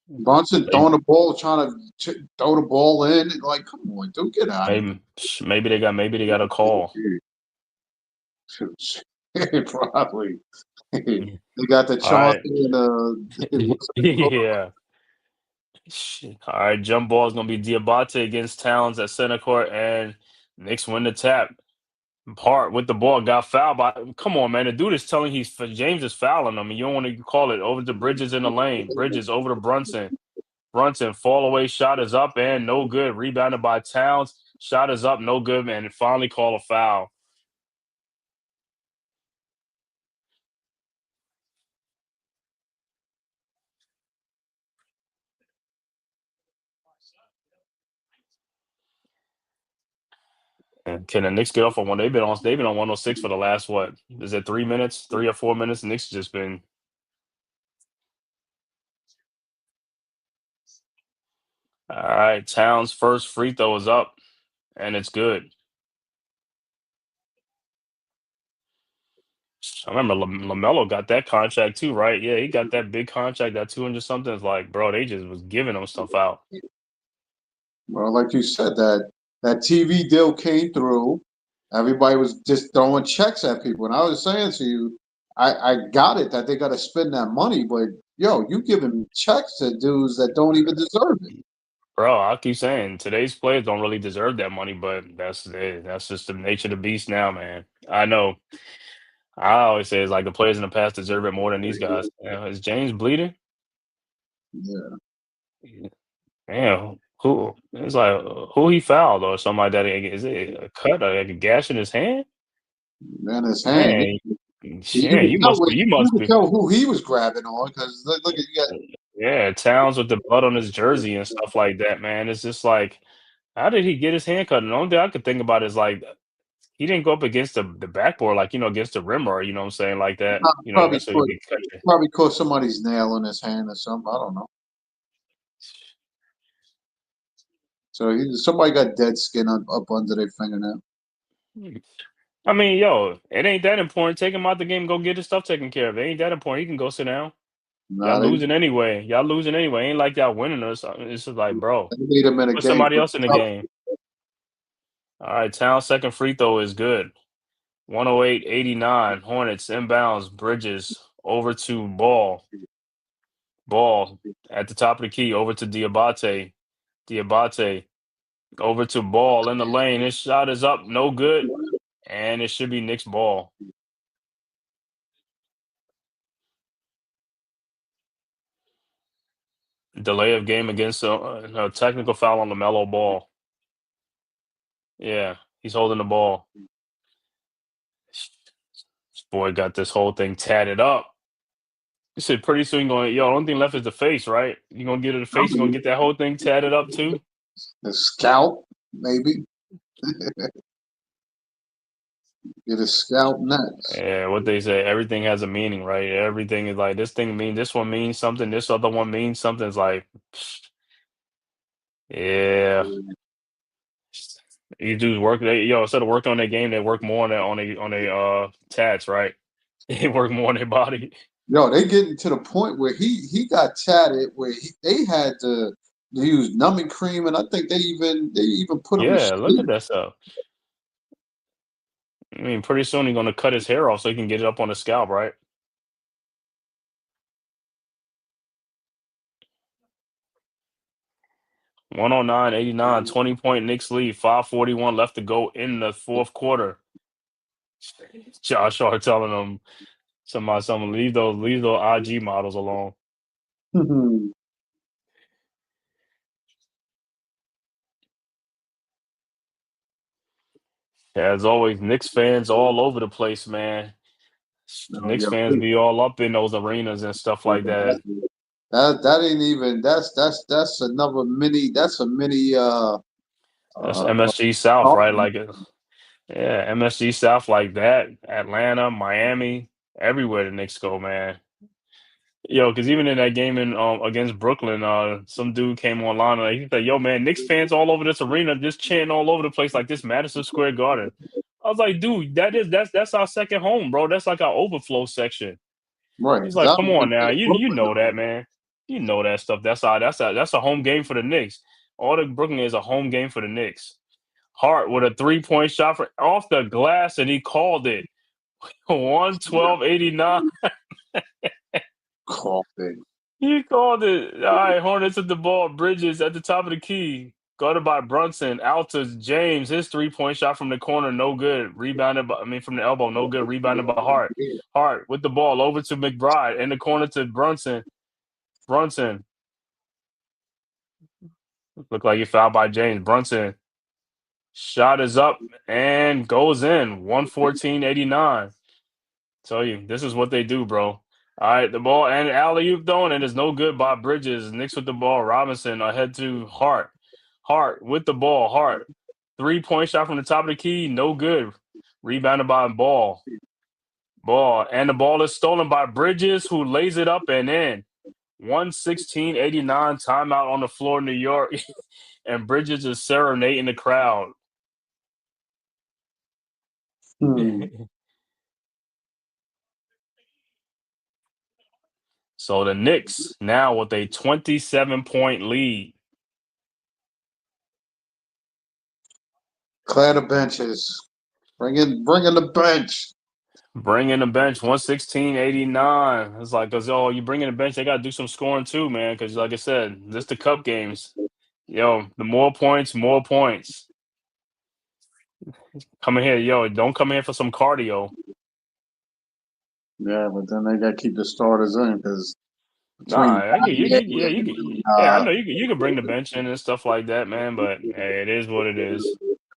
Brunson throwing the ball, trying to throw the ball in. Like, come on, dude, get out of here. Maybe they got a call. Probably. They got the Chauncey and yeah. All right, jump ball is gonna be Diabate against Towns at center court, and Knicks win the tap. Hart with the ball got fouled by. Come on, man! The dude is telling James is fouling him, and you don't want to call it over to Bridges in the lane. Bridges over to Brunson. Brunson fall away shot is up and no good. Rebounded by Towns. Shot is up, no good, man. And finally call a foul. And can the Knicks get off on one? They've been on 106 for the last what? Is it 3 minutes, 3 or 4 minutes? The Knicks just been. All right, Towns' first free throw is up, and it's good. I remember LaMelo got that contract too, right? Yeah, he got that big contract, that 200 something. It's like, bro, they just was giving him stuff out. Well, like you said, that TV deal came through. Everybody was just throwing checks at people. And I was saying to you, I got it that they got to spend that money, but yo, you giving checks to dudes that don't even deserve it. Bro, I keep saying today's players don't really deserve that money, but that's it. That's just the nature of the beast now, man. I know. I always say it's like the players in the past deserve it more than these guys. Is James bleeding? Yeah. Damn, who? It's like who he fouled or something like that. Is it a cut or like a gash in his hand? Man, his hand. Man, yeah, you You must could be. tell who he was grabbing on because look at you got. Yeah, Towns with the blood on his jersey and stuff like that, man. It's just like, how did he get his hand cut? And the only thing I could think about is like he didn't go up against the backboard, like against the rim or what I'm saying, like that. Probably That's what he caught, get cut. probably caught somebody's nail in his hand or something. I don't know. So somebody got dead skin up under their fingernail. I mean, yo, it ain't that important. Take him out the game, go get his stuff taken care of. It ain't that important. He can go sit down. Y'all Nah, losing anyway. Y'all losing anyway. Ain't like y'all winning us. It's just like, bro, they need him in a put game somebody for else in the tough. game. All right, Town's second free throw is good. 108-89. Hornets inbounds. Bridges over to Ball. Ball at the top of the key over to Diabate. Diabate over to Ball in the lane. His shot is up, no good, and it should be Knicks ball. Delay of game against a technical foul on LaMelo Ball. Yeah, he's holding the ball. This boy got this whole thing tatted up. You said pretty soon going, yo, only thing left is the face, right? You gonna get it the face, you gonna get that whole thing tatted up too? The scalp, maybe. Get a scalp next. Yeah, what they say, everything has a meaning, right? Everything is like this thing means this one means something, this other one means something. It's like, yeah. These dudes work. Instead of working on their game, they work more on their tats, right? They work more on their body. Yo, they getting to the point where he got tatted where they had to use numbing cream, and I think they even put him to Yeah, look at sleep. that stuff. I mean, pretty soon he's gonna cut his hair off so he can get it up on his scalp, right? One 109-89, 20-point Knicks lead, 5:41 left to go in the fourth quarter. Josh Hart telling them, someone leave those IG models alone. As always, Knicks fans all over the place, man. No, Knicks yeah, fans be all up in those arenas and stuff like that. that ain't even that's another mini that's a mini That's uh MSG South, talk. right? Like, yeah, MSG South like that. Atlanta, Miami, everywhere the Knicks go, man. Yo, because even in that game against Brooklyn, some dude came online and he said, "Yo, man, Knicks fans all over this arena, just chanting all over the place like this Madison Square Garden." I was like, "Dude, that's our second home, bro. That's like our overflow section." Right, He's because like, I "Come don't on even now, think you Brooklyn know knows. that, man. You know that stuff. That's a home game for the Knicks. All the Brooklyn is a home game for the Knicks." Hart with a 3-point shot off the glass, and he called it. 112-89. Call it. He called it. All right, Hornets at the ball. Bridges at the top of the key. Guarded by Brunson. Out to James. His 3-point shot from the corner, no good. From the elbow, no good. Rebounded by Hart. Hart with the ball over to McBride. In the corner to Brunson. Brunson. Looked like he fouled by James. Brunson. Shot is up and goes in. 114-89. Tell you, this is what they do, bro. All right, the ball and alley-oop throwing, and it's no good by Bridges. Knicks with the ball. Robinson ahead to Hart. Hart with the ball. Hart. 3-point shot from the top of the key. No good. Rebounded by Ball. Ball. And the ball is stolen by Bridges, who lays it up and in. 116-89. Timeout on the floor, New York. And Bridges is serenading the crowd. So the Knicks now with a 27-point lead. Clear the benches. Bring in the bench. Bring in the bench, 116-89. It's like, because, you bring in the bench, they got to do some scoring too, man. Because, like I said, this the cup games. Yo, the more points, more points. Come in here, don't come in here for some cardio. Yeah, but then they got to keep the starters in because between Nah, yeah, I know you can bring the bench in and stuff like that, man. But hey, it is what it is.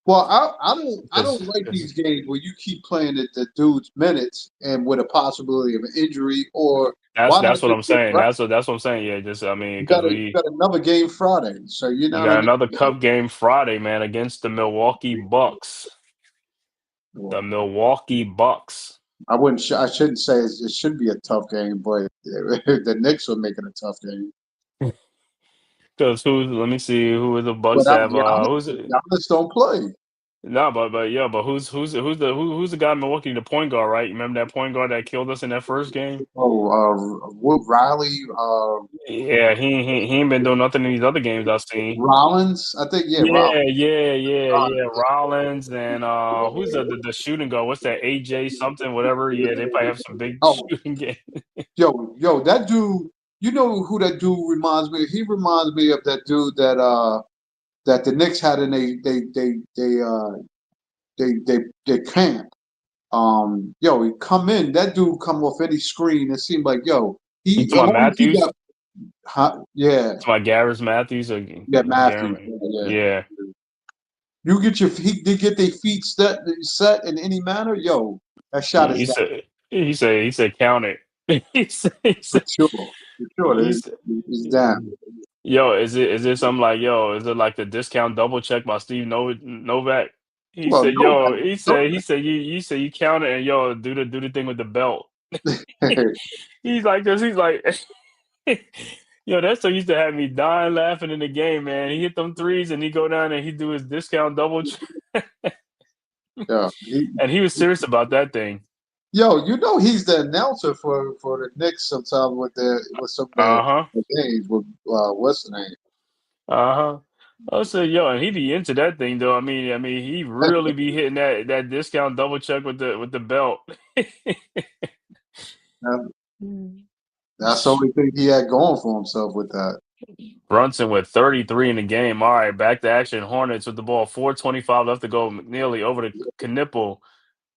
well, I don't like these Because games where you keep playing the dude's minutes and with a possibility of an injury or that's why not that's what just I'm get saying. right? That's what I'm saying. Yeah, just I mean, You because got you got another game Friday, so you we know what I got mean. another cup game Friday, man, against the Milwaukee Bucks. The Well, Milwaukee Bucks. I shouldn't say it should be a tough game, but the Knicks will make it a tough game. Because let me see who the Bucks Without have. Giannis, Who's it? Giannis don't play. No, but who's the guy in Milwaukee, the point guard, right? You remember that point guard that killed us in that first game? Wood Riley, Yeah, he ain't been doing nothing in these other games I've seen. Rollins. I think yeah, Rollins. Yeah. Rollins and who's the shooting guard? What's that? AJ something, whatever. Yeah, they probably have some big Oh, shooting game. yo, that dude. You know who that dude reminds me of? He reminds me of that dude that the Knicks had in they camp. He come in. That dude come off any screen. It seemed like You he talking as about long as he Matthews? got yeah, To my Garris Matthews or yeah, Matthews. Garmin? Yeah. Yeah. You get your feet, they get their feet set in any manner. That shot is down He said count it. for sure. For sure, He said, it's down. yo, is it something like, yo, is it like the discount double check by Steve Novak? He Well, said, no, yo, he said you count it and yo do the thing with the belt. He's like this. He's like, yo, that stuff used to have me dying laughing in the game, man. He hit them threes and he go down and he do his discount double check. yeah. And he was serious about that thing. He's the announcer for the Knicks sometimes with some of their Uh-huh. games with what's the name? Uh-huh. I said, yo, and he be into that thing though. I mean, he really be hitting that discount double check with the belt. That- That's the only thing he had going for himself with that. Brunson with 33 in the game. All right, back to action. Hornets with the ball. 4:25 left to go. McNeely over to Knipple.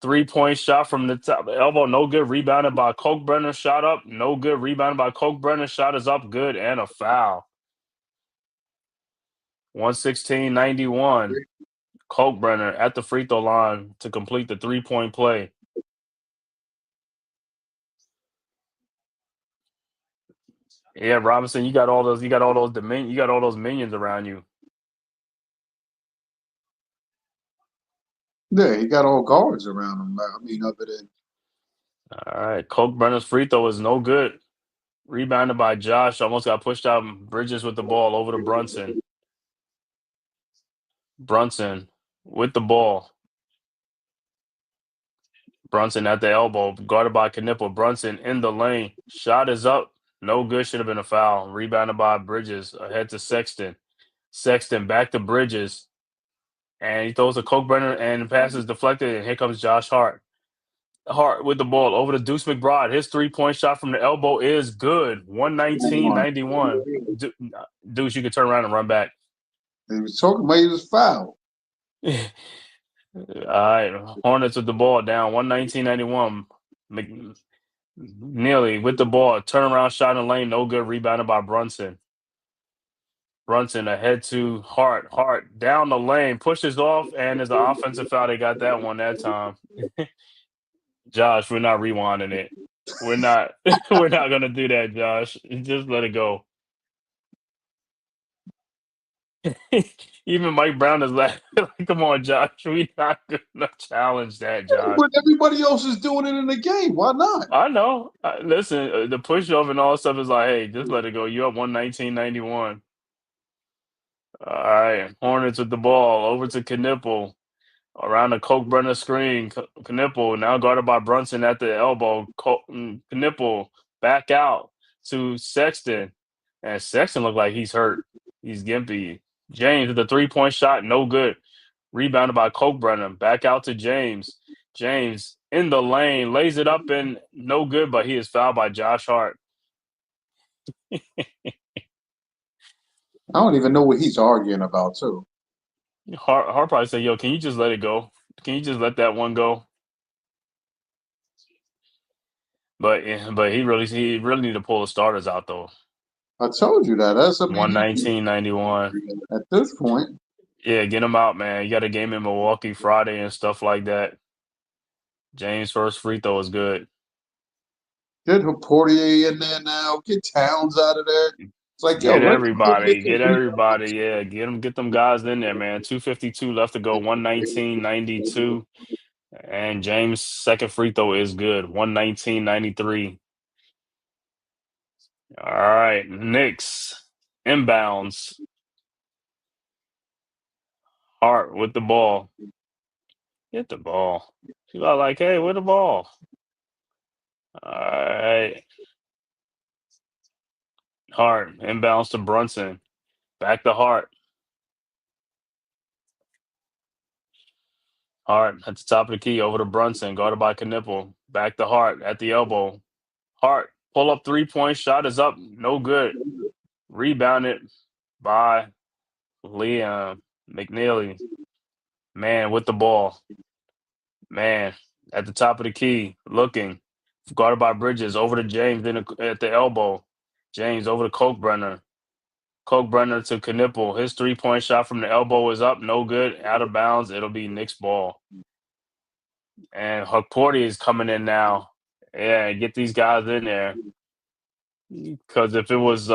3-point shot from the top elbow. No good. Rebounded by Kokebrenner. Shot up. No good. Rebounded by Kokebrenner. Shot is up. Good. And a foul. 116-91. Kokebrenner at the free throw line to complete the 3-point play. Yeah, Robinson, you got all those minions around you. Yeah, he got all guards around him. Other than All right. Kokebrenner's free throw is no good. Rebounded by Josh. Almost got pushed out. Bridges with the ball over to Brunson. Brunson with the ball. Brunson at the elbow. Guarded by Knipple. Brunson in the lane. Shot is up. No good. Should have been a foul. Rebounded by Bridges. Ahead to Sexton. Sexton back to Bridges. And he throws a Kokebrenner and the pass is deflected. And here comes Josh Hart. Hart with the ball over to Deuce McBride. His 3-point shot from the elbow is good. 119-91. Deuce, you can turn around and run back. he was talking about he was fouled. All right. Hornets with the ball down. 119-91. Nearly with the ball. Turnaround shot in the lane. No good. Rebounded by Brunson. Brunson ahead to Hart. Hart down the lane. Pushes off. And there's an offensive foul. They got that one that time. Josh, we're not rewinding it. We're not we're not gonna do that, Josh. Just let it go. Even Mike Brown is laughing. Like, come on, Josh. We're not gonna challenge that, Josh. But everybody else is doing it in the game. Why not? I know. Listen, the push off and all that stuff is like, hey, just let it go. You up 119-91. All right. Hornets with the ball over to Knipple. Around the Kokebrenner screen, Knipple now guarded by Brunson at the elbow. Knipple back out to Sexton, and Sexton looked like he's hurt. He's gimpy. James with the 3-point shot, no good. Rebounded by Kokebrenner. Back out to James. James in the lane, lays it up and no good, but he is fouled by Josh Hart. I don't even know what he's arguing about, too. Hart probably said, yo, can you just let it go? Can you just let that one go? But he really need to pull the starters out though. I told you that. That's 119-91. At this point. Yeah, get him out, man. You got a game in Milwaukee Friday and stuff like that. James' first free throw is good. Get Portier in there now. Get Towns out of there. It's like, Get let's everybody. Yeah, get them guys in there, man. 2:52 left to go. 119-92. And James' second free throw is good. 119-93. All right, Knicks inbounds. Hart with the ball. Get the ball. People are like, hey, where the ball? All right. Hart, inbounds to Brunson. Back to Hart. Hart at the top of the key, over to Brunson, guarded by Knipple. Back to Hart at the elbow. Hart, pull up 3-point shot is up. No good. Rebounded by Liam McNeely. Man with the ball. Man at the top of the key, looking. Guarded by Bridges, over to James at the elbow. James over to Kokebrenner. Kokebrenner to Knipple. His 3-point shot from the elbow is up. No good. Out of bounds. It'll be Knicks ball. And Hukporti is coming in now. Yeah, get these guys in there. Because if it was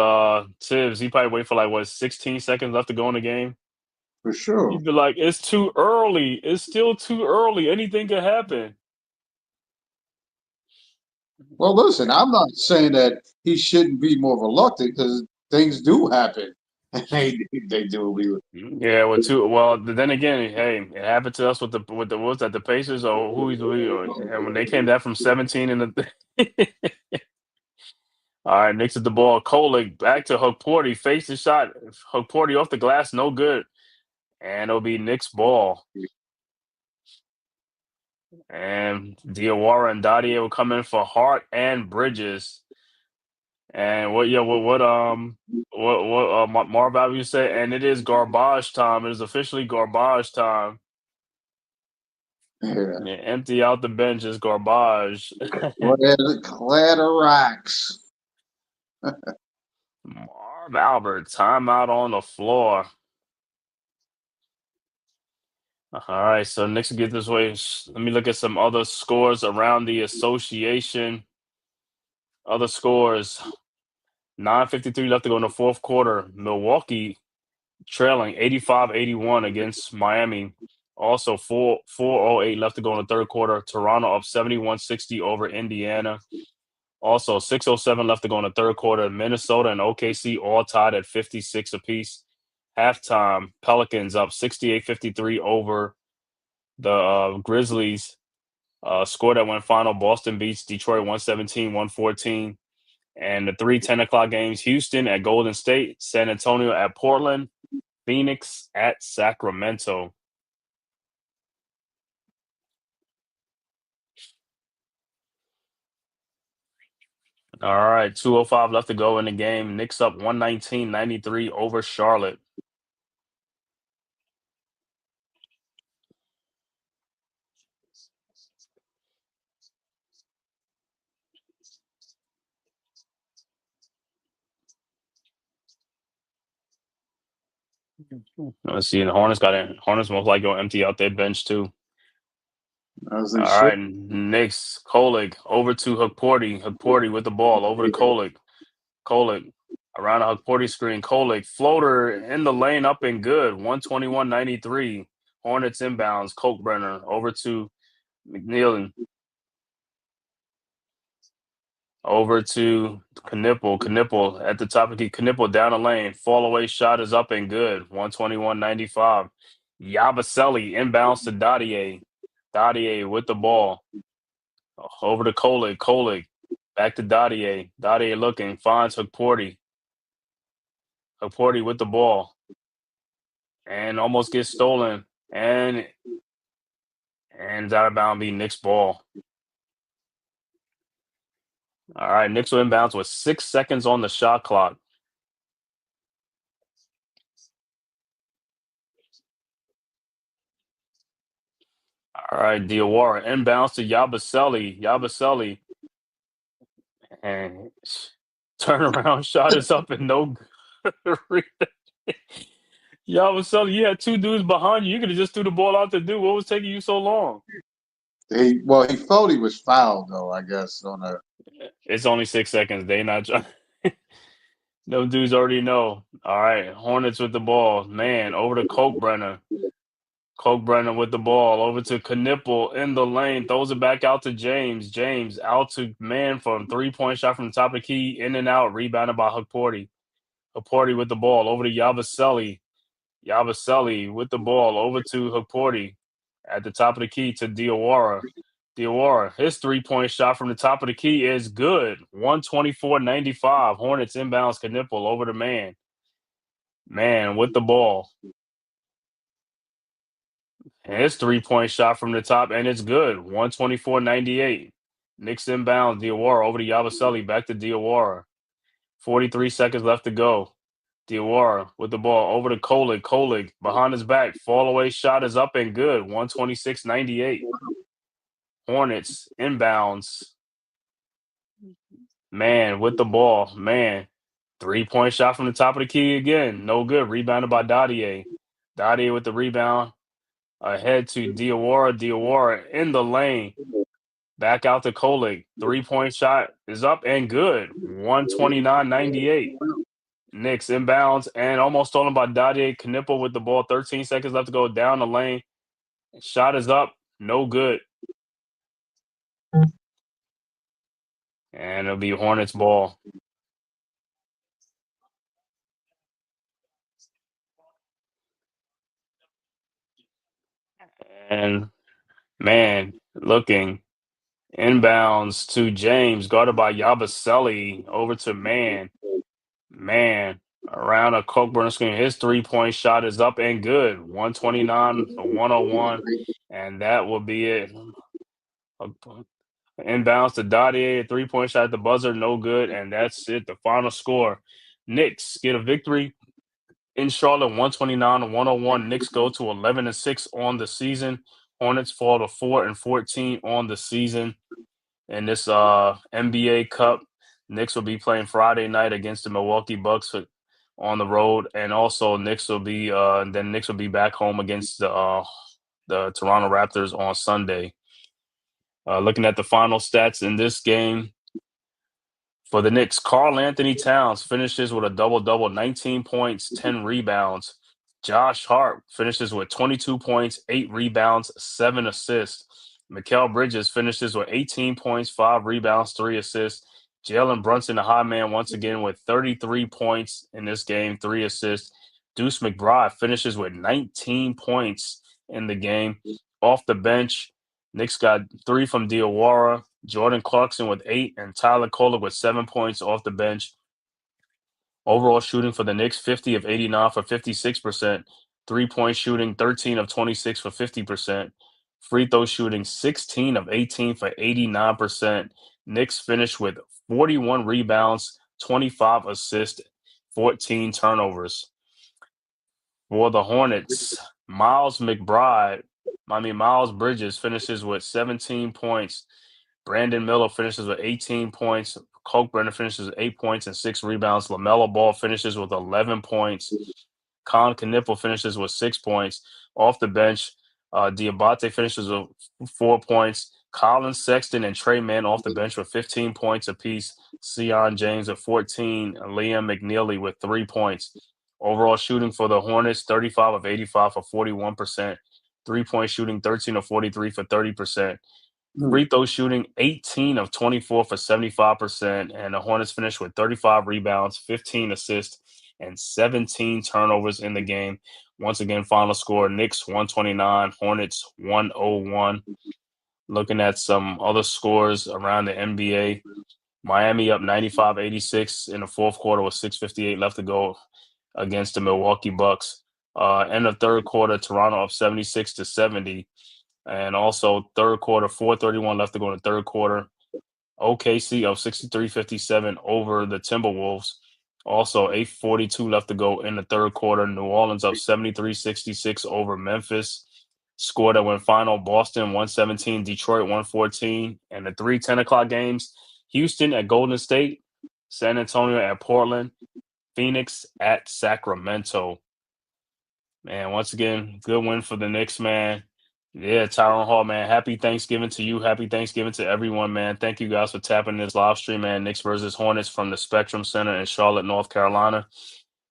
Tibbs, he probably wait for 16 seconds left to go in the game. For sure. He'd be like, it's too early. It's still too early. Anything could happen. Well, listen, I'm not saying that he shouldn't be more reluctant because things do happen. they do. Yeah, then again, hey, it happened to us with the what was that, the Pacers or and when they came down from 17 in the all right, Knicks at the ball. Kolek back to Hukporti. Face the shot. Hukporti off the glass, no good. And it'll be Knicks ball. And Diawara and Dadier will come in for Hart and Bridges. And Marv Avenue said, and it is garbage time. It is officially garbage time. Yeah. Yeah, empty out the bench is garbage. What is it? Clatterax. Marv Albert, timeout on the floor. All right, so Knicks will get this way. Let me look at some other scores around the association. Other scores. 9:53 left to go in the fourth quarter. Milwaukee trailing 85-81 against Miami. Also, 4:08 left to go in the third quarter. Toronto up 71-60 over Indiana. Also, 6:07 left to go in the third quarter. Minnesota and OKC all tied at 56 apiece. Halftime, Pelicans up 68-53 over the Grizzlies. Score that went final, Boston beats Detroit 117-114. And the 10 o'clock games, Houston at Golden State, San Antonio at Portland, Phoenix at Sacramento. All right, 2:05 left to go in the game. Knicks up 119-93 over Charlotte. Let's see, and the Hornets most likely going to empty out their bench too. All right, Knicks, Kolek over to Hukporti. Hukporti with the ball over to Kolek. Kolek around the Hukporti screen. Kolek floater in the lane up and good. 121-93. Hornets inbounds. Kokebrenner over to McNeely. Over to Knipple. Knipple at the top of the Knipple down the lane. Fall away shot is up and good. 121-95. Yabusele inbounds to Dadier. Dadier with the ball. Over to Kolek. Kolek back to Dadier. Dadier looking. Finds Hukporti. Hukporti with the ball. And almost gets stolen. And out of bounds be Knicks ball. All right, Knicks will inbounds with 6 seconds on the shot clock. All right, Diawara inbounds to Yabusele. Yabusele. And turnaround shot is up and no good. Yabusele, you had two dudes behind you. You could have just threw the ball out to do. What was taking you so long? He felt he was fouled, though, I guess. It's only 6 seconds. They not trying. No dudes already know. All right, Hornets with the ball. Man, over to Kokebrenner. Kokebrenner with the ball. Over to Knipple in the lane. Throws it back out to James. James out to man from 3-point shot from the top of the key. In and out. Rebounded by Hukporti. Hukporti with the ball. Over to Yabusele. Yabusele with the ball. Over to Hukporti. at the top of the key to Diawara. Diawara, his 3-point shot from the top of the key is good. 124-95. Hornets inbounds Knipple over the man. Man with the ball. And his 3-point shot from the top, and it's good. 124-98. Knicks inbounds Diawara over to Yabusele. Back to Diawara. 43 seconds left to go. Diawara with the ball over to Kolig. Kolig behind his back. Fall away shot is up and good. 126-98. Hornets inbounds. Man with the ball. Man. 3-point shot from the top of the key again. No good. Rebounded by Dadier. Dadier with the rebound. Ahead to Diawara. Diawara in the lane. Back out to Kolig. 3-point shot is up and good. 129-98. Knicks inbounds and almost stolen by Dadier. Knipple with the ball. 13 seconds left to go down the lane. Shot is up. No good. And it'll be Hornets ball. And, man, looking. Inbounds to James, guarded by Yabusele. Over to Man. Man, around a Cockburn screen. His 3-point shot is up and good. 129-101. And that will be it. Inbounds to Dadier. 3-point shot at the buzzer. No good. And that's it. The final score. Knicks get a victory in Charlotte, 129-101. Knicks go to 11-6 on the season. Hornets fall to 4-14 on the season. In this NBA Cup, Knicks will be playing Friday night against the Milwaukee Bucks on the road, and also Knicks will be back home against the Toronto Raptors on Sunday. Looking at the final stats in this game for the Knicks, Karl Anthony Towns finishes with a double-double, 19 points, 10 rebounds. Josh Hart finishes with 22 points, 8 rebounds, 7 assists. Mikal Bridges finishes with 18 points, 5 rebounds, 3 assists. Jalen Brunson, the high man, once again with 33 points in this game, 3 assists. Deuce McBride finishes with 19 points in the game. Off the bench, Knicks got 3 from Diawara, Jordan Clarkson with 8, and Tyler Kolig with 7 points off the bench. Overall shooting for the Knicks, 50 of 89 for 56%. 3-point shooting, 13 of 26 for 50%. Free throw shooting, 16 of 18 for 89%. Knicks finished with 41 rebounds, 25 assists, 14 turnovers. For the Hornets, Miles Bridges finishes with 17 points. Brandon Miller finishes with 18 points. Cockburn finishes with 8 points and 6 rebounds. LaMelo Ball finishes with 11 points. Con Knipple finishes with 6 points. Off the bench, Diabate finishes with 4 points. Colin Sexton and Trey Mann off the bench with 15 points apiece. Sion James with 14. And Liam McNeely with 3 points. Overall shooting for the Hornets, 35 of 85 for 41%. 3-point shooting, 13 of 43 for 30%. Free throw shooting, 18 of 24 for 75%. And the Hornets finished with 35 rebounds, 15 assists, and 17 turnovers in the game. Once again, final score, Knicks 129, Hornets 101. Looking at some other scores around the NBA, Miami up 95-86 in the fourth quarter with 6:58 left to go against the Milwaukee Bucks. In the third quarter, Toronto up 76-70. And also third quarter, 4:31 left to go in the third quarter. OKC up 63-57 over the Timberwolves. Also 8:42 left to go in the third quarter. New Orleans up 73-66 over Memphis. Score that went final, Boston 117, Detroit 114. And the 3 10 o'clock games, Houston at Golden State, San Antonio at Portland, Phoenix at Sacramento. Man, once again, good win for the Knicks, man. Yeah, Tyron Hall, man. Happy Thanksgiving to you. Happy Thanksgiving to everyone, man. Thank you guys for tapping this live stream, man. Knicks versus Hornets from the Spectrum Center in Charlotte, North Carolina.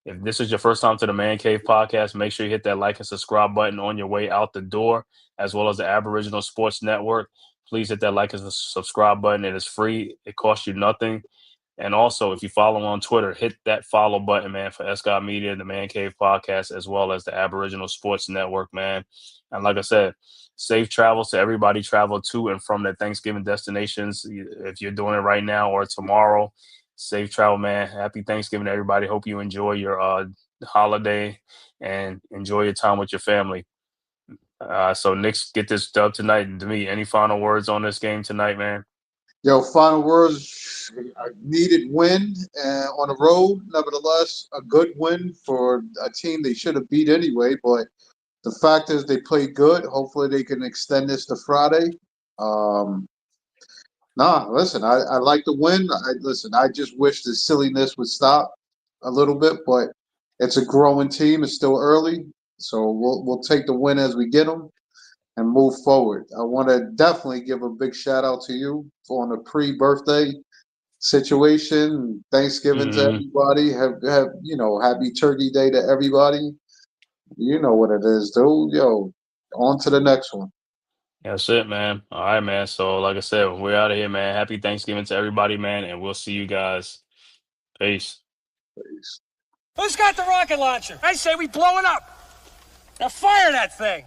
If this is your first time to the Man-Cave podcast, make sure you hit that like and subscribe button on your way out the door, as well as the Aboriginal Sports Network. Please hit that like and subscribe button. It is free. It costs you nothing. And also, if you follow on Twitter, hit that follow button, man, for Escott Media, the Man Cave podcast, as well as the Aboriginal Sports Network, man. And like I said, safe travels to everybody travel to and from their Thanksgiving destinations. If you're doing it right now or tomorrow, safe travel, man. Happy Thanksgiving to everybody. Hope you enjoy your holiday and enjoy your time with your family. So Knicks get this dub tonight. And to me, any final words on this game tonight, man? Yo, final words. A needed win on the road. Nevertheless, a good win for a team they should have beat anyway. But the fact is, they played good. Hopefully, they can extend this to Friday. Listen, I like the win. I just wish the silliness would stop a little bit. But it's a growing team. It's still early, so we'll take the win as we get them and move forward. I want to definitely give a big shout out to you on the pre-birthday situation. Thanksgiving to everybody. Have happy Turkey Day to everybody. You know what it is, dude. Yo, on to the next one. That's it, man. All right, man. So like I said, we're out of here, man. Happy Thanksgiving to everybody, man, and we'll see you guys. Peace. Peace. Who's got the rocket launcher? I say we blow it up. Now fire that thing.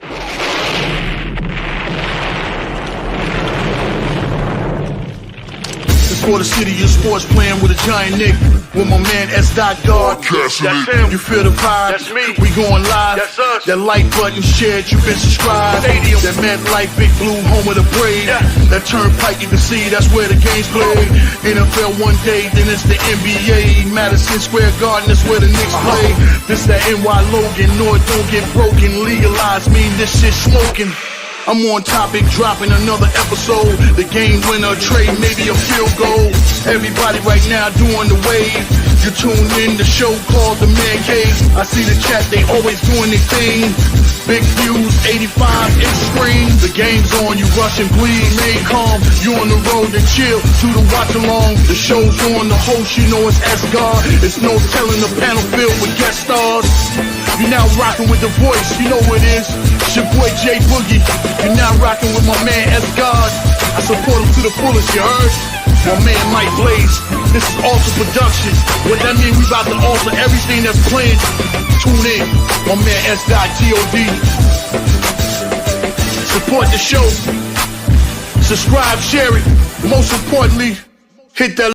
For the city of sports, playing with a giant Nick. With my man S. God. That's him. You feel the vibe? That's me. We going live. That's us. That like button shared, you been subscribed. Stadium. That MetLife, Big Blue, home of the Braves. Yeah. That turnpike, you can see that's where the game's played. NFL one day, then it's the NBA. Madison Square Garden, that's where the Knicks play. This that NY Logan, North don't get broken. Legalize, mean this shit smoking. I'm on topic, dropping another episode. The game winner, trade, maybe a field goal. Everybody right now doing the wave. You tune in the show called The-Man-Cave. I see the chat, they always doing their thing. Big views, 85 inch screen. The game's on, you rush and bleed. Remain calm, you on the road and chill. Do the watch along. The show's on, the host, you know it's S-God. It's no telling the panel filled with guest stars. You're now rocking with the voice, you know who it is. It's your boy J Boogie. You're now rocking with my man S-God. I support him to the fullest, you heard? My man Mike Blaze. This is Alter Productions. What that mean, we about to alter everything that's playing. Tune in. My man S.T.O.D. Support the show. Subscribe, share it. Most importantly, hit that